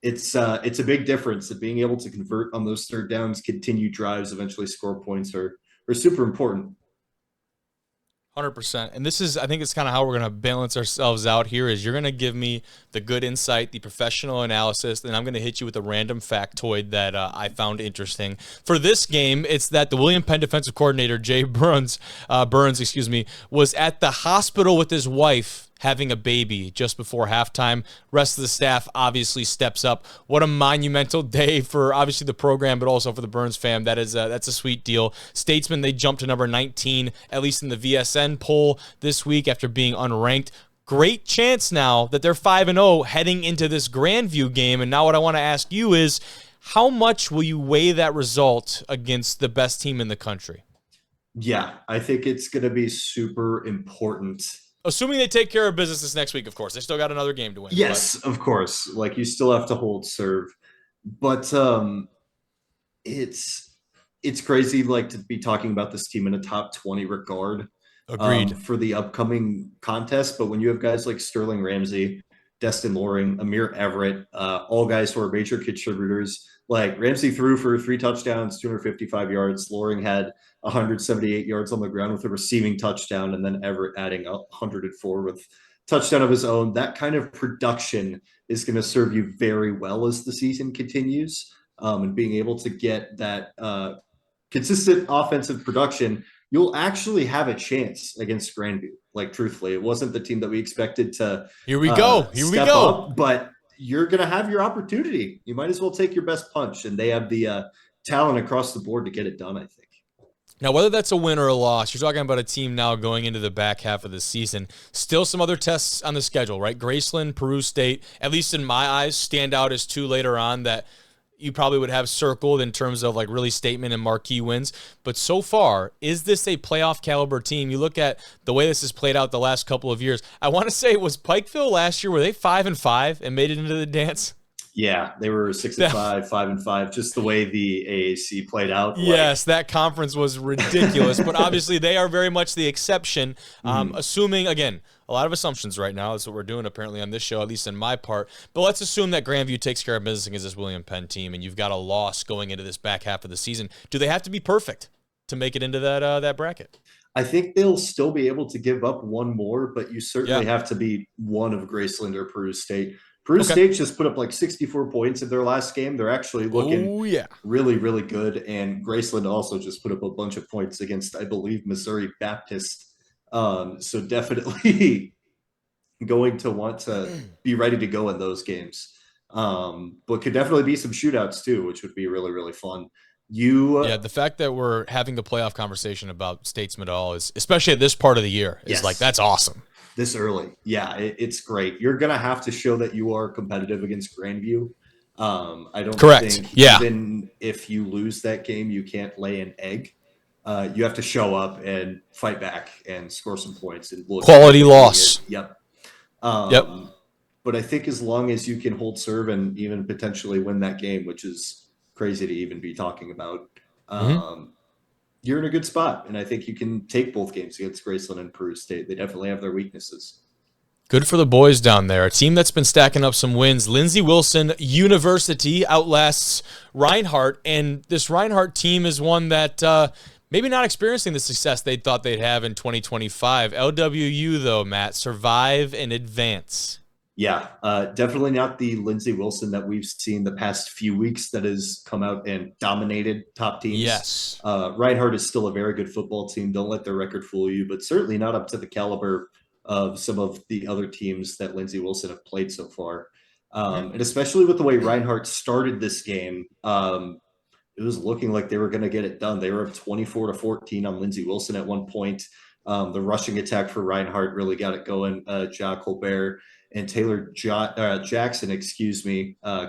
It's a big difference that being able to convert on those third downs, continue drives, eventually score points are super important. 100%. And this is, I think it's kind of how we're going to balance ourselves out here is you're going to give me the good insight, the professional analysis, and I'm going to hit you with a random factoid that I found interesting. For this game, it's that the William Penn defensive coordinator, Jay Burns, was at the hospital with his wife having a baby just before halftime. Rest of the staff obviously steps up. What a monumental day for obviously the program, but also for the Burns fam. That's a sweet deal. Statesman, they jumped to number 19, at least in the VSN poll this week after being unranked. Great chance now that they're 5-0 heading into this Grandview game. And now what I want to ask you is, how much will you weigh that result against the best team in the country? Yeah, I think it's going to be super important. Assuming they take care of business this next week, of course. They still got another game to win. Yes, of course. Like, you still have to hold serve. But it's crazy, like, to be talking about this team in a top 20 regard. Agreed. For the upcoming contest. But when you have guys like Sterling Ramsey, Destin Loring, Amir Everett, all guys who are major contributors, like Ramsey threw for 3 touchdowns, 255 yards. Loring had 178 yards on the ground with a receiving touchdown, and then Everett adding 104 with touchdown of his own. That kind of production is going to serve you very well as the season continues, and being able to get that consistent offensive production, you'll actually have a chance against Grandview. Like, truthfully, it wasn't the team that we expected to. Here we go. Up, but you're going to have your opportunity. You might as well take your best punch, and they have the talent across the board to get it done, I think. Now, whether that's a win or a loss, you're talking about a team now going into the back half of the season. Still some other tests on the schedule, right? Graceland, Peru State, at least in my eyes, stand out as 2 later on that you probably would have circled in terms of like really statement and marquee wins. But so far, is this a playoff caliber team? You look at the way this has played out the last couple of years. I want to say it was Pikeville last year. Were they 5-5 and made it into the dance? Yeah, they were 6-5, 5-5, just the way the AAC played out. Yes, that conference was ridiculous, but obviously they are very much the exception. Assuming, again, a lot of assumptions right now. That's what we're doing apparently on this show, at least in my part. But let's assume that Grandview takes care of business against this William Penn team, and you've got a loss going into this back half of the season. Do they have to be perfect to make it into that bracket? I think they'll still be able to give up one more, but you certainly have to be one of Graceland or Peru State. Peru State just put up like 64 points in their last game. They're actually looking really, really good. And Graceland also just put up a bunch of points against, I believe, Missouri Baptist So definitely going to want to be ready to go in those games. But could definitely be some shootouts too, which would be really, really fun. The fact that we're having the playoff conversation about statesman at all is, especially at this part of the year, is like, that's awesome. This early. Yeah, it's great. You're going to have to show that you are competitive against Grandview. I don't think even if you lose that game, you can't lay an egg. You have to show up and fight back and score some points. And quality loss. Yep. But I think as long as you can hold serve and even potentially win that game, which is crazy to even be talking about, you're in a good spot. And I think you can take both games against Graceland and Peru State. They definitely have their weaknesses. Good for the boys down there. A team that's been stacking up some wins. Lindsey Wilson University outlasts Reinhardt, and this Reinhardt team is one that maybe not experiencing the success they thought they'd have in 2025. LWU, though, Matt, survive and advance. Yeah, definitely not the Lindsey Wilson that we've seen the past few weeks that has come out and dominated top teams. Yes. Reinhardt is still a very good football team. Don't let their record fool you, but certainly not up to the caliber of some of the other teams that Lindsey Wilson have played so far. And especially with the way Reinhardt started this game, it was looking like they were going to get it done. They were up 24-14 on Lindsey Wilson at one point. The rushing attack for Reinhardt really got it going. Jack Colbert and Taylor Jackson,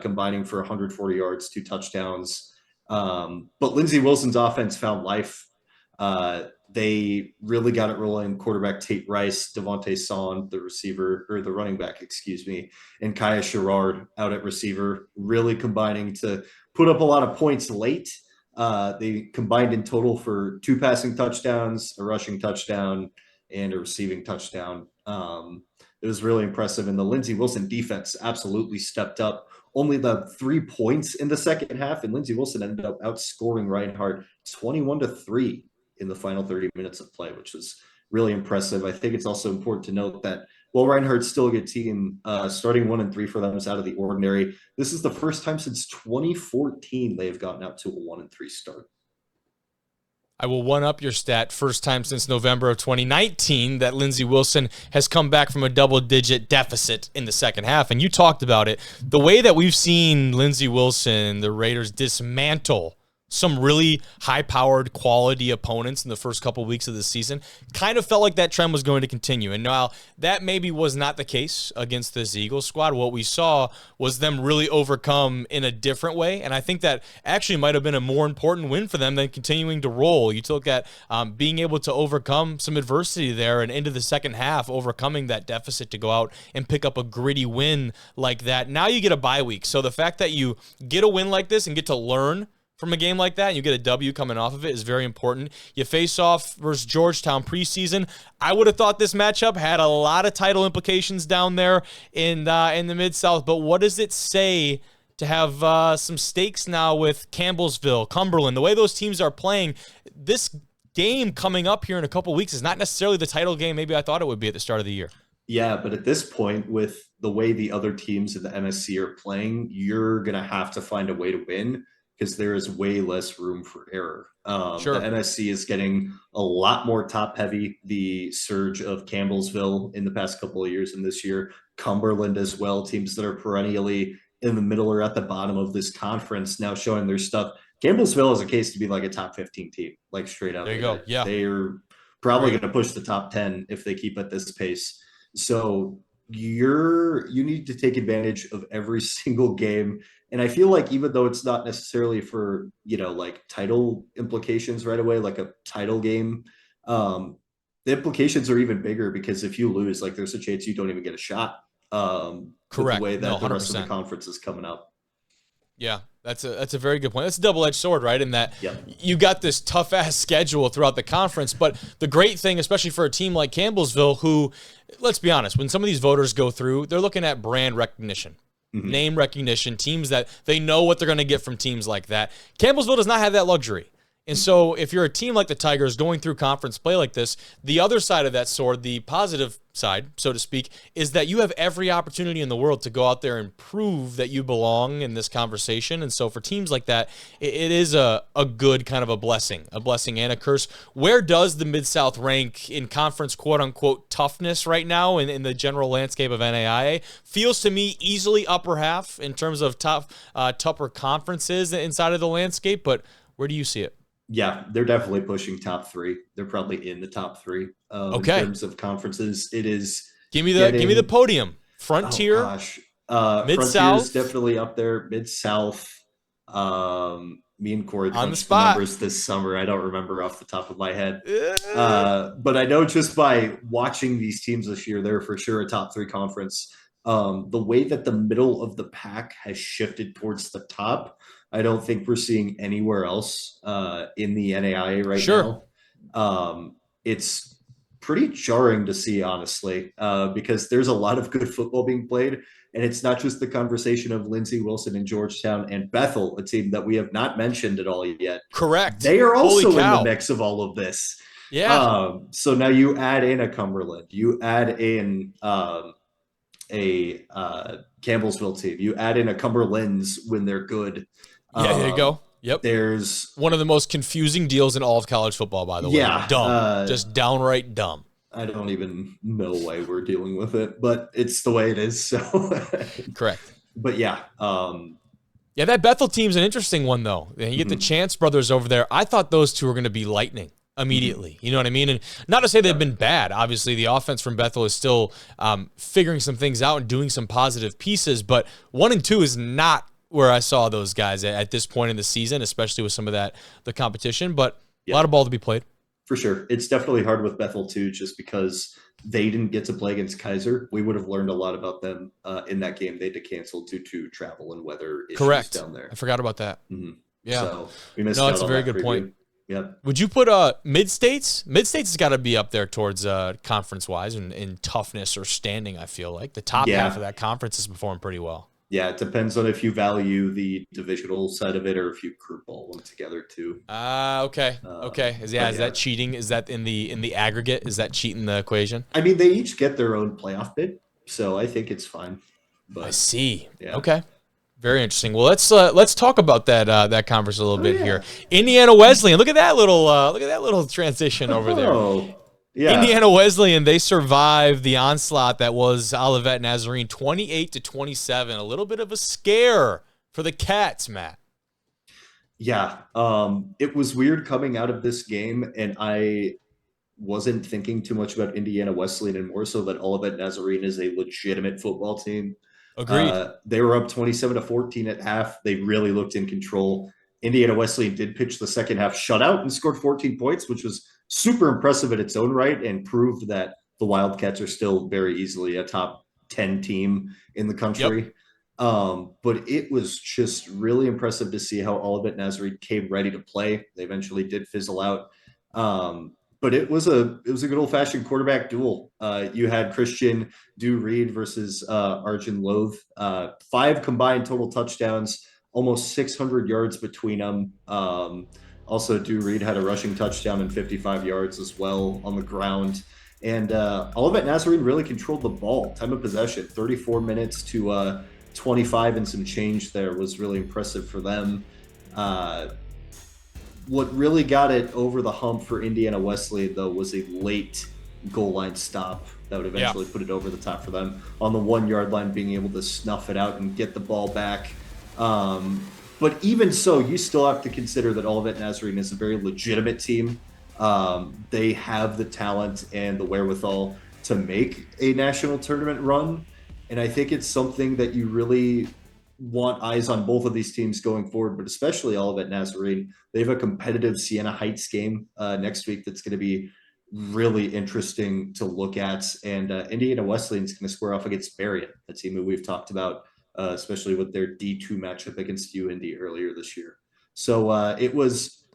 combining for 140 yards, 2 touchdowns. But Lindsey Wilson's offense found life. They really got it rolling. Quarterback Tate Rice, Devontae Son, the running back, and Kaya Sherrard out at receiver, really combining to put up a lot of points late. They combined in total for 2 passing touchdowns, a rushing touchdown, and a receiving touchdown. It was really impressive. And the Lindsey Wilson defense absolutely stepped up. Only the 3 points in the second half, and Lindsey Wilson ended up outscoring Reinhardt 21-3 in the final 30 minutes of play, which was really impressive. I think it's also important to note that while Reinhardt's still a good team, starting 1-3 for them is out of the ordinary. This is the first time since 2014 they have gotten out to a 1-3 start. I will one-up your stat. First time since November of 2019 that Lindsey Wilson has come back from a double-digit deficit in the second half. And you talked about it. The way that we've seen Lindsey Wilson, the Raiders, dismantle some really high-powered quality opponents in the first couple weeks of the season, kind of felt like that trend was going to continue. And while that maybe was not the case against this Eagles squad, what we saw was them really overcome in a different way. And I think that actually might have been a more important win for them than continuing to roll. You look at being able to overcome some adversity there and into the second half, overcoming that deficit to go out and pick up a gritty win like that. Now you get a bye week. So the fact that you get a win like this and get to learn from a game like that, and you get a W coming off of it, is very important. You face off versus Georgetown preseason. I would have thought this matchup had a lot of title implications down there in the Mid-South, but what does it say to have some stakes now with Campbellsville, Cumberland, the way those teams are playing? This game coming up here in a couple weeks is not necessarily the title game maybe I thought it would be at the start of the year. Yeah, but at this point, with the way the other teams in the MSC are playing, you're going to have to find a way to win, because there is way less room for error. Sure. The MSC is getting a lot more top-heavy. The surge of Campbellsville in the past couple of years and this year, Cumberland as well, teams that are perennially in the middle or at the bottom of this conference now showing their stuff. Campbellsville is a case to be like a top 15 team, like straight up. There you go. Yeah. They're probably going to push the top 10 if they keep at this pace. So you need to take advantage of every single game. And I feel like even though it's not necessarily for, like title implications right away, like a title game, the implications are even bigger, because if you lose, like, there's a chance you don't even get a shot. Correct. The way that the rest of 100%. the conference is coming up. Yeah, that's a very good point. That's a double-edged sword, right? In that you got this tough-ass schedule throughout the conference, but the great thing, especially for a team like Campbellsville, who, let's be honest, when some of these voters go through, they're looking at brand recognition. Mm-hmm. Name recognition, teams that they know what they're going to get from teams like that. Campbellsville does not have that luxury. And so if you're a team like the Tigers going through conference play like this, the other side of that sword, the positive side, so to speak, is that you have every opportunity in the world to go out there and prove that you belong in this conversation. And so for teams like that, it is a good kind of a blessing and a curse. Where does the Mid-South rank in conference quote-unquote toughness right now in the general landscape of NAIA? Feels to me easily upper half in terms of tougher conferences inside of the landscape, but where do you see it? Yeah, they're definitely pushing top 3. They're probably in the top 3 okay. in terms of conferences. It is. Give me the podium. Frontier. Oh gosh, Mid-South Frontier's definitely up there. Mid-South. Me and Corey on the crunched spot. numbers this summer. I don't remember off the top of my head, but I know just by watching these teams this year, they're for sure a top 3 conference. The way that the middle of the pack has shifted towards the top, I don't think we're seeing anywhere else in the NAIA right now. It's pretty jarring to see, honestly, because there's a lot of good football being played, and it's not just the conversation of Lindsey Wilson and Georgetown and Bethel, a team that we have not mentioned at all yet. Correct. They are also in the mix of all of this. Yeah. So now you add in a Cumberland, you add in a Campbellsville team, you add in a Cumberlands when they're good. Yeah, there you go. Yep. There's one of the most confusing deals in all of college football, by the way. Yeah. Dumb. Just downright dumb. I don't even know why we're dealing with it, but it's the way it is. So correct. But yeah. Yeah, that Bethel team's an interesting one, though. You get the Chance brothers over there. I thought those two were going to be lightning immediately. You know what I mean? And not to say they've been bad. Obviously, the offense from Bethel is still figuring some things out and doing some positive pieces, but 1 and 2 is not where I saw those guys at this point in the season, especially with some of the competition, but a lot of ball to be played. For sure. It's definitely hard with Bethel too, just because they didn't get to play against Kaiser. We would have learned a lot about them in that game. They had to cancel due to travel and weather issues down there. I forgot about that. Mm-hmm. Yeah. So we missed out that's a very good point. Yeah. Would you put Mid-States? Mid-States has got to be up there towards conference-wise and in toughness or standing, I feel like. The top half of that conference has performed pretty well. Yeah, it depends on if you value the divisional side of it or if you group all them together too. Okay. Is that cheating? Is that in the aggregate? Is that cheating the equation? I mean, they each get their own playoff bid, so I think it's fine. But I see. Yeah. Okay. Very interesting. Well, let's talk about that conference a little bit here. Indiana Wesleyan. Look at that little transition over there. Yeah. Indiana Wesleyan, they survived the onslaught that was Olivet Nazarene, 28-27. A little bit of a scare for the Cats, Matt. Yeah. It was weird coming out of this game, and I wasn't thinking too much about Indiana Wesleyan and more so that Olivet Nazarene is a legitimate football team. Agreed. They were up 27-14 at half. They really looked in control. Indiana Wesleyan did pitch the second half shutout and scored 14 points, which was super impressive in its own right and proved that the Wildcats are still very easily a top 10 team in the country. Yep. But it was just really impressive to see how Olivet Nazarene came ready to play. They eventually did fizzle out. But it was a good old-fashioned quarterback duel. You had Christian Dew Reed versus Arjun Loth. 5 combined total touchdowns, almost 600 yards between them. Also, Dew Reed had a rushing touchdown and 55 yards as well on the ground. And Olivet Nazarene really controlled the ball. Time of possession, 34 minutes to 25 and some change there was really impressive for them. What really got it over the hump for Indiana Wesleyan, though, was a late goal line stop that would eventually put it over the top for them. On the 1 yard line, being able to snuff it out and get the ball back. But even so, you still have to consider that Olivet Nazarene is a very legitimate team. They have the talent and the wherewithal to make a national tournament run. And I think it's something that you really want eyes on both of these teams going forward, but especially Olivet Nazarene. They have a competitive Siena Heights game next week that's going to be really interesting to look at. And Indiana Wesleyan is going to square off against Marion, a team that we've talked about, especially with their D2 matchup against UND earlier this year. So it was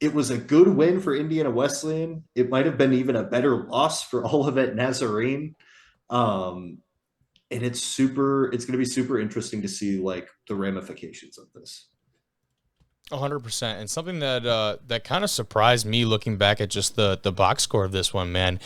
a good win for Indiana Wesleyan. It might have been even a better loss for Olivet Nazarene. And it's going to be super interesting to see like the ramifications of this. 100%. And something that that kind of surprised me looking back at just the box score of this one, man.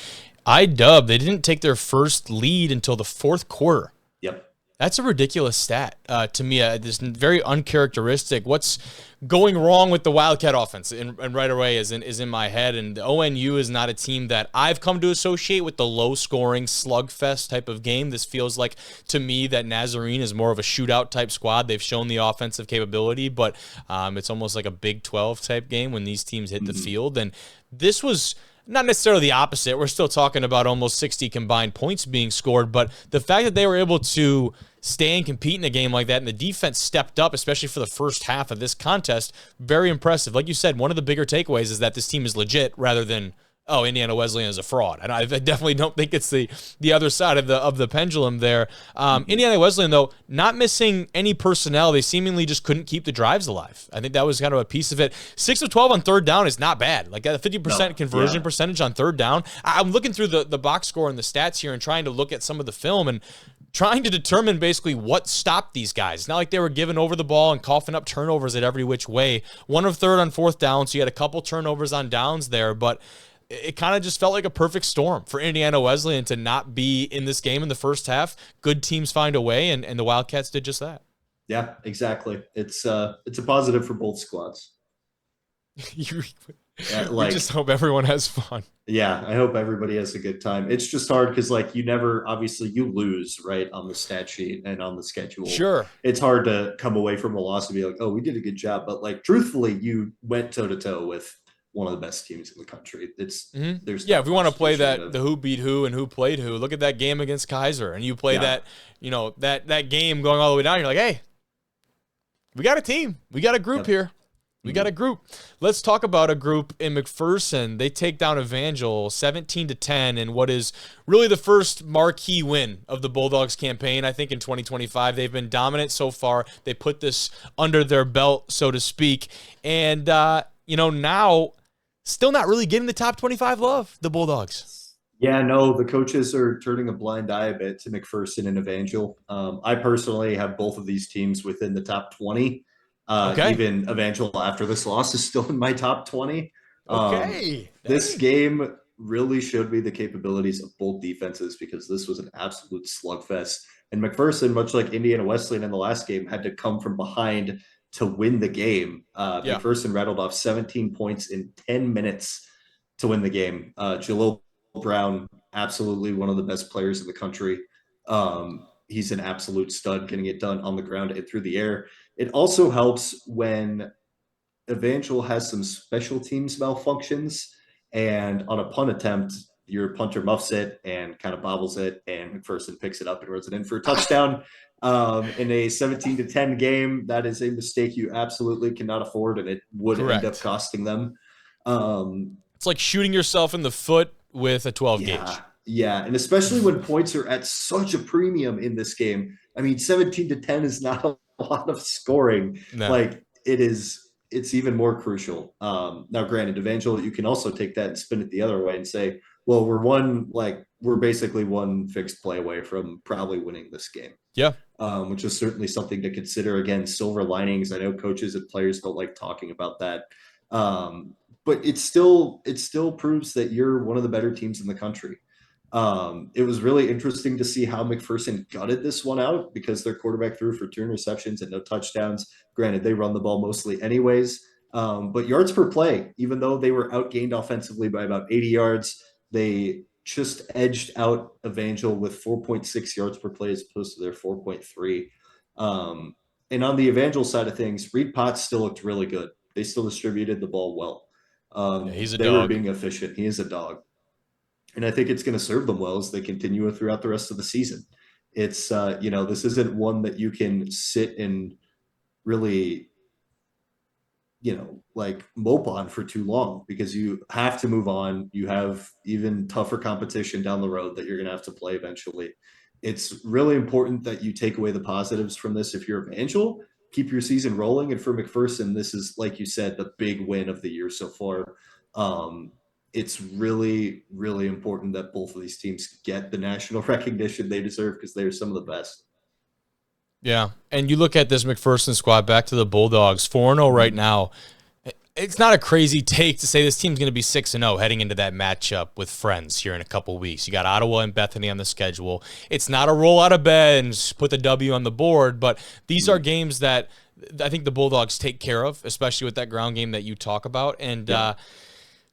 They didn't take their first lead until the fourth quarter. Yep. That's a ridiculous stat to me. This very uncharacteristic. What's going wrong with the Wildcat offense? And right away is in my head. And the ONU is not a team that I've come to associate with the low-scoring slugfest type of game. This feels like, to me, that Nazarene is more of a shootout type squad. They've shown the offensive capability, but it's almost like a Big 12 type game when these teams hit the field. And this was not necessarily the opposite. We're still talking about almost 60 combined points being scored, but the fact that they were able to stay and compete in a game like that, and the defense stepped up, especially for the first half of this contest, very impressive. Like you said, one of the bigger takeaways is that this team is legit rather than, oh, Indiana Wesleyan is a fraud. And I definitely don't think it's the other side of the pendulum there. Indiana Wesleyan, though, not missing any personnel. They seemingly just couldn't keep the drives alive. I think that was kind of a piece of it. 6 of 12 on third down is not bad. Like a 50% conversion percentage on third down. I'm looking through the box score and the stats here and trying to look at some of the film and trying to determine basically what stopped these guys. It's not like they were giving over the ball and coughing up turnovers at every which way. 1 of 3 on fourth down, so you had a couple turnovers on downs there, but it kind of just felt like a perfect storm for Indiana Wesleyan to not be in this game in the first half. Good teams find a way, and the Wildcats did just that. Yeah, exactly. It's a positive for both squads. We just hope everyone has fun. Yeah, I hope everybody has a good time. It's just hard because, like, obviously you lose, right, on the stat sheet and on the schedule. Sure. It's hard to come away from a loss and be like, oh, we did a good job. But, like, truthfully, you went toe-to-toe with one of the best teams in the country. There's if we want to play the who beat who and who played who, look at that game against Kaiser, and you play that game going all the way down. You're like, hey, we got a team, we got a group here, we got a group. Let's talk about a group in McPherson. They take down Evangel 17-10 in what is really the first marquee win of the Bulldogs campaign. I think in 2025 they've been dominant so far. They put this under their belt, so to speak, and now. Still not really getting the top 25 love, the Bulldogs. Yeah, no, the coaches are turning a blind eye a bit to McPherson and Evangel. I personally have both of these teams within the top 20. Even Evangel after this loss is still in my top 20. This game really showed me the capabilities of both defenses because this was an absolute slugfest. And McPherson, much like Indiana Wesleyan in the last game, had to come from behind to win the game. McPherson rattled off 17 points in 10 minutes to win the game. Jalil Brown, absolutely one of the best players in the country. He's an absolute stud, getting it done on the ground and through the air. It also helps when Evangel has some special teams malfunctions, and on a punt attempt, your punter muffs it and kind of bobbles it, and McPherson picks it up and runs it in for a touchdown. In a 17-10 game, that is a mistake you absolutely cannot afford, and it would end up costing them. It's like shooting yourself in the foot with a 12 gauge. Yeah, and especially when points are at such a premium in this game. I mean, 17-10 is not a lot of scoring. No. Like, it's even more crucial. Now, granted, Evangel, you can also take that and spin it the other way and say, well, we're basically one fixed play away from probably winning this game. Yeah. Which is certainly something to consider. Again, silver linings. I know coaches and players don't like talking about that. But it still proves that you're one of the better teams in the country. It was really interesting to see how McPherson gutted this one out because their quarterback threw for 2 interceptions and no touchdowns. Granted, they run the ball mostly anyways. But yards per play, even though they were outgained offensively by about 80 yards, they just edged out Evangel with 4.6 yards per play as opposed to their 4.3. And on the Evangel side of things, Reed Potts still looked really good. They still distributed the ball well. He's a dog. They were being efficient. He is a dog. And I think it's going to serve them well as they continue throughout the rest of the season. It's, this isn't one that you can sit and really, mope on for too long because you have to move on. You have even tougher competition down the road that you're going to have to play eventually. It's really important that you take away the positives from this. If you're Evangel, keep your season rolling. And for McPherson, this is, like you said, the big win of the year so far. It's really, really important that both of these teams get the national recognition they deserve because they're some of the best. Yeah, and you look at this McPherson squad, back to the Bulldogs, 4-0 right now. It's not a crazy take to say this team's going to be 6-0 heading into that matchup with Friends here in a couple weeks. You got Ottawa and Bethany on the schedule. It's not a roll out of bed and put the W on the board, but these are games that I think the Bulldogs take care of, especially with that ground game that you talk about. And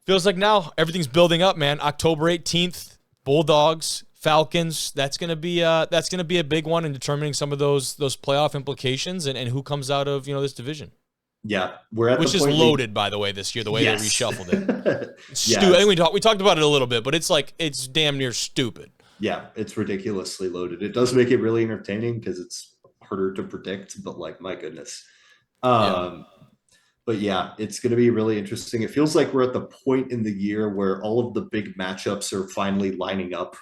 feels like now everything's building up, man. October 18th, Bulldogs, Falcons. That's gonna be a big one in determining some of those playoff implications and who comes out of this division. Yeah, we're at which the is point loaded, by the way, this year. The way they reshuffled it, Yeah, I think we talked about it a little bit, but it's damn near stupid. Yeah, it's ridiculously loaded. It does make it really entertaining because it's harder to predict, but like my goodness. But yeah, it's going to be really interesting. It feels like we're at the point in the year where all of the big matchups are finally lining up.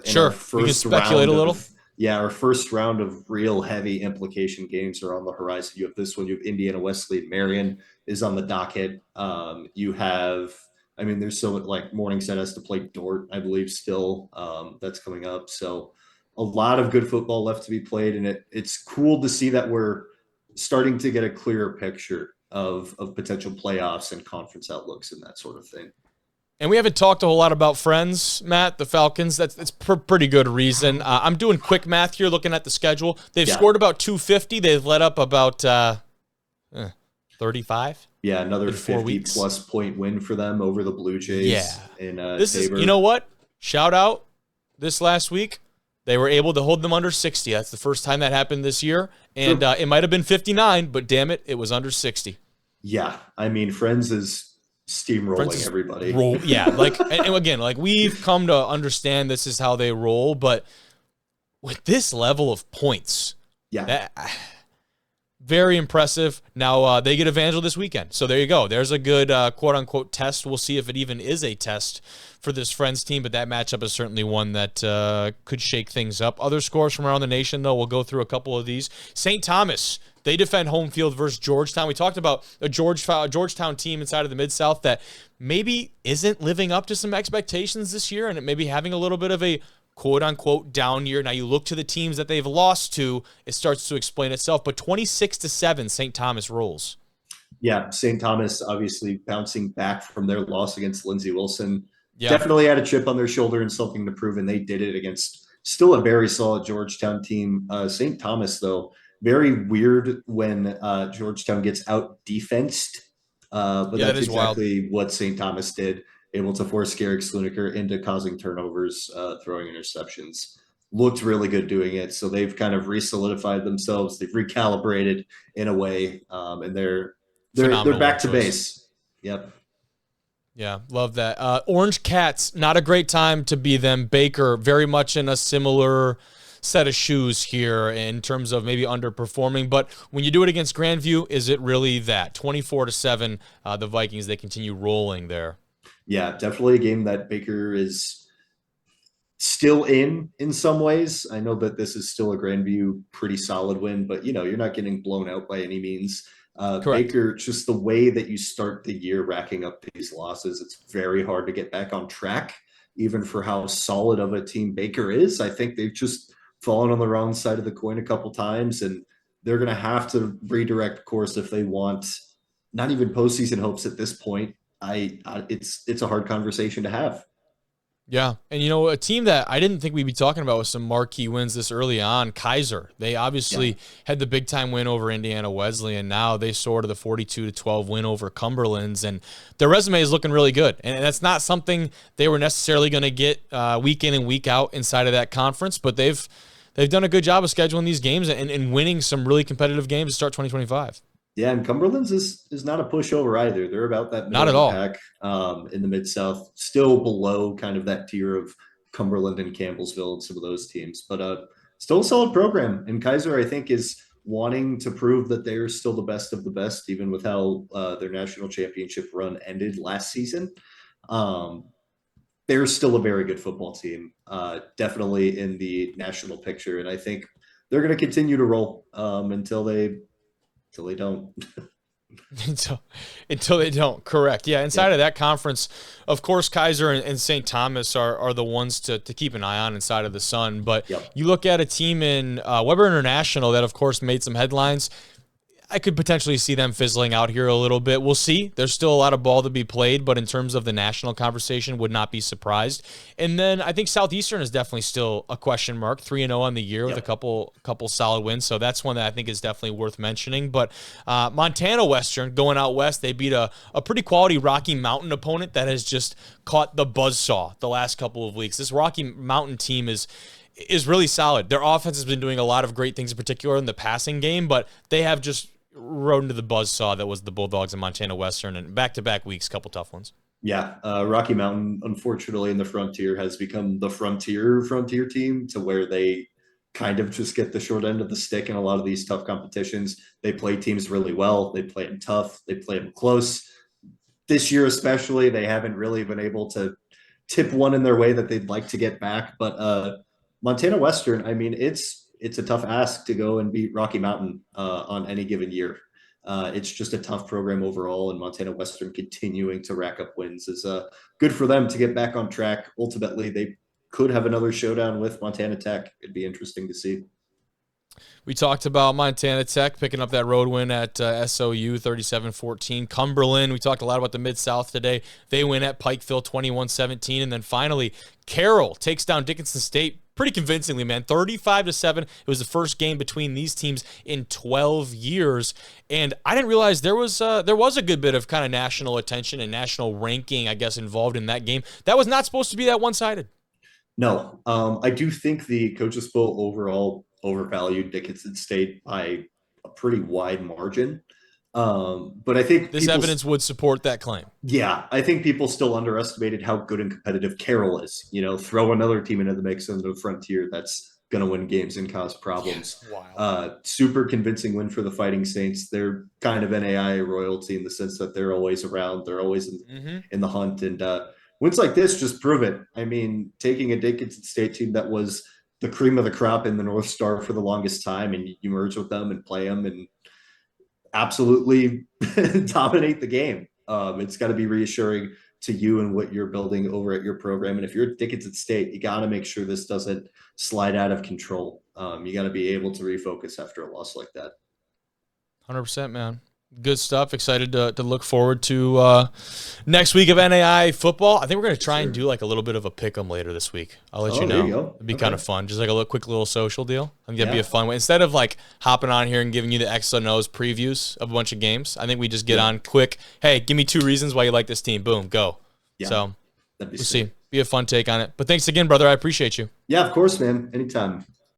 Sure, we can speculate a little. Our first round of real heavy implication games are on the horizon. You have this one. You have Indiana Wesleyan Marion is on the docket. You have, there's so like Morningside has to play Dort, I believe, still. That's coming up. So a lot of good football left to be played, and it's cool to see that we're starting to get a clearer picture of potential playoffs and conference outlooks and that sort of thing. And we haven't talked a whole lot about Friends, Matt, the Falcons. That's pretty good reason. I'm doing quick math here, looking at the schedule. They've scored about 250. They've let up about 35. Yeah, another 50-plus point win for them over the Blue Jays. Yeah. In this Tabor. is, you know what? Shout out this last week. They were able to hold them under 60. That's the first time that happened this year. And it might have been 59, but damn it, it was under 60. Yeah, Friends is steamrolling everybody. And again, we've come to understand this is how they roll, but with this level of points, very impressive. Now they get Evangel this weekend, so there you go. There's a good quote-unquote test. We'll see if it even is a test for this Friends team, but that matchup is certainly one that could shake things up. Other scores from around the nation, though, we'll go through a couple of these. St. Thomas, they defend home field versus Georgetown. We talked about a Georgetown team inside of the Mid-South that maybe isn't living up to some expectations this year and maybe having a little bit of a quote-unquote down year. Now you look to the teams that they've lost to, it starts to explain itself. But 26-7, St. Thomas rolls. Yeah, St. Thomas obviously bouncing back from their loss against Lindsey Wilson. Definitely had a chip on their shoulder and something to prove, and they did it against still a very solid Georgetown team. St. Thomas, though, very weird when Georgetown gets out-defensed. But that's exactly what St. Thomas did, able to force Garrick Sluneker into causing turnovers, throwing interceptions. Looked really good doing it, so they've kind of re-solidified themselves. They've recalibrated in a way, and they're back to base. Yep. Yeah, love that. Orange Cats, not a great time to be them. Baker, very much in a similar set of shoes here in terms of maybe underperforming. But when you do it against Grandview, is it really that? 24-7, the Vikings, they continue rolling there. Yeah, definitely a game that Baker is still in some ways. I know that this is still a Grandview pretty solid win, but, you're not getting blown out by any means. Baker, just the way that you start the year racking up these losses, it's very hard to get back on track, even for how solid of a team Baker is. I think they've just fallen on the wrong side of the coin a couple times, and they're going to have to redirect course if they want not even postseason hopes at this point. It's a hard conversation to have. Yeah, and a team that I didn't think we'd be talking about with some marquee wins this early on, Kaiser. They obviously had the big-time win over Indiana Wesleyan. Now they soar to the 42-12 win over Cumberland's, and their resume is looking really good. And that's not something they were necessarily going to get week in and week out inside of that conference, but they've done a good job of scheduling these games and winning some really competitive games to start 2025. Yeah, and Cumberland's is not a pushover either. They're about that not at all pack in the Mid-South, still below kind of that tier of Cumberland and Campbellsville and some of those teams, but still a solid program. And Kaiser, I think, is wanting to prove that they're still the best of the best, even with how their national championship run ended last season. They're still a very good football team, definitely in the national picture, and I think they're going to continue to roll until they don't. until they don't. Correct. Yeah. Inside of that conference, of course, Kaiser and St. Thomas are the ones to keep an eye on inside of the Sun. But you look at a team in Weber International that, of course, made some headlines. I could potentially see them fizzling out here a little bit. We'll see. There's still a lot of ball to be played, but in terms of the national conversation, would not be surprised. And then I think Southeastern is definitely still a question mark, 3-0 on the year with a couple solid wins. So that's one that I think is definitely worth mentioning. But Montana Western, going out west, they beat a pretty quality Rocky Mountain opponent that has just caught the buzzsaw the last couple of weeks. This Rocky Mountain team is really solid. Their offense has been doing a lot of great things, in particular in the passing game, but they have just rode into the buzzsaw that was the Bulldogs and Montana Western, and back-to-back weeks, couple tough ones. Yeah, Rocky Mountain, unfortunately, in the Frontier has become the Frontier team, to where they kind of just get the short end of the stick in a lot of these tough competitions. They play teams really well. They play them tough. They play them close. This year especially, they haven't really been able to tip one in their way that they'd like to get back. But Montana Western, I mean, it's a tough ask to go and beat Rocky Mountain on any given year. It's just a tough program overall, and Montana Western continuing to rack up wins is good for them to get back on track. Ultimately, they could have another showdown with Montana Tech. It'd be interesting to see. We talked about Montana Tech picking up that road win at SOU 37-14. Cumberland, we talked a lot about the Mid-South today. They win at Pikeville 21-17. And then finally, Carroll takes down Dickinson State pretty convincingly, man. 35-7. It was the first game between these teams in 12 years. And I didn't realize there was a good bit of kind of national attention and national ranking, I guess, involved in that game. That was not supposed to be that one-sided. No, I do think the Coaches Bowl overall overvalued Dickinson State by a pretty wide margin. But I think this evidence would support that claim. Yeah, I think people still underestimated how good and competitive Carroll is. You know, throw another team into the mix in the Frontier that's going to win games and cause problems. Wow. Super convincing win for the Fighting Saints. They're kind of NAIA royalty in the sense that they're always around. They're always in the hunt. And wins like this just prove it. I mean, taking a Dickinson State team that was the cream of the crop in the North Star for the longest time, and you merge with them and play them and absolutely dominate the game. It's got to be reassuring to you and what you're building over at your program. And if you're at Dickinson State, you got to make sure this doesn't slide out of control. You got to be able to refocus after a loss like that. 100%, man. Good stuff. Excited to look forward to next week of NAIA football. I think we're going to try and do like a little bit of a pick 'em later this week. I'll let you know. You go. It'd be kind of fun. Just like a quick little social deal. I think that'd be a fun way. Instead of like hopping on here and giving you the X and O's previews of a bunch of games, I think we just get on quick. Hey, give me 2 reasons why you like this team. Boom, go. Yeah, so we'll see. Be a fun take on it. But thanks again, brother. I appreciate you. Yeah, of course, man. Anytime.